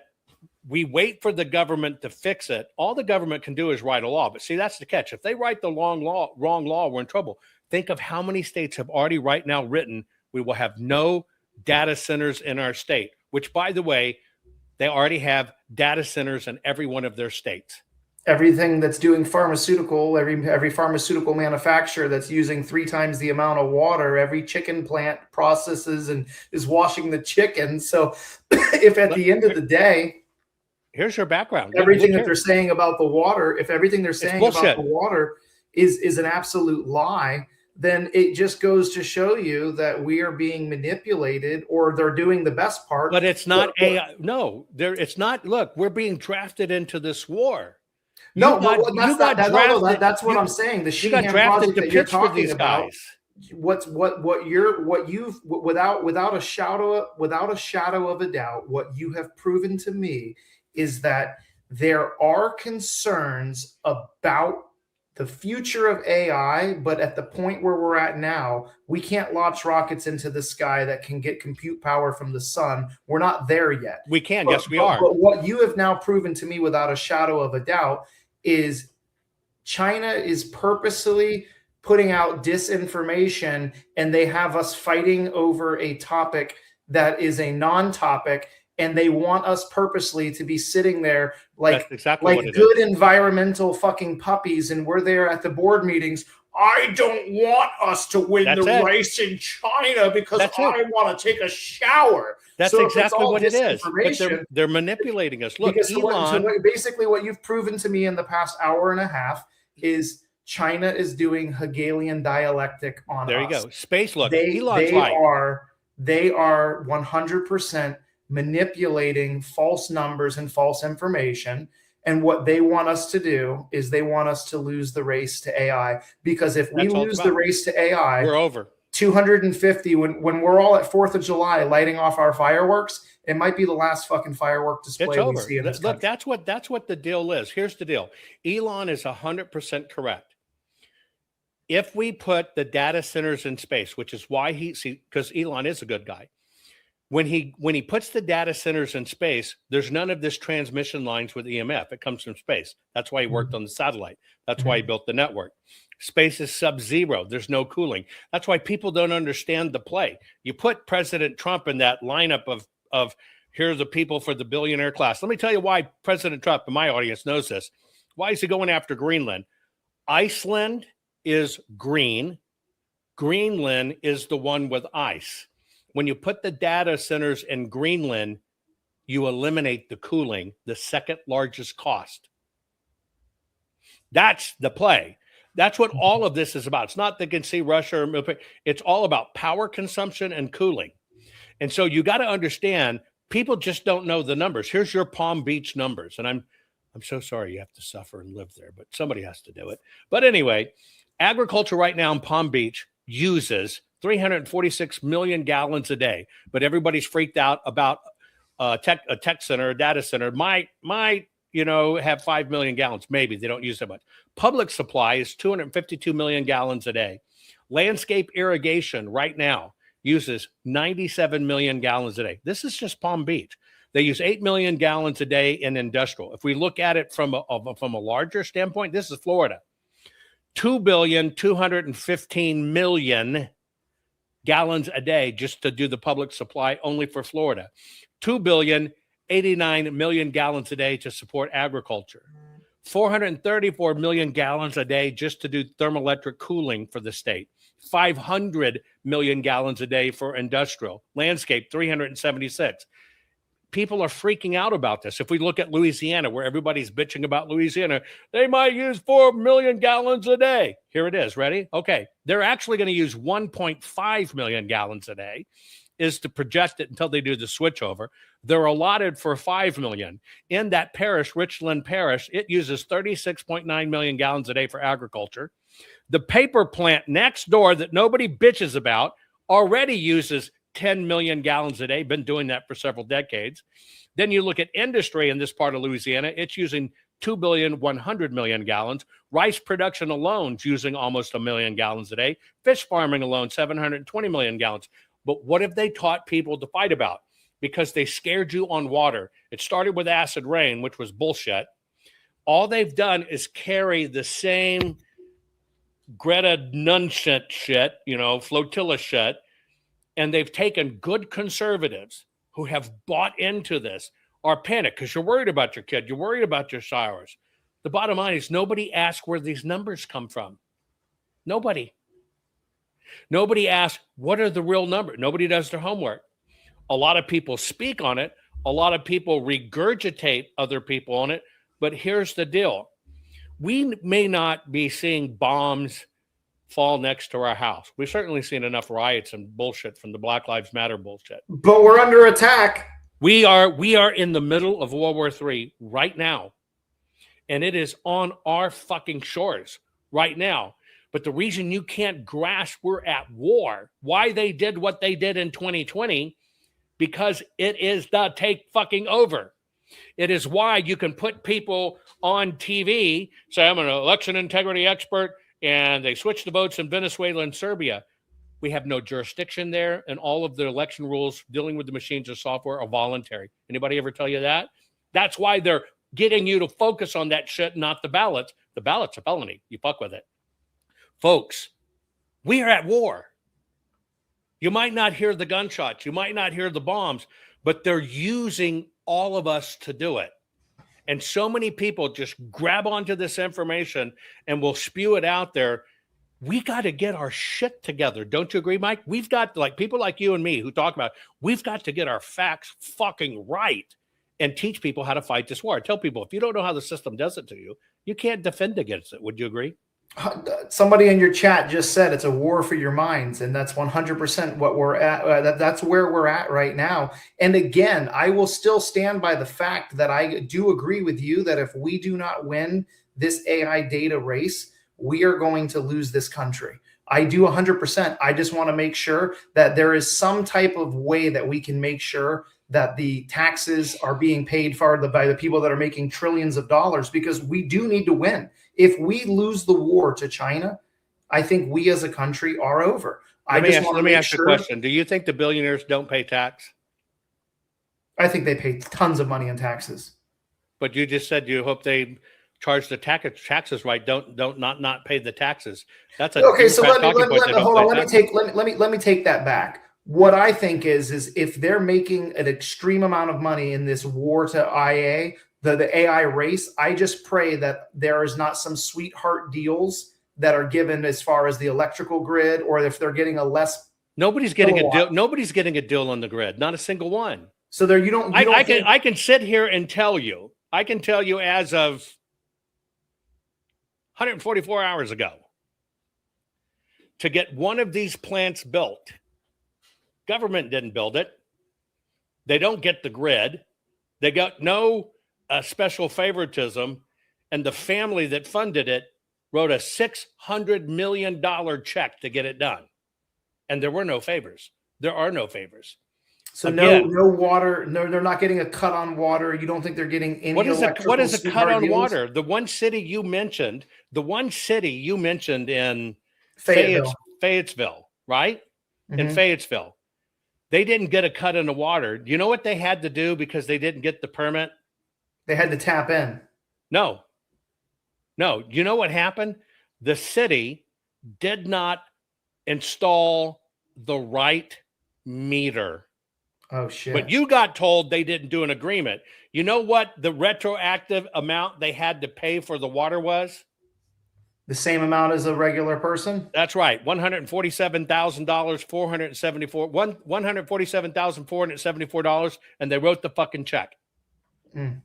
we wait for the government to fix it, all the government can do is write a law. But see, that's the catch. If they write the wrong law, we're in trouble. Think of how many states have already right now written, we will have no data centers in our state, which, by the way, they already have data centers in every one of their states. Everything that's doing pharmaceutical, every pharmaceutical manufacturer that's using 3 times the amount of water, every chicken plant processes and is washing the chicken. So if at the end of the day, here's your background. Everything that they're saying about the water, if everything they're saying about the water is an absolute lie, then it just goes to show you that we are being manipulated, or they're doing the best part. But it's not AI. No, it's not. Look, we're being drafted into this war. That's what I'm saying. The Sheehan project that you're talking about, without a shadow of a doubt, what you have proven to me is that there are concerns about the future of AI, but at the point where we're at now, we can't launch rockets into the sky that can get compute power from the sun. We're not there yet. We can, yes, we are. But what you have now proven to me without a shadow of a doubt is China is purposely putting out disinformation, and they have us fighting over a topic that is a non-topic, and they want us purposely to be sitting there like good environmental fucking puppies, and we're there at the board meetings. I don't want us to win the race in China because I want to take a shower. That's exactly what it is. But they're manipulating us. Look, Elon. Basically, what you've proven to me in the past hour and a half is China is doing Hegelian dialectic on us. There you go. Space. Look, Elon's right. They are 100% manipulating false numbers and false information. And what they want us to do is they want us to lose the race to AI. Because if we lose the race to AI, we're over. 250, when we're all at 4th of July lighting off our fireworks, it might be the last fucking firework display we see in this country. Look, that's what the deal is. Here's the deal. Elon is 100% correct. If we put the data centers in space, which is why because Elon is a good guy. When he puts the data centers in space, there's none of this transmission lines with EMF. It comes from space. That's why he worked on the satellite. That's why he built the network. Space is sub-zero. There's no cooling. That's why people don't understand the play. You put President Trump in that lineup of here are the people for the billionaire class. Let me tell you why President Trump, and my audience knows this. Why is he going after Greenland? Iceland is green. Greenland is the one with ice. When you put the data centers in Greenland, you eliminate the cooling, the second largest cost. That's the play. That's what all of this is about. It's not they can see Russia. It's all about power consumption and cooling. And so you got to understand, people just don't know the numbers. Here's your Palm Beach numbers. And I'm so sorry you have to suffer and live there, but somebody has to do it. But anyway, agriculture right now in Palm Beach uses 346 million gallons a day, but everybody's freaked out about a tech center, a data center might have 5 million gallons. Maybe they don't use that much. Public supply is 252 million gallons a day. Landscape irrigation right now uses 97 million gallons a day. This is just Palm Beach. They use 8 million gallons a day in industrial. If we look at it from a larger standpoint, this is Florida. 2,215,000,000 gallons a day just to do the public supply only for Florida. 2,089,000,000 gallons a day to support agriculture. 434 million gallons a day just to do thermoelectric cooling for the state. 500 million gallons a day for industrial. Landscape, 376. People are freaking out about this. If we look at Louisiana, where everybody's bitching about Louisiana, they might use 4 million gallons a day. Here it is. Ready? Okay. They're actually going to use 1.5 million gallons a day, is to project it until they do the switchover. They're allotted for 5 million. In that parish, Richland Parish, it uses 36.9 million gallons a day for agriculture. The paper plant next door that nobody bitches about already uses 10 million gallons a day, been doing that for several decades. Then you look at industry in this part of Louisiana, it's using 2,100,000,000 gallons. Rice production alone is using almost 1,000,000 gallons a day. Fish farming alone, 720 million gallons. But what have they taught people to fight about? Because they scared you on water. It started with acid rain, which was bullshit. All they've done is carry the same Greta Nunshit shit, flotilla shit, and they've taken good conservatives who have bought into this, are panicked because you're worried about your kid, you're worried about your showers. The bottom line is nobody asks where these numbers come from. Nobody asks what are the real numbers. Nobody does their homework. A lot of people speak on it. A lot of people regurgitate other people on it. But here's the deal. We may not be seeing bombs fall next to our house. We've certainly seen enough riots and bullshit from the Black Lives Matter bullshit. But we're under attack. We are in the middle of World War III right now. And it is on our fucking shores right now. But the reason you can't grasp we're at war, why they did what they did in 2020, because it is the take fucking over. It is why you can put people on TV, say I'm an election integrity expert, and they switch the votes in Venezuela and Serbia. We have no jurisdiction there, and all of the election rules dealing with the machines or software are voluntary. Anybody ever tell you that? That's why they're getting you to focus on that shit, not the ballots. The ballot's a felony. You fuck with it. Folks, we are at war. You might not hear the gunshots. You might not hear the bombs, but they're using all of us to do it. And so many people just grab onto this information and will spew it out there. We got to get our shit together. Don't you agree, Mike? We've got, like, people like you and me who talk about, we've got to get our facts fucking right and teach people how to fight this war. I tell people, if you don't know how the system does it to you, you can't defend against it. Would you agree? Somebody in your chat just said it's a war for your minds, and that's 100% what we're at. That's where we're at right now. And again, I will still stand by the fact that I do agree with you that if we do not win this AI data race, we are going to lose this country. I do 100%. I just want to make sure that there is some type of way that we can make sure that the taxes are being paid for by the people that are making trillions of dollars, because we do need to win. If we lose the war to China, I think we as a country are over. Let me ask you a question. Do you think the billionaires don't pay tax? I think they pay tons of money in taxes. But you just said you hope they charge the taxes right. Don't not pay the taxes. That's a okay. So let me take that back. What I think is if they're making an extreme amount of money in this war to IA, the AI race, I just pray that there is not some sweetheart deals that are given as far as the electrical grid, or if they're getting a less. Nobody's getting a deal. Nobody's getting a deal on the grid. Not a single one. So there, I can sit here and tell you. I can tell you as of 144 hours ago, to get one of these plants built, government didn't build it. They don't get the grid. They got no special favoritism, and the family that funded it wrote a $600 million check to get it done. And there were no favors. There are no favors. So again, no water. No, they're not getting a cut on water. You don't think they're getting any? What is a cut on water? The one city you mentioned in Fayetteville, right? Mm-hmm. In Fayetteville, they didn't get a cut in the water. Do you know what they had to do because they didn't get the permit? They had to tap in. No. You know what happened? The city did not install the right meter. Oh, shit. But you got told they didn't do an agreement. You know what the retroactive amount they had to pay for the water was? The same amount as a regular person? That's right. $147,474, and they wrote the fucking check. There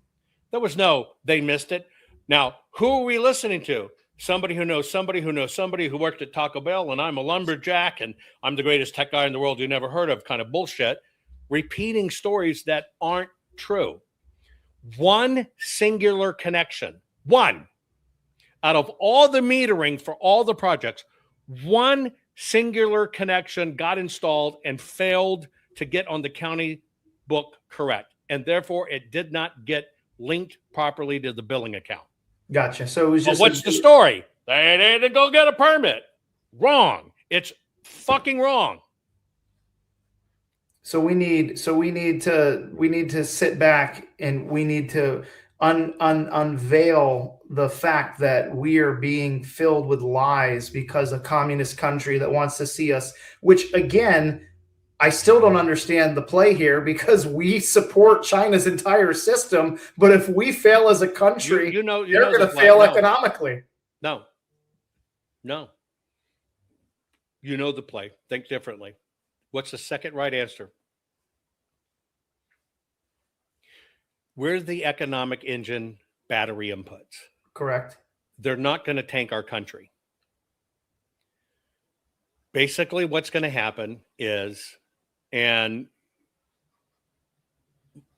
was they missed it. Now, who are we listening to? Somebody who knows somebody who knows somebody who worked at Taco Bell, and I'm a lumberjack, and I'm the greatest tech guy in the world you never heard of, kind of bullshit, repeating stories that aren't true. One singular connection, one, out of all the metering for all the projects, one singular connection got installed and failed to get on the county book correct. And therefore, it did not get linked properly to the billing account. Gotcha. So it was just. What's the story? They didn't go get a permit. Wrong. It's fucking wrong. So we need to sit back and we need to unveil the fact that we are being filled with lies because a communist country that wants to see us, which again, I still don't understand the play here because we support China's entire system. But if we fail as a country, they're going to fail economically. No. You know the play. Think differently. What's the second right answer? We're the economic engine battery inputs. Correct. They're not going to tank our country. Basically, what's going to happen is, and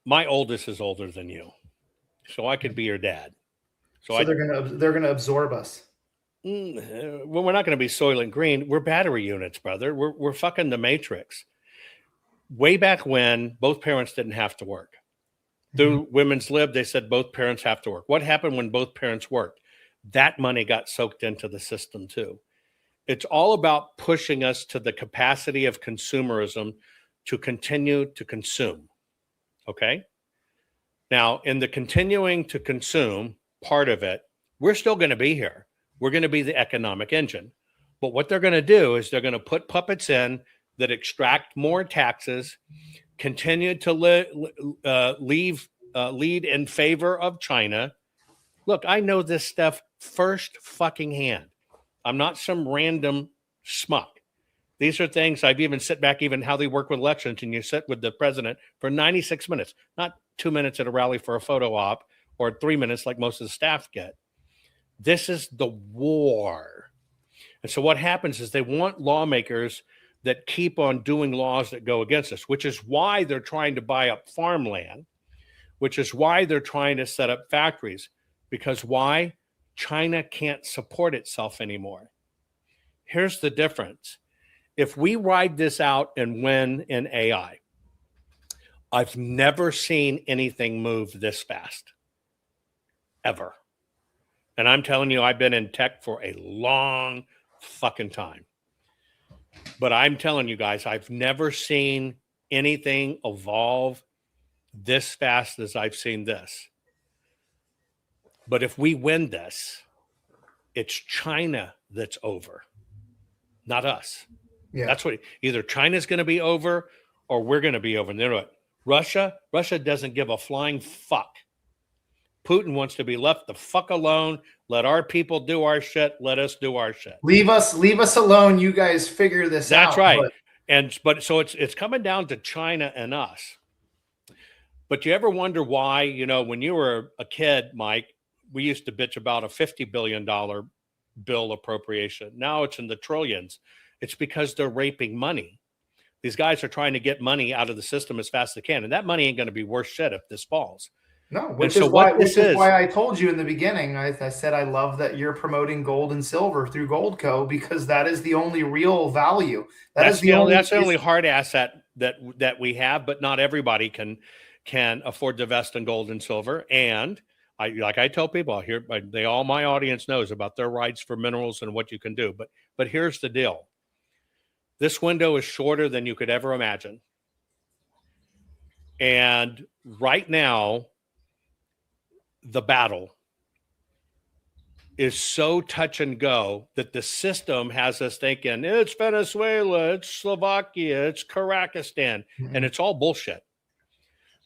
my oldest is older than you, so I could be your dad. So they're going to absorb us. Well, we're not going to be Soylent Green. We're battery units, brother. We're fucking the Matrix. Way back when, both parents didn't have to work. Through Women's Lib, they said both parents have to work. What happened when both parents worked? That money got soaked into the system too. It's all about pushing us to the capacity of consumerism to continue to consume. Okay? Now, in the continuing to consume part of it, we're still going to be here. We're going to be the economic engine. But what they're going to do is they're going to put puppets in that extract more taxes, continue to lead in favor of China. Look, I know this stuff first fucking hand. I'm not some random schmuck. These are things I've even sit back, even how they work with elections, and you sit with the president for 96 minutes, not 2 minutes at a rally for a photo op or 3 minutes like most of the staff get. This is the war. And so what happens is they want lawmakers that keep on doing laws that go against us, which is why they're trying to buy up farmland, which is why they're trying to set up factories. Because why? China can't support itself anymore. Here's the difference. If we ride this out and win in AI, I've never seen anything move this fast, ever. And I'm telling you, I've been in tech for a long fucking time. But I'm telling you guys, I've never seen anything evolve this fast as I've seen this. But if we win this, it's China that's over, not us. Yeah. That's what either China's going to be over or we're going to be over. And you know what? Russia doesn't give a flying fuck. Putin wants to be left the fuck alone. Let our people do our shit. Let us do our shit. Leave us alone. You guys figure this out. That's right. But so it's coming down to China and us. But you ever wonder why, when you were a kid, Mike, we used to bitch about a $50 billion bill appropriation. Now it's in the trillions. It's because they're raping money. These guys are trying to get money out of the system as fast as they can. And that money ain't going to be worth shit if this falls. No, which is why I told you in the beginning, I said I love that you're promoting gold and silver through Goldco because that is the only real value. That's the only hard asset that we have, but not everybody can afford to invest in gold and silver. And I tell people here, all my audience knows about their rights for minerals and what you can do. But here's the deal. This window is shorter than you could ever imagine. And right now, the battle is so touch and go that the system has us thinking it's Venezuela, it's Slovakia, it's Kazakhstan, and it's all bullshit.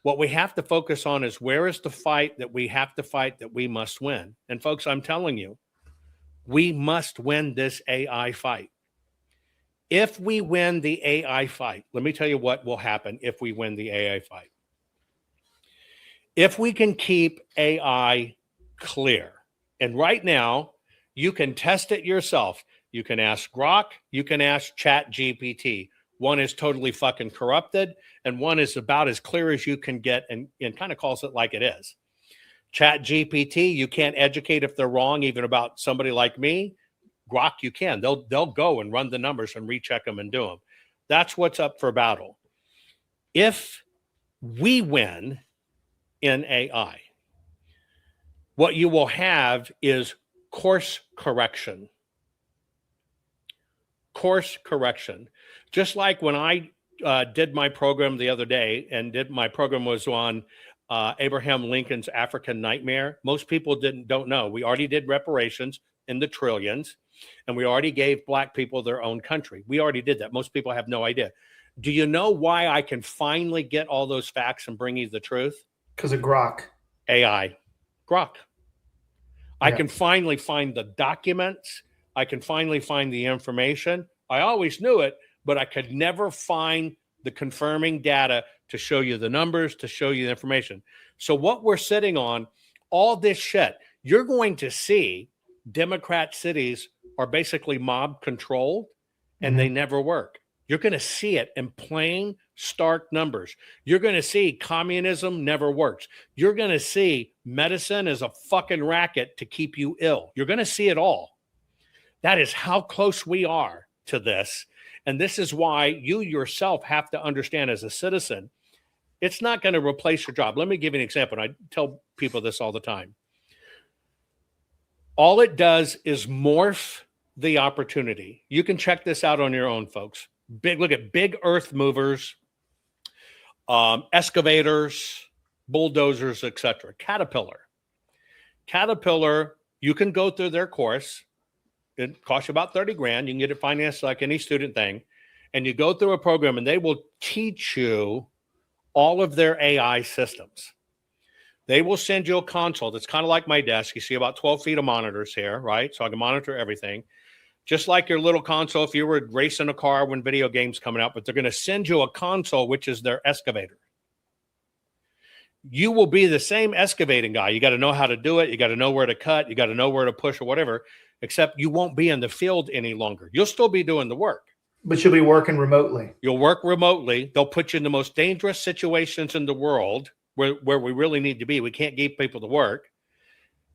What we have to focus on is where is the fight that we have to fight that we must win. And folks, I'm telling you, we must win this AI fight. If we win the AI fight, let me tell you what will happen if we win the AI fight. If we can keep AI clear, and right now, you can test it yourself. You can ask Grok, you can ask ChatGPT. One is totally fucking corrupted, and one is about as clear as you can get and kind of calls it like it is. ChatGPT, you can't educate if they're wrong, even about somebody like me. Grok, you can. They'll go and run the numbers and recheck them and do them. That's what's up for battle. If we win in AI, what you will have is course correction. Course correction. Just like when I did my program the other day, and my program was on Abraham Lincoln's African Nightmare. Most people don't know. We already did reparations in the trillions, and we already gave Black people their own country. We already did that. Most people have no idea. Do you know why I can finally get all those facts and bring you the truth? Because of Grok. AI. Grok. I Yeah. can finally find the documents. I can finally find the information. I always knew it, but I could never find the confirming data to show you the numbers, to show you the information. So what we're sitting on, all this shit, you're going to see Democrat cities are basically mob controlled, and they never work. You're going to see it in plain, stark numbers. You're going to see communism never works. You're going to see medicine is a fucking racket to keep you ill. You're going to see it all. That is how close we are to this. And this is why you yourself have to understand as a citizen, it's not going to replace your job. Let me give you an example. And I tell people this all the time. All it does is morph the opportunity. You can check this out on your own, folks. Look at big earth movers, excavators, bulldozers, etc. Caterpillar, you can go through their course. It costs you about 30 grand. You can get it financed like any student thing. And you go through a program and they will teach you all of their AI systems. They will send you a console that's kind of like my desk. You see about 12 feet of monitors here, right? So I can monitor everything. Just like your little console if you were racing a car when video games coming out, but they're going to send you a console, which is their excavator. You will be the same excavating guy. You got to know how to do it. You got to know where to cut. You got to know where to push or whatever, except you won't be in the field any longer. You'll still be doing the work. But you'll be working remotely. You'll work remotely. They'll put you in the most dangerous situations in the world where we really need to be. We can't get people to work.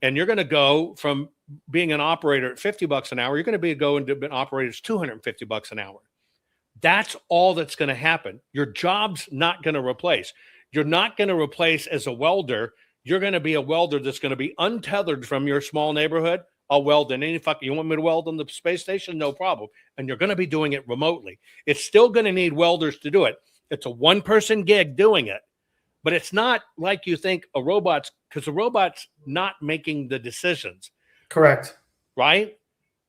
And you're going to go from being an operator at $50 an hour, you're going to go into an operator that's $250 an hour. That's all that's going to happen. Your job's not going to replace. You're not going to replace as a welder. You're going to be a welder that's going to be untethered from your small neighborhood. I'll weld in any you want me to weld on the space station? No problem. And you're going to be doing it remotely. It's still going to need welders to do it. It's a one-person gig doing it. But it's not like you think a robot's, because the robot's not making the decisions. Correct. Right?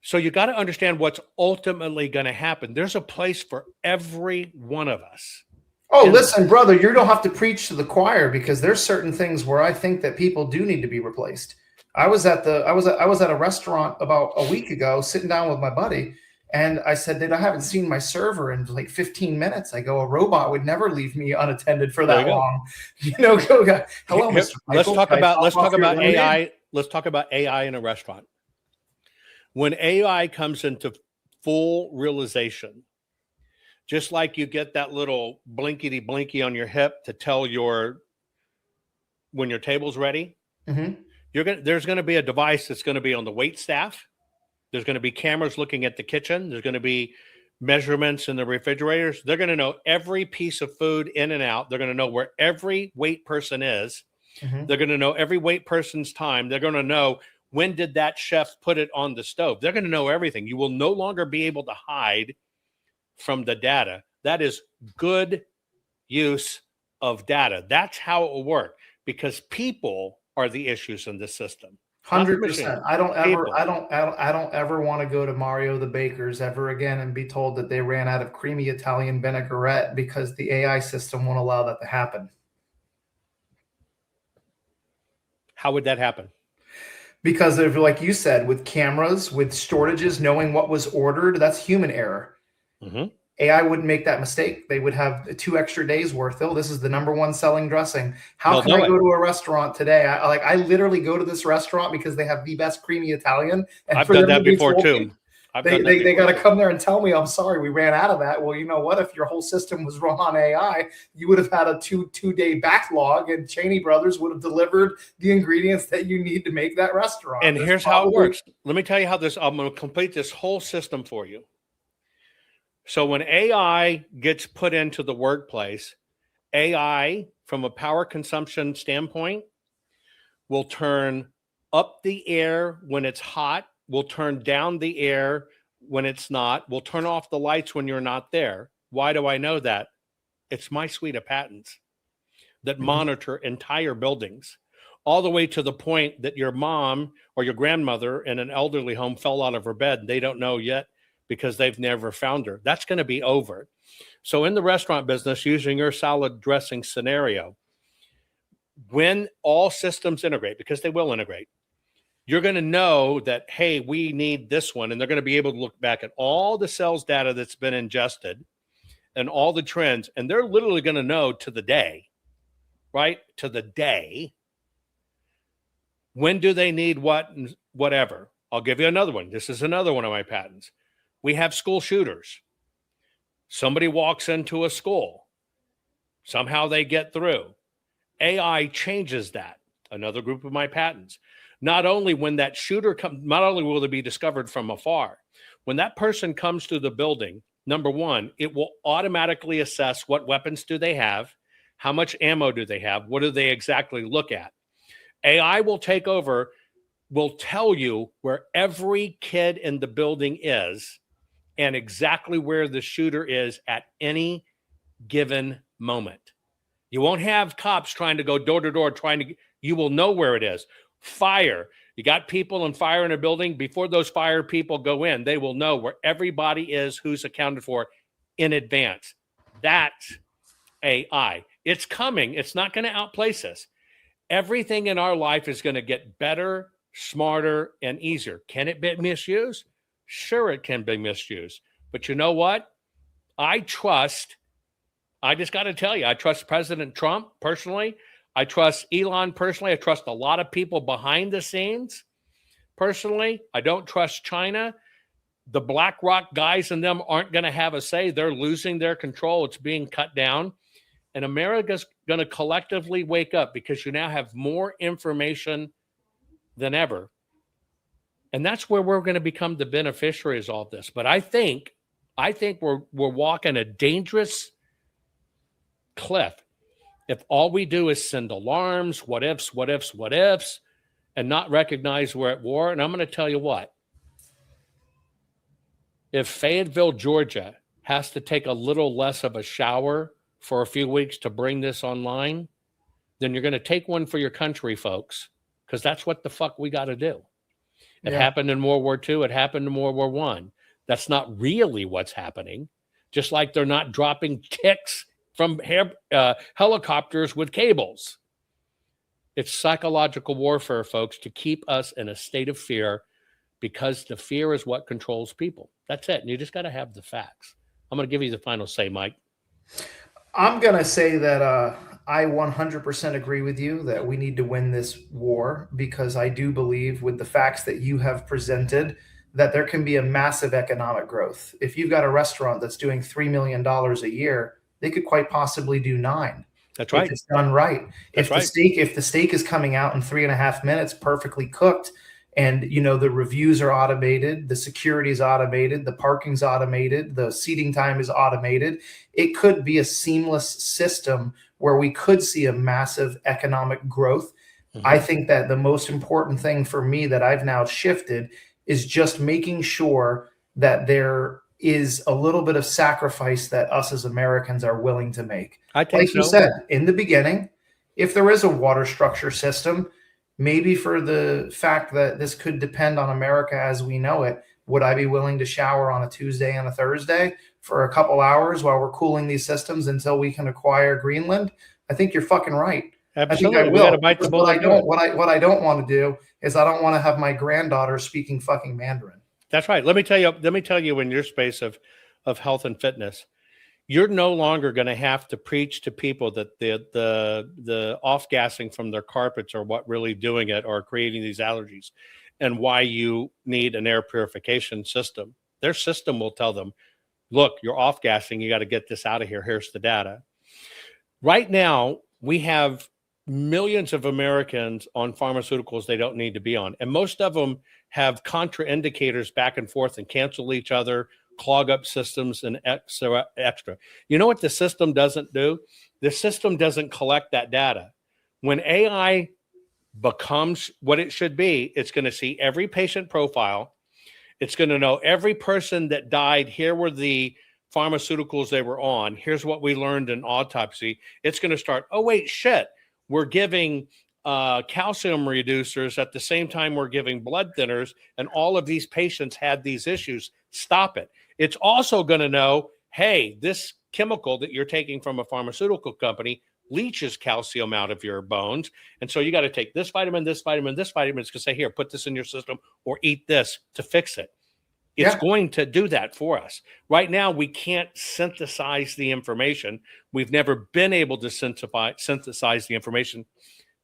So you got to understand what's ultimately going to happen. There's a place for every one of us. Oh, listen, brother, you don't have to preach to the choir, because there's certain things where I think that people do need to be replaced. I was at a restaurant about a week ago, sitting down with my buddy, and I said, "Dude, I haven't seen my server in like 15 minutes." I go, "A robot would never leave me unattended for that long." Hello, Mr. Let's talk about AI. Let's talk about AI in a restaurant. When AI comes into full realization, just like you get that little blinkety blinky on your hip to tell when your table's ready, there's going to be a device that's going to be on the wait staff. There's going to be cameras looking at the kitchen. There's going to be measurements in the refrigerators. They're going to know every piece of food in and out. They're going to know where every wait person is. They're going to know every wait person's time. They're going to know when did that chef put it on the stove. They're going to know everything. You will no longer be able to hide from the data. That is good use of data. That's how it will work, because people are the issues in this system. 100%. I don't ever want to go to Mario the Baker's ever again and be told that they ran out of creamy Italian vinaigrette because the AI system won't allow that to happen. How would that happen? Because of, like you said, with cameras, with shortages, knowing what was ordered, that's human error. AI wouldn't make that mistake. They would have 2 extra days worth. Oh, this is the #1 selling dressing. How can I go to a restaurant today? I literally go to this restaurant because they have the best creamy Italian. And I've done that before too. They got to come there and tell me, I'm sorry, we ran out of that. Well, you know what? If your whole system was run on AI, you would have had a two-day backlog, and Cheney Brothers would have delivered the ingredients that you need to make that restaurant. And here's how it works. Let me tell you how I'm going to complete this whole system for you. So when AI gets put into the workplace, AI, from a power consumption standpoint, will turn up the air when it's hot, will turn down the air when it's not, will turn off the lights when you're not there. Why do I know that? It's my suite of patents that monitor entire buildings, all the way to the point that your mom or your grandmother in an elderly home fell out of her bed and they don't know yet because they've never found her. That's going to be over. So in the restaurant business, using your salad dressing scenario, when all systems integrate, because they will integrate, you're going to know that, hey, we need this one. And they're going to be able to look back at all the sales data that's been ingested and all the trends. And they're literally going to know to the day, right? To the day, when do they need what and whatever. I'll give you another one. This is another one of my patents. We have school shooters. Somebody walks into a school. Somehow they get through. AI changes that. Another group of my patents. Not only when that shooter comes, not only will they be discovered from afar, when that person comes to the building, number one, it will automatically assess what weapons do they have, how much ammo do they have, what do they exactly look at. AI will take over, will tell you where every kid in the building is and exactly where the shooter is at any given moment. You won't have cops trying to go door to door, you will know where it is. Fire. You got people in fire in a building. Before those fire people go in, they will know where everybody is, who's accounted for in advance. That's AI. It's coming. It's not going to outplace us. Everything in our life is going to get better, smarter, and easier. Can it be misused? Sure, it can be misused. But you know what? I just got to tell you, I trust President Trump personally. I trust Elon personally. I trust a lot of people behind the scenes personally. I don't trust China. The BlackRock guys and them aren't going to have a say. They're losing their control. It's being cut down. And America's going to collectively wake up because you now have more information than ever. And that's where we're going to become the beneficiaries of all this. But I think we're walking a dangerous cliff if all we do is send alarms, what ifs, and not recognize we're at war. And I'm going to tell you what, if Fayetteville, Georgia has to take a little less of a shower for a few weeks to bring this online, then you're going to take one for your country, folks, because that's what the fuck we got to do. It happened in World War II. It happened in World War I. That's not really what's happening. Just like they're not dropping ticks from helicopters with cables. It's psychological warfare, folks, to keep us in a state of fear because the fear is what controls people. That's it. And you just got to have the facts. I'm going to give you the final say, Mike. I'm going to say that I 100% agree with you that we need to win this war because I do believe with the facts that you have presented that there can be a massive economic growth. If you've got a restaurant that's doing $3 million a year, they could quite possibly do $9 million. That's right. If it's done right. That's right. If the steak is coming out in 3.5 minutes, perfectly cooked, and the reviews are automated, the security is automated, the parking's automated, the seating time is automated, it could be a seamless system where we could see a massive economic growth. Mm-hmm. I think that the most important thing for me that I've now shifted is just making sure that there is a little bit of sacrifice that us as Americans are willing to make. I think like you said in the beginning, if there is a water structure system, maybe for the fact that this could depend on America as we know it, would I be willing to shower on a Tuesday and a Thursday for a couple hours while we're cooling these systems until we can acquire Greenland? I think you're fucking right. Absolutely. I think I will. Bite the bullet. What I don't want to do is I don't want to have my granddaughter speaking fucking Mandarin. That's right. Let me tell you in your space of health and fitness, you're no longer going to have to preach to people that the off-gassing from their carpets are what really doing it or creating these allergies and why you need an air purification system. Their system will tell them, look, you're off-gassing. You got to get this out of here. Here's the data. Right now, we have millions of Americans on pharmaceuticals they don't need to be on. And most of them have contraindicators back and forth and cancel each other clog up systems and extra. You know what the system doesn't do? The system doesn't collect that data. When AI becomes what it should be, it's going to see every patient profile. It's going to know every person that died. Here were the pharmaceuticals they were on. Here's what we learned in autopsy. It's going to start, oh, wait, shit. We're giving calcium reducers at the same time we're giving blood thinners, and all of these patients had these issues. Stop it. It's also going to know, hey, this chemical that you're taking from a pharmaceutical company leaches calcium out of your bones. And so you got to take this vitamin, this vitamin, this vitamin. It's going to say, here, put this in your system or eat this to fix it. It's going to do that for us. Right now, we can't synthesize the information. We've never been able to synthesize the information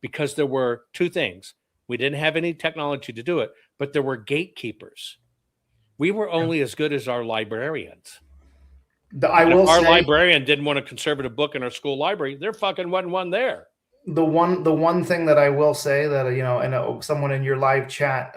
because there were two things. We didn't have any technology to do it, but there were gatekeepers. We were only as good as our librarians. If our librarian didn't want a conservative book in our school library, there fucking wasn't one there. The one thing that I will say that, and someone in your live chat,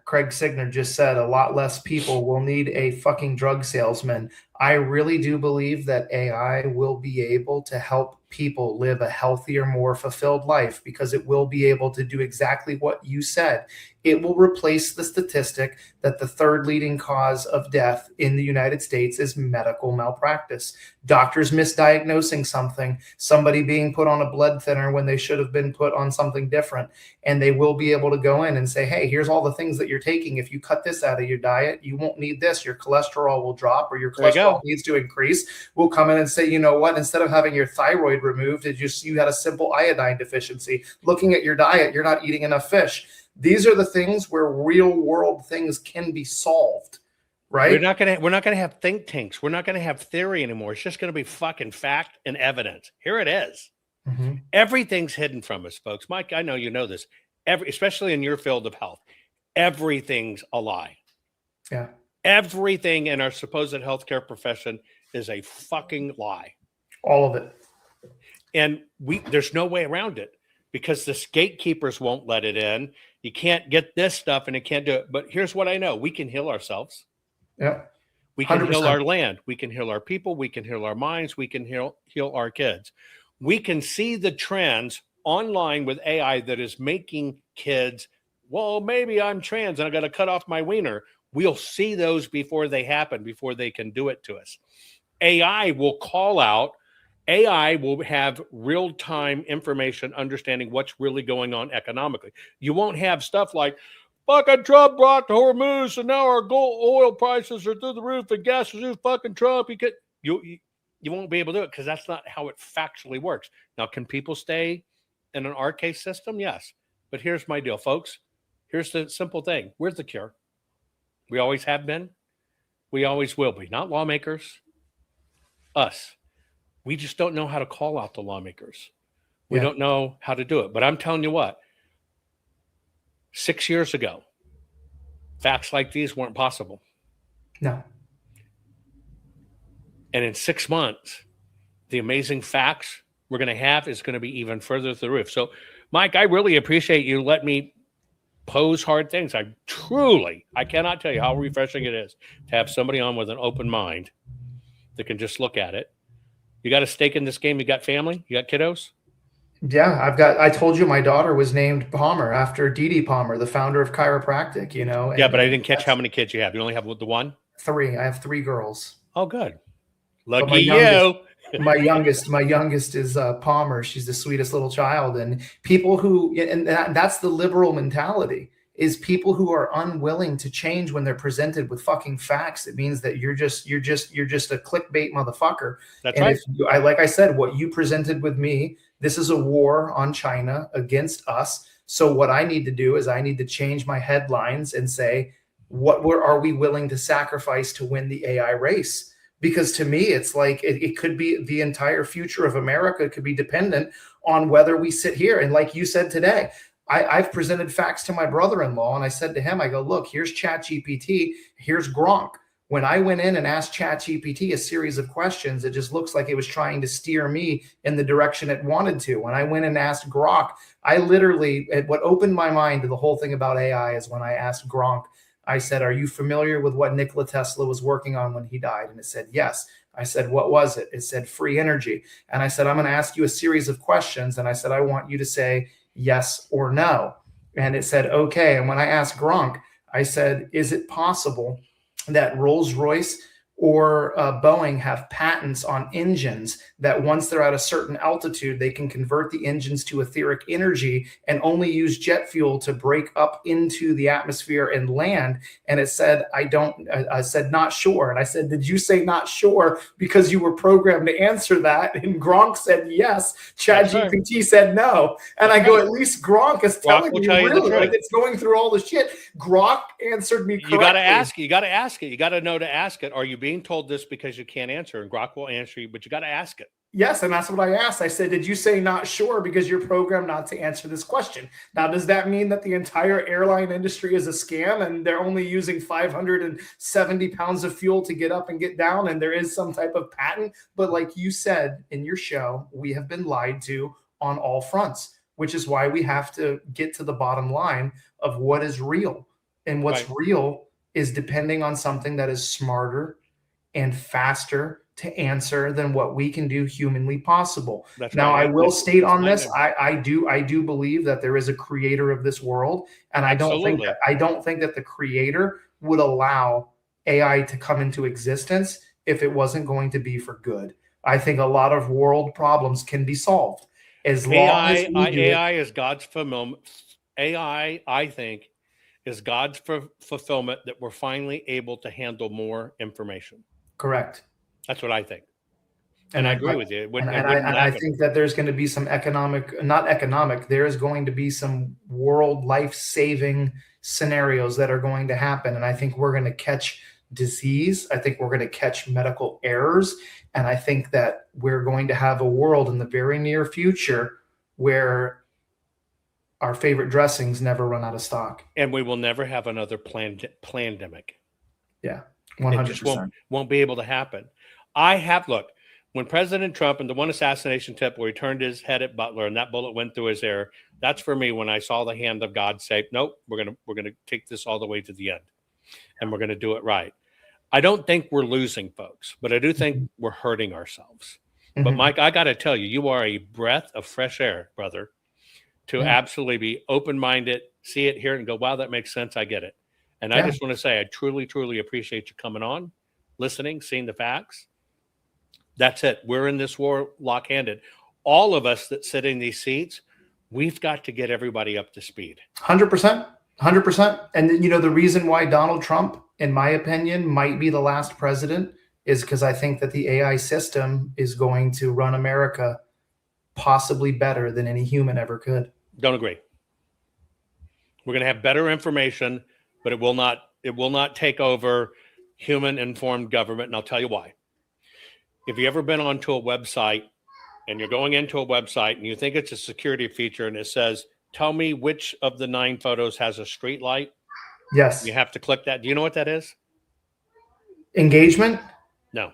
Craig Signer just said, a lot less people will need a fucking drug salesman. I really do believe that AI will be able to help people live a healthier, more fulfilled life because it will be able to do exactly what you said. It will replace the statistic that the third leading cause of death in the United States is medical malpractice. Doctors misdiagnosing something, somebody being put on a blood thinner when they should have been put on something different. And they will be able to go in and say, hey, here's all the things that you're taking. If you cut this out of your diet, you won't need this. Your cholesterol will drop, or your cholesterol needs to increase. We'll come in and say, you know what, instead of having your thyroid removed, you had a simple iodine deficiency. Looking at your diet, you're not eating enough fish. These are the things where real world things can be solved, right? We're not gonna have think tanks. We're not gonna have theory anymore. It's just gonna be fucking fact and evidence. Here it is. Mm-hmm. Everything's hidden from us, folks. Mike, I know you know this. Especially in your field of health, everything's a lie. Yeah. Everything in our supposed healthcare profession is a fucking lie. All of it. And there's no way around it because the gatekeepers won't let it in. You can't get this stuff and it can't do it. But here's what I know. We can heal ourselves. Yeah. We can 100%. Heal our land. We can heal our people. We can heal our minds. We can heal our kids. We can see the trends online with AI that is making kids, well, maybe I'm trans and I got to cut off my wiener. We'll see those before they happen, before they can do it to us. AI will call out. AI will have real-time information, understanding what's really going on economically. You won't have stuff like, fucking Trump brought the Hormuz, and now our gold oil prices are through the roof, and gas is through fucking Trump. You won't be able to do it because that's not how it factually works. Now, can people stay in an arcade system? Yes. But here's my deal, folks. Here's the simple thing. Where's the cure? We always have been. We always will be. Not lawmakers. Us. We just don't know how to call out the lawmakers. We don't know how to do it. But I'm telling you what, 6 years ago, facts like these weren't possible. No. And in 6 months, the amazing facts we're going to have is going to be even further to the roof. So, Mike, I really appreciate you letting me pose hard things. I cannot tell you how refreshing it is to have somebody on with an open mind that can just look at it. You got a stake in this game? You got family? You got kiddos? Yeah, I told you my daughter was named Palmer after Dee Dee Palmer, the founder of chiropractic, Yeah, but I didn't catch how many kids you have. You only have the one? 3. I have 3 girls. Oh, good. Lucky you. My youngest is Palmer. She's the sweetest little child. And people that's the liberal mentality, is people who are unwilling to change when they're presented with fucking facts. It means that you're just a clickbait motherfucker. That's right. Like I said, what you presented with me, this is a war on China against us. So what I need to do is I need to change my headlines and say, are we willing to sacrifice to win the AI race? Because to me, it's like it could be the entire future of America could be dependent on whether we sit here. And like you said today, I've presented facts to my brother-in-law, and I said to him, I go, look, here's ChatGPT, here's Gronk. When I went in and asked ChatGPT a series of questions, it just looks like it was trying to steer me in the direction it wanted to. When I went and asked Gronk, what opened my mind to the whole thing about AI is when I asked Gronk, I said, are you familiar with what Nikola Tesla was working on when he died? And it said, yes. I said, what was it? It said free energy. And I said, I'm going to ask you a series of questions. And I said, I want you to say yes or no. And it said, okay. And when I asked Gronk, I said, is it possible that Rolls-Royce or Boeing have patents on engines that once they're at a certain altitude, they can convert the engines to etheric energy and only use jet fuel to break up into the atmosphere and land? And it said, I said, not sure. And I said, did you say not sure because you were programmed to answer that? And Gronk said, yes. ChatGPT said no. And I go, at least Gronk is telling me really, like, it's going through all the shit. Gronk answered me correctly. You got to ask it. You got to ask it. You got to know to ask it. Are you being told this because you can't answer? And Grok will answer you, but you got to ask it. Yes, and that's what I asked. I said, did you say not sure because you're programmed not to answer this question? Now, does that mean that the entire airline industry is a scam and they're only using 570 pounds of fuel to get up and get down and there is some type of patent? But like you said in your show, we have been lied to on all fronts, which is why we have to get to the bottom line of what is real. And what's real is depending on something that is smarter and faster to answer than what we can do humanly possible. Now, I will state on this, I do believe that there is a creator of this world, and I don't think that the creator would allow AI to come into existence if it wasn't going to be for good. I think a lot of world problems can be solved as long as we do AI is God's fulfillment. AI, I think, is God's fulfillment that we're finally able to handle more information. Correct. That's what I think. And I agree with you. I think that there's going to be some there is going to be some world life-saving scenarios that are going to happen. And I think we're going to catch disease. I think we're going to catch medical errors. And I think that we're going to have a world in the very near future where our favorite dressings never run out of stock. And we will never have another pandemic. Yeah, 100%. It just won't be able to happen. Look, when President Trump and the one assassination tip where he turned his head at Butler and that bullet went through his ear, that's for me when I saw the hand of God say, nope, we're gonna take this all the way to the end and we're gonna do it right. I don't think we're losing, folks, but I do think we're hurting ourselves. But Mike, I gotta tell you, you are a breath of fresh air, brother, to absolutely be open-minded, see it, hear it, and go, wow, that makes sense. I get it. And I just want to say, I truly, truly appreciate you coming on, listening, seeing the facts. That's it. We're in this war lock-handed. All of us that sit in these seats, we've got to get everybody up to speed. 100%. 100%. And, the reason why Donald Trump, in my opinion, might be the last president is because I think that the AI system is going to run America possibly better than any human ever could. Don't agree. We're going to have better information, but it will not take over human-informed government, and I'll tell you why. If you ever been onto a website and you're going into a website and you think it's a security feature and it says, tell me which of the 9 photos has a street light. Yes. You have to click that. Do you know what that is? Engagement? No.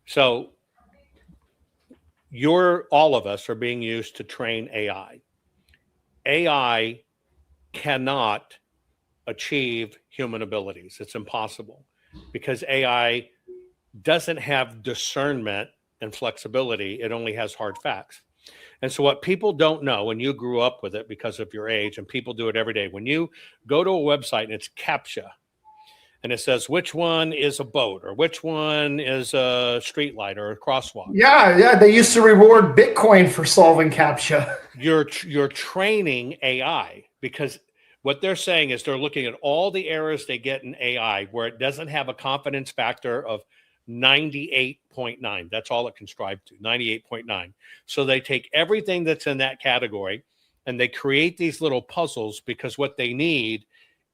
So all of us are being used to train AI. AI cannot achieve human abilities. It's impossible because AI doesn't have discernment and flexibility. It only has hard facts. And so what people don't know, and you grew up with it because of your age, and people do it every day. When you go to a website and it's CAPTCHA, and it says which one is a boat or which one is a street light or a crosswalk. Yeah. They used to reward Bitcoin for solving CAPTCHA. You're training AI because what they're saying is they're looking at all the errors they get in AI where it doesn't have a confidence factor of 98.9. That's all it can strive to, 98.9. So they take everything that's in that category and they create these little puzzles because what they need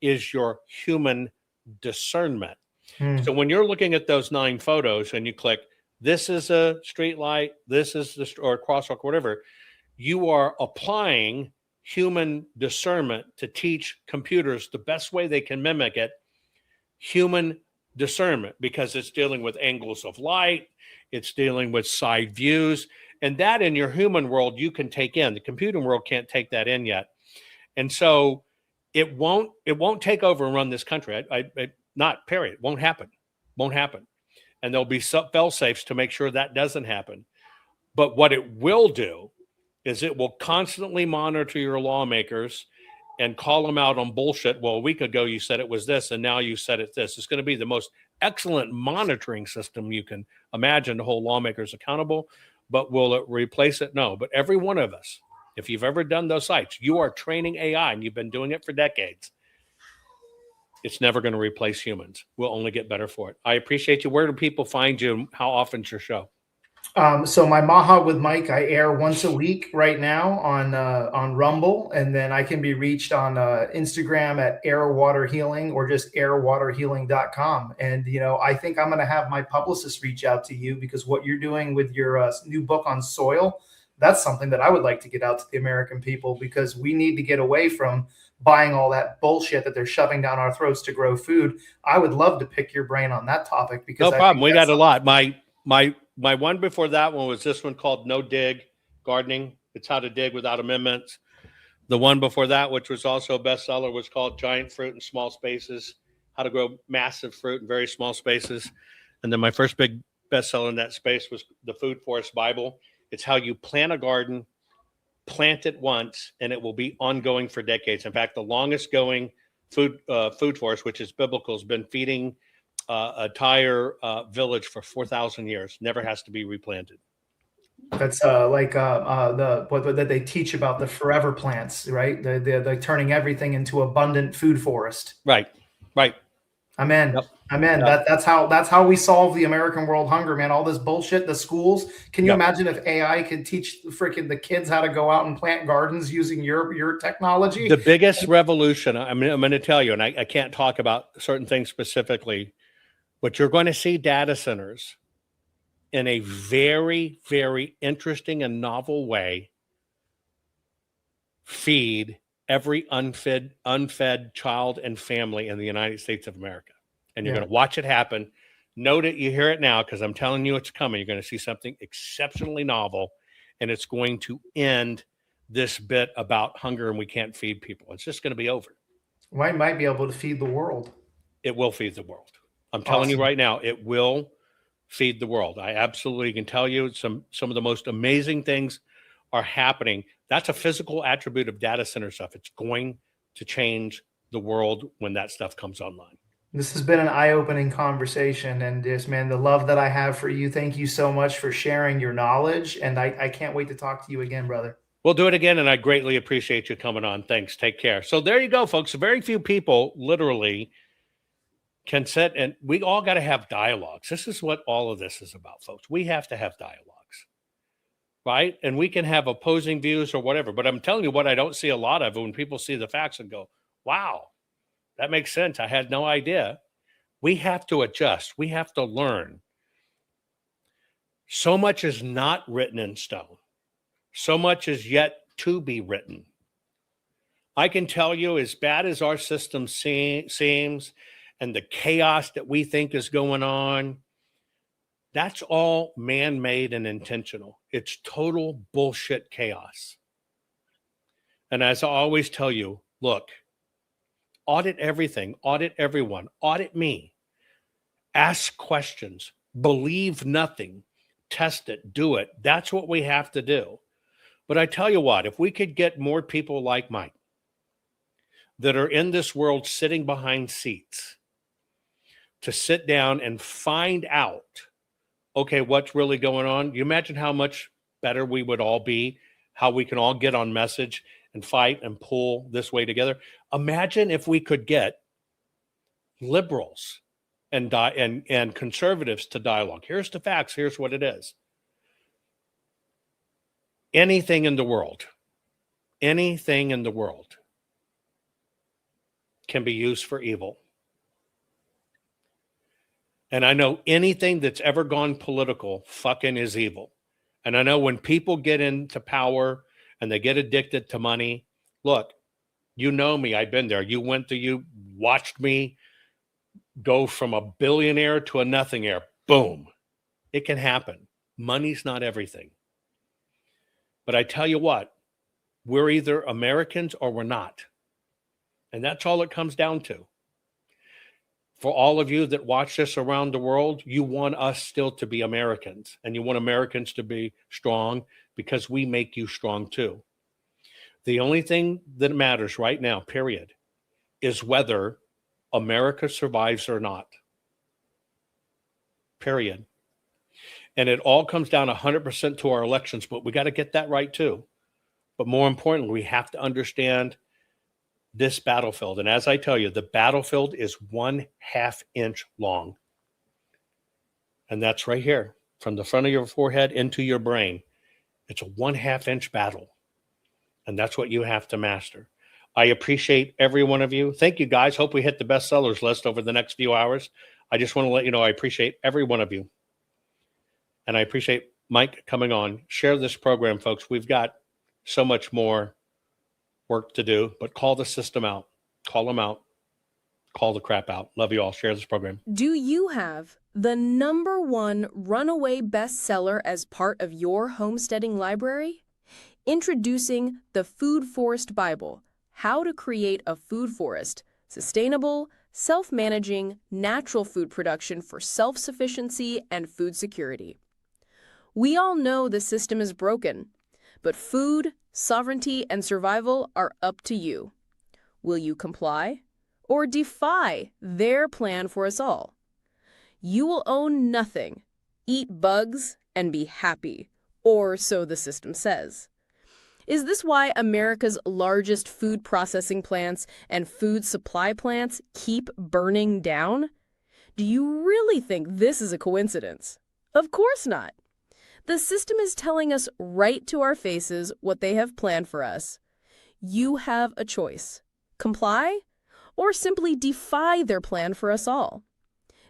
is your human discernment. So when you're looking at those 9 photos and you click, this is a street light, this is or a crosswalk, whatever, you are applying human discernment to teach computers the best way they can mimic it, human discernment, because it's dealing with angles of light, it's dealing with side views, and that in your human world you can take in. The computer world can't take that in yet. And so It won't take over and run this country. Not period. Won't happen. Won't happen. And there'll be fail safes to make sure that doesn't happen. But what it will do is it will constantly monitor your lawmakers and call them out on bullshit. Well, a week ago you said it was this, and now you said it's this. It's going to be the most excellent monitoring system you can imagine to hold lawmakers accountable. But will it replace it? No. But every one of us, if you've ever done those sites, you are training AI, and you've been doing it for decades. It's never going to replace humans. We'll only get better for it. I appreciate you. Where do people find you? How often's your show? So my Maha with Mike, I air once a week right now on Rumble, and then I can be reached on Instagram at Airwater Healing or just airwaterhealing.com. And I think I'm going to have my publicist reach out to you, because what you're doing with your new book on soil, that's something that I would like to get out to the American people, because we need to get away from buying all that bullshit that they're shoving down our throats to grow food. I would love to pick your brain on that topic, because no problem. We got a lot. My one before that one was this one called No Dig Gardening. It's how to dig without amendments. The one before that, which was also a bestseller, was called Giant Fruit in Small Spaces, how to grow massive fruit in very small spaces. And then my first big bestseller in that space was the Food Forest Bible. It's how you plant a garden, plant it once, and it will be ongoing for decades. In fact, the longest going food forest, which is biblical, has been feeding entire village for 4,000 years. Never has to be replanted. That's like that they teach about the forever plants, right? They're turning everything into abundant food forest. Right. Amen. Yep. Amen. Yep. That's how we solve the American world hunger, man. All this bullshit, the schools. Can you imagine if AI could teach the kids how to go out and plant gardens using your technology? The biggest revolution, I'm going to tell you, and I can't talk about certain things specifically, but you're going to see data centers in a very, very interesting and novel way feed every unfed child and family in the United States of America. And you're going to watch it happen. Note it, you hear it now, because I'm telling you it's coming. You're going to see something exceptionally novel, and it's going to end this bit about hunger and we can't feed people. It's just going to be over. We might be able to feed the world. It will feed the world. I'm telling you right now, it will feed the world. I absolutely can tell you some of the most amazing things are happening. That's a physical attribute of data center stuff. It's going to change the world when that stuff comes online. This has been an eye-opening conversation, and just, man, the love that I have for you. Thank you so much for sharing your knowledge, and I can't wait to talk to you again, brother. We'll do it again, and I greatly appreciate you coming on. Thanks. Take care. So there you go, folks. Very few people literally can sit, and we all got to have dialogues. This is what all of this is about, folks. We have to have dialogues, right? And we can have opposing views or whatever, but I'm telling you what I don't see a lot of when people see the facts and go, wow, that makes sense. I had no idea. We have to adjust. We have to learn. So much is not written in stone. So much is yet to be written. I can tell you, as bad as our system seems, and the chaos that we think is going on, that's all man-made and intentional. It's total bullshit chaos. And as I always tell you, look, audit everything, audit everyone, audit me. Ask questions, believe nothing, test it, do it. That's what we have to do. But I tell you what, if we could get more people like Mike that are in this world sitting behind seats to sit down and find out, okay, what's really going on? You imagine how much better we would all be, how we can all get on message and fight and pull this way together. Imagine if we could get liberals and conservatives to dialogue. Here's the facts. Here's what it is. Anything in the world can be used for evil. And I know anything that's ever gone political fucking is evil. And I know when people get into power and they get addicted to money, look, you know me, I've been there. You watched me go from a billionaire to a nothingaire. Boom. It can happen. Money's not everything. But I tell you what, we're either Americans or we're not. And that's all it comes down to. For all of you that watch this around the world, you want us still to be Americans, and you want Americans to be strong because we make you strong too. The only thing that matters right now, period, is whether America survives or not. Period. And it all comes down 100% to our elections, but we got to get that right too. But more importantly, we have to understand this battlefield. And as I tell you, the battlefield is 1/2 inch long. And that's right here, from the front of your forehead into your brain. It's a 1/2 inch battle. And that's what you have to master. I appreciate every one of you. Thank you, guys. Hope we hit the bestsellers list over the next few hours. I just want to let you know I appreciate every one of you. And I appreciate Mike coming on. Share this program, folks. We've got so much more work to do, but call the system out. Call them out. Call the crap out. Love you all. Share this program. Do you have the #1 runaway bestseller as part of your homesteading library? Introducing the Food Forest Bible, How to Create a Food Forest, Sustainable, Self-Managing, Natural Food Production for Self-Sufficiency and Food Security. We all know the system is broken, but food, sovereignty, and survival are up to you. Will you comply or defy their plan for us all? You will own nothing, eat bugs, and be happy, or so the system says. Is this why America's largest food processing plants and food supply plants keep burning down? Do you really think this is a coincidence? Of course not. The system is telling us right to our faces what they have planned for us. You have a choice. Comply or simply defy their plan for us all.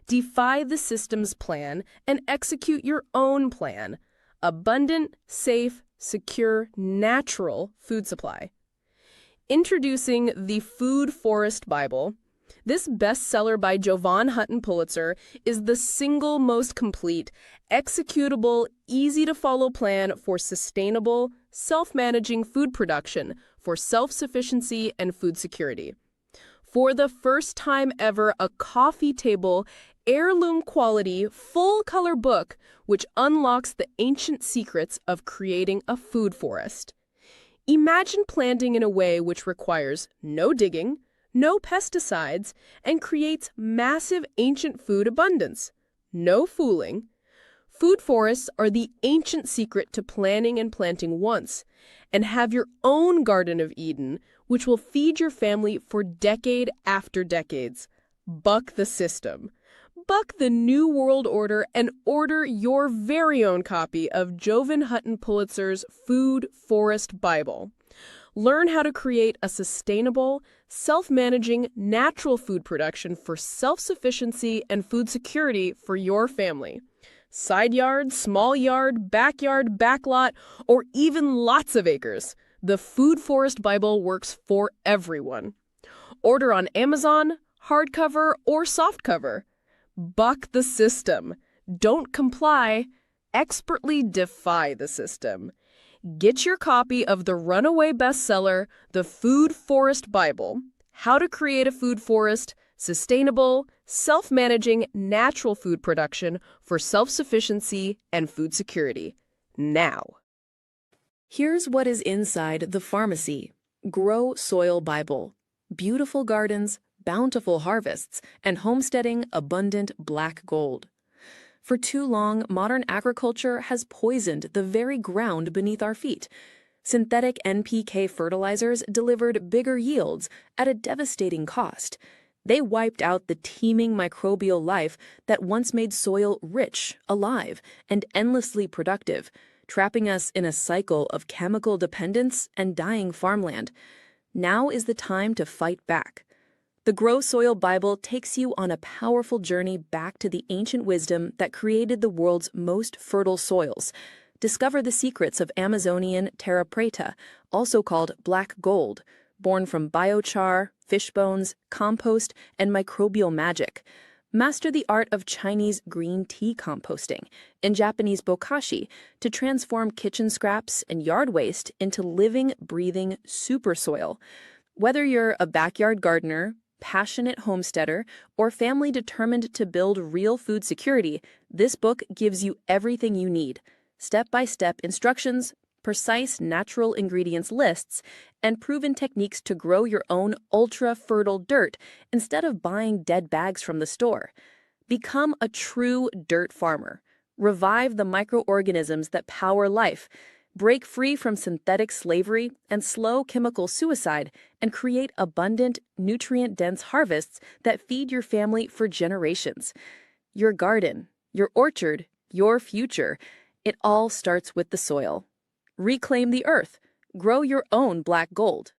Defy the system's plan and execute your own plan. Abundant, safe, secure, natural food supply. Introducing the Food Forest Bible, this bestseller by Jovan Hutton Pulitzer is the single most complete, executable, easy-to-follow plan for sustainable, self-managing food production for self-sufficiency and food security. For the first time ever, a coffee table, heirloom quality, full-color book which unlocks the ancient secrets of creating a food forest. Imagine planting in a way which requires no digging, no pesticides, and creates massive ancient food abundance. No fooling. Food forests are the ancient secret to planning and planting once, and have your own Garden of Eden, which will feed your family for decade after decades. Buck the system. Buck the New World Order and order your very own copy of Jovan Hutton Pulitzer's Food Forest Bible. Learn how to create a sustainable, self-managing, natural food production for self-sufficiency and food security for your family. Side yard, small yard, backyard, backlot, or even lots of acres. The Food Forest Bible works for everyone. Order on Amazon, hardcover, or softcover. Buck the system. Don't comply. Expertly defy the system. Get your copy of the runaway bestseller, The Food Forest Bible, How to Create a Food Forest, Sustainable, Self-Managing, Natural Food Production for Self-Sufficiency and Food Security. Now. Here's what is inside the pharmacy. Grow Soil Bible. Beautiful gardens, bountiful harvests, and homesteading abundant black gold. For too long, modern agriculture has poisoned the very ground beneath our feet. Synthetic NPK fertilizers delivered bigger yields at a devastating cost. They wiped out the teeming microbial life that once made soil rich, alive, and endlessly productive, trapping us in a cycle of chemical dependence and dying farmland. Now is the time to fight back. The Grow Soil Bible takes you on a powerful journey back to the ancient wisdom that created the world's most fertile soils. Discover the secrets of Amazonian terra preta, also called black gold, born from biochar, fish bones, compost, and microbial magic. Master the art of Chinese green tea composting and Japanese bokashi to transform kitchen scraps and yard waste into living, breathing super soil. Whether you're a backyard gardener, passionate homesteader, or family determined to build real food security, this book gives you everything you need: step-by-step instructions, precise natural ingredients lists, and proven techniques to grow your own ultra-fertile dirt instead of buying dead bags from the store. Become a true dirt farmer. Revive the microorganisms that power life. Break free from synthetic slavery and slow chemical suicide, and create abundant, nutrient-dense harvests that feed your family for generations. Your garden, your orchard, your future. It all starts with the soil. Reclaim the earth. Grow your own black gold.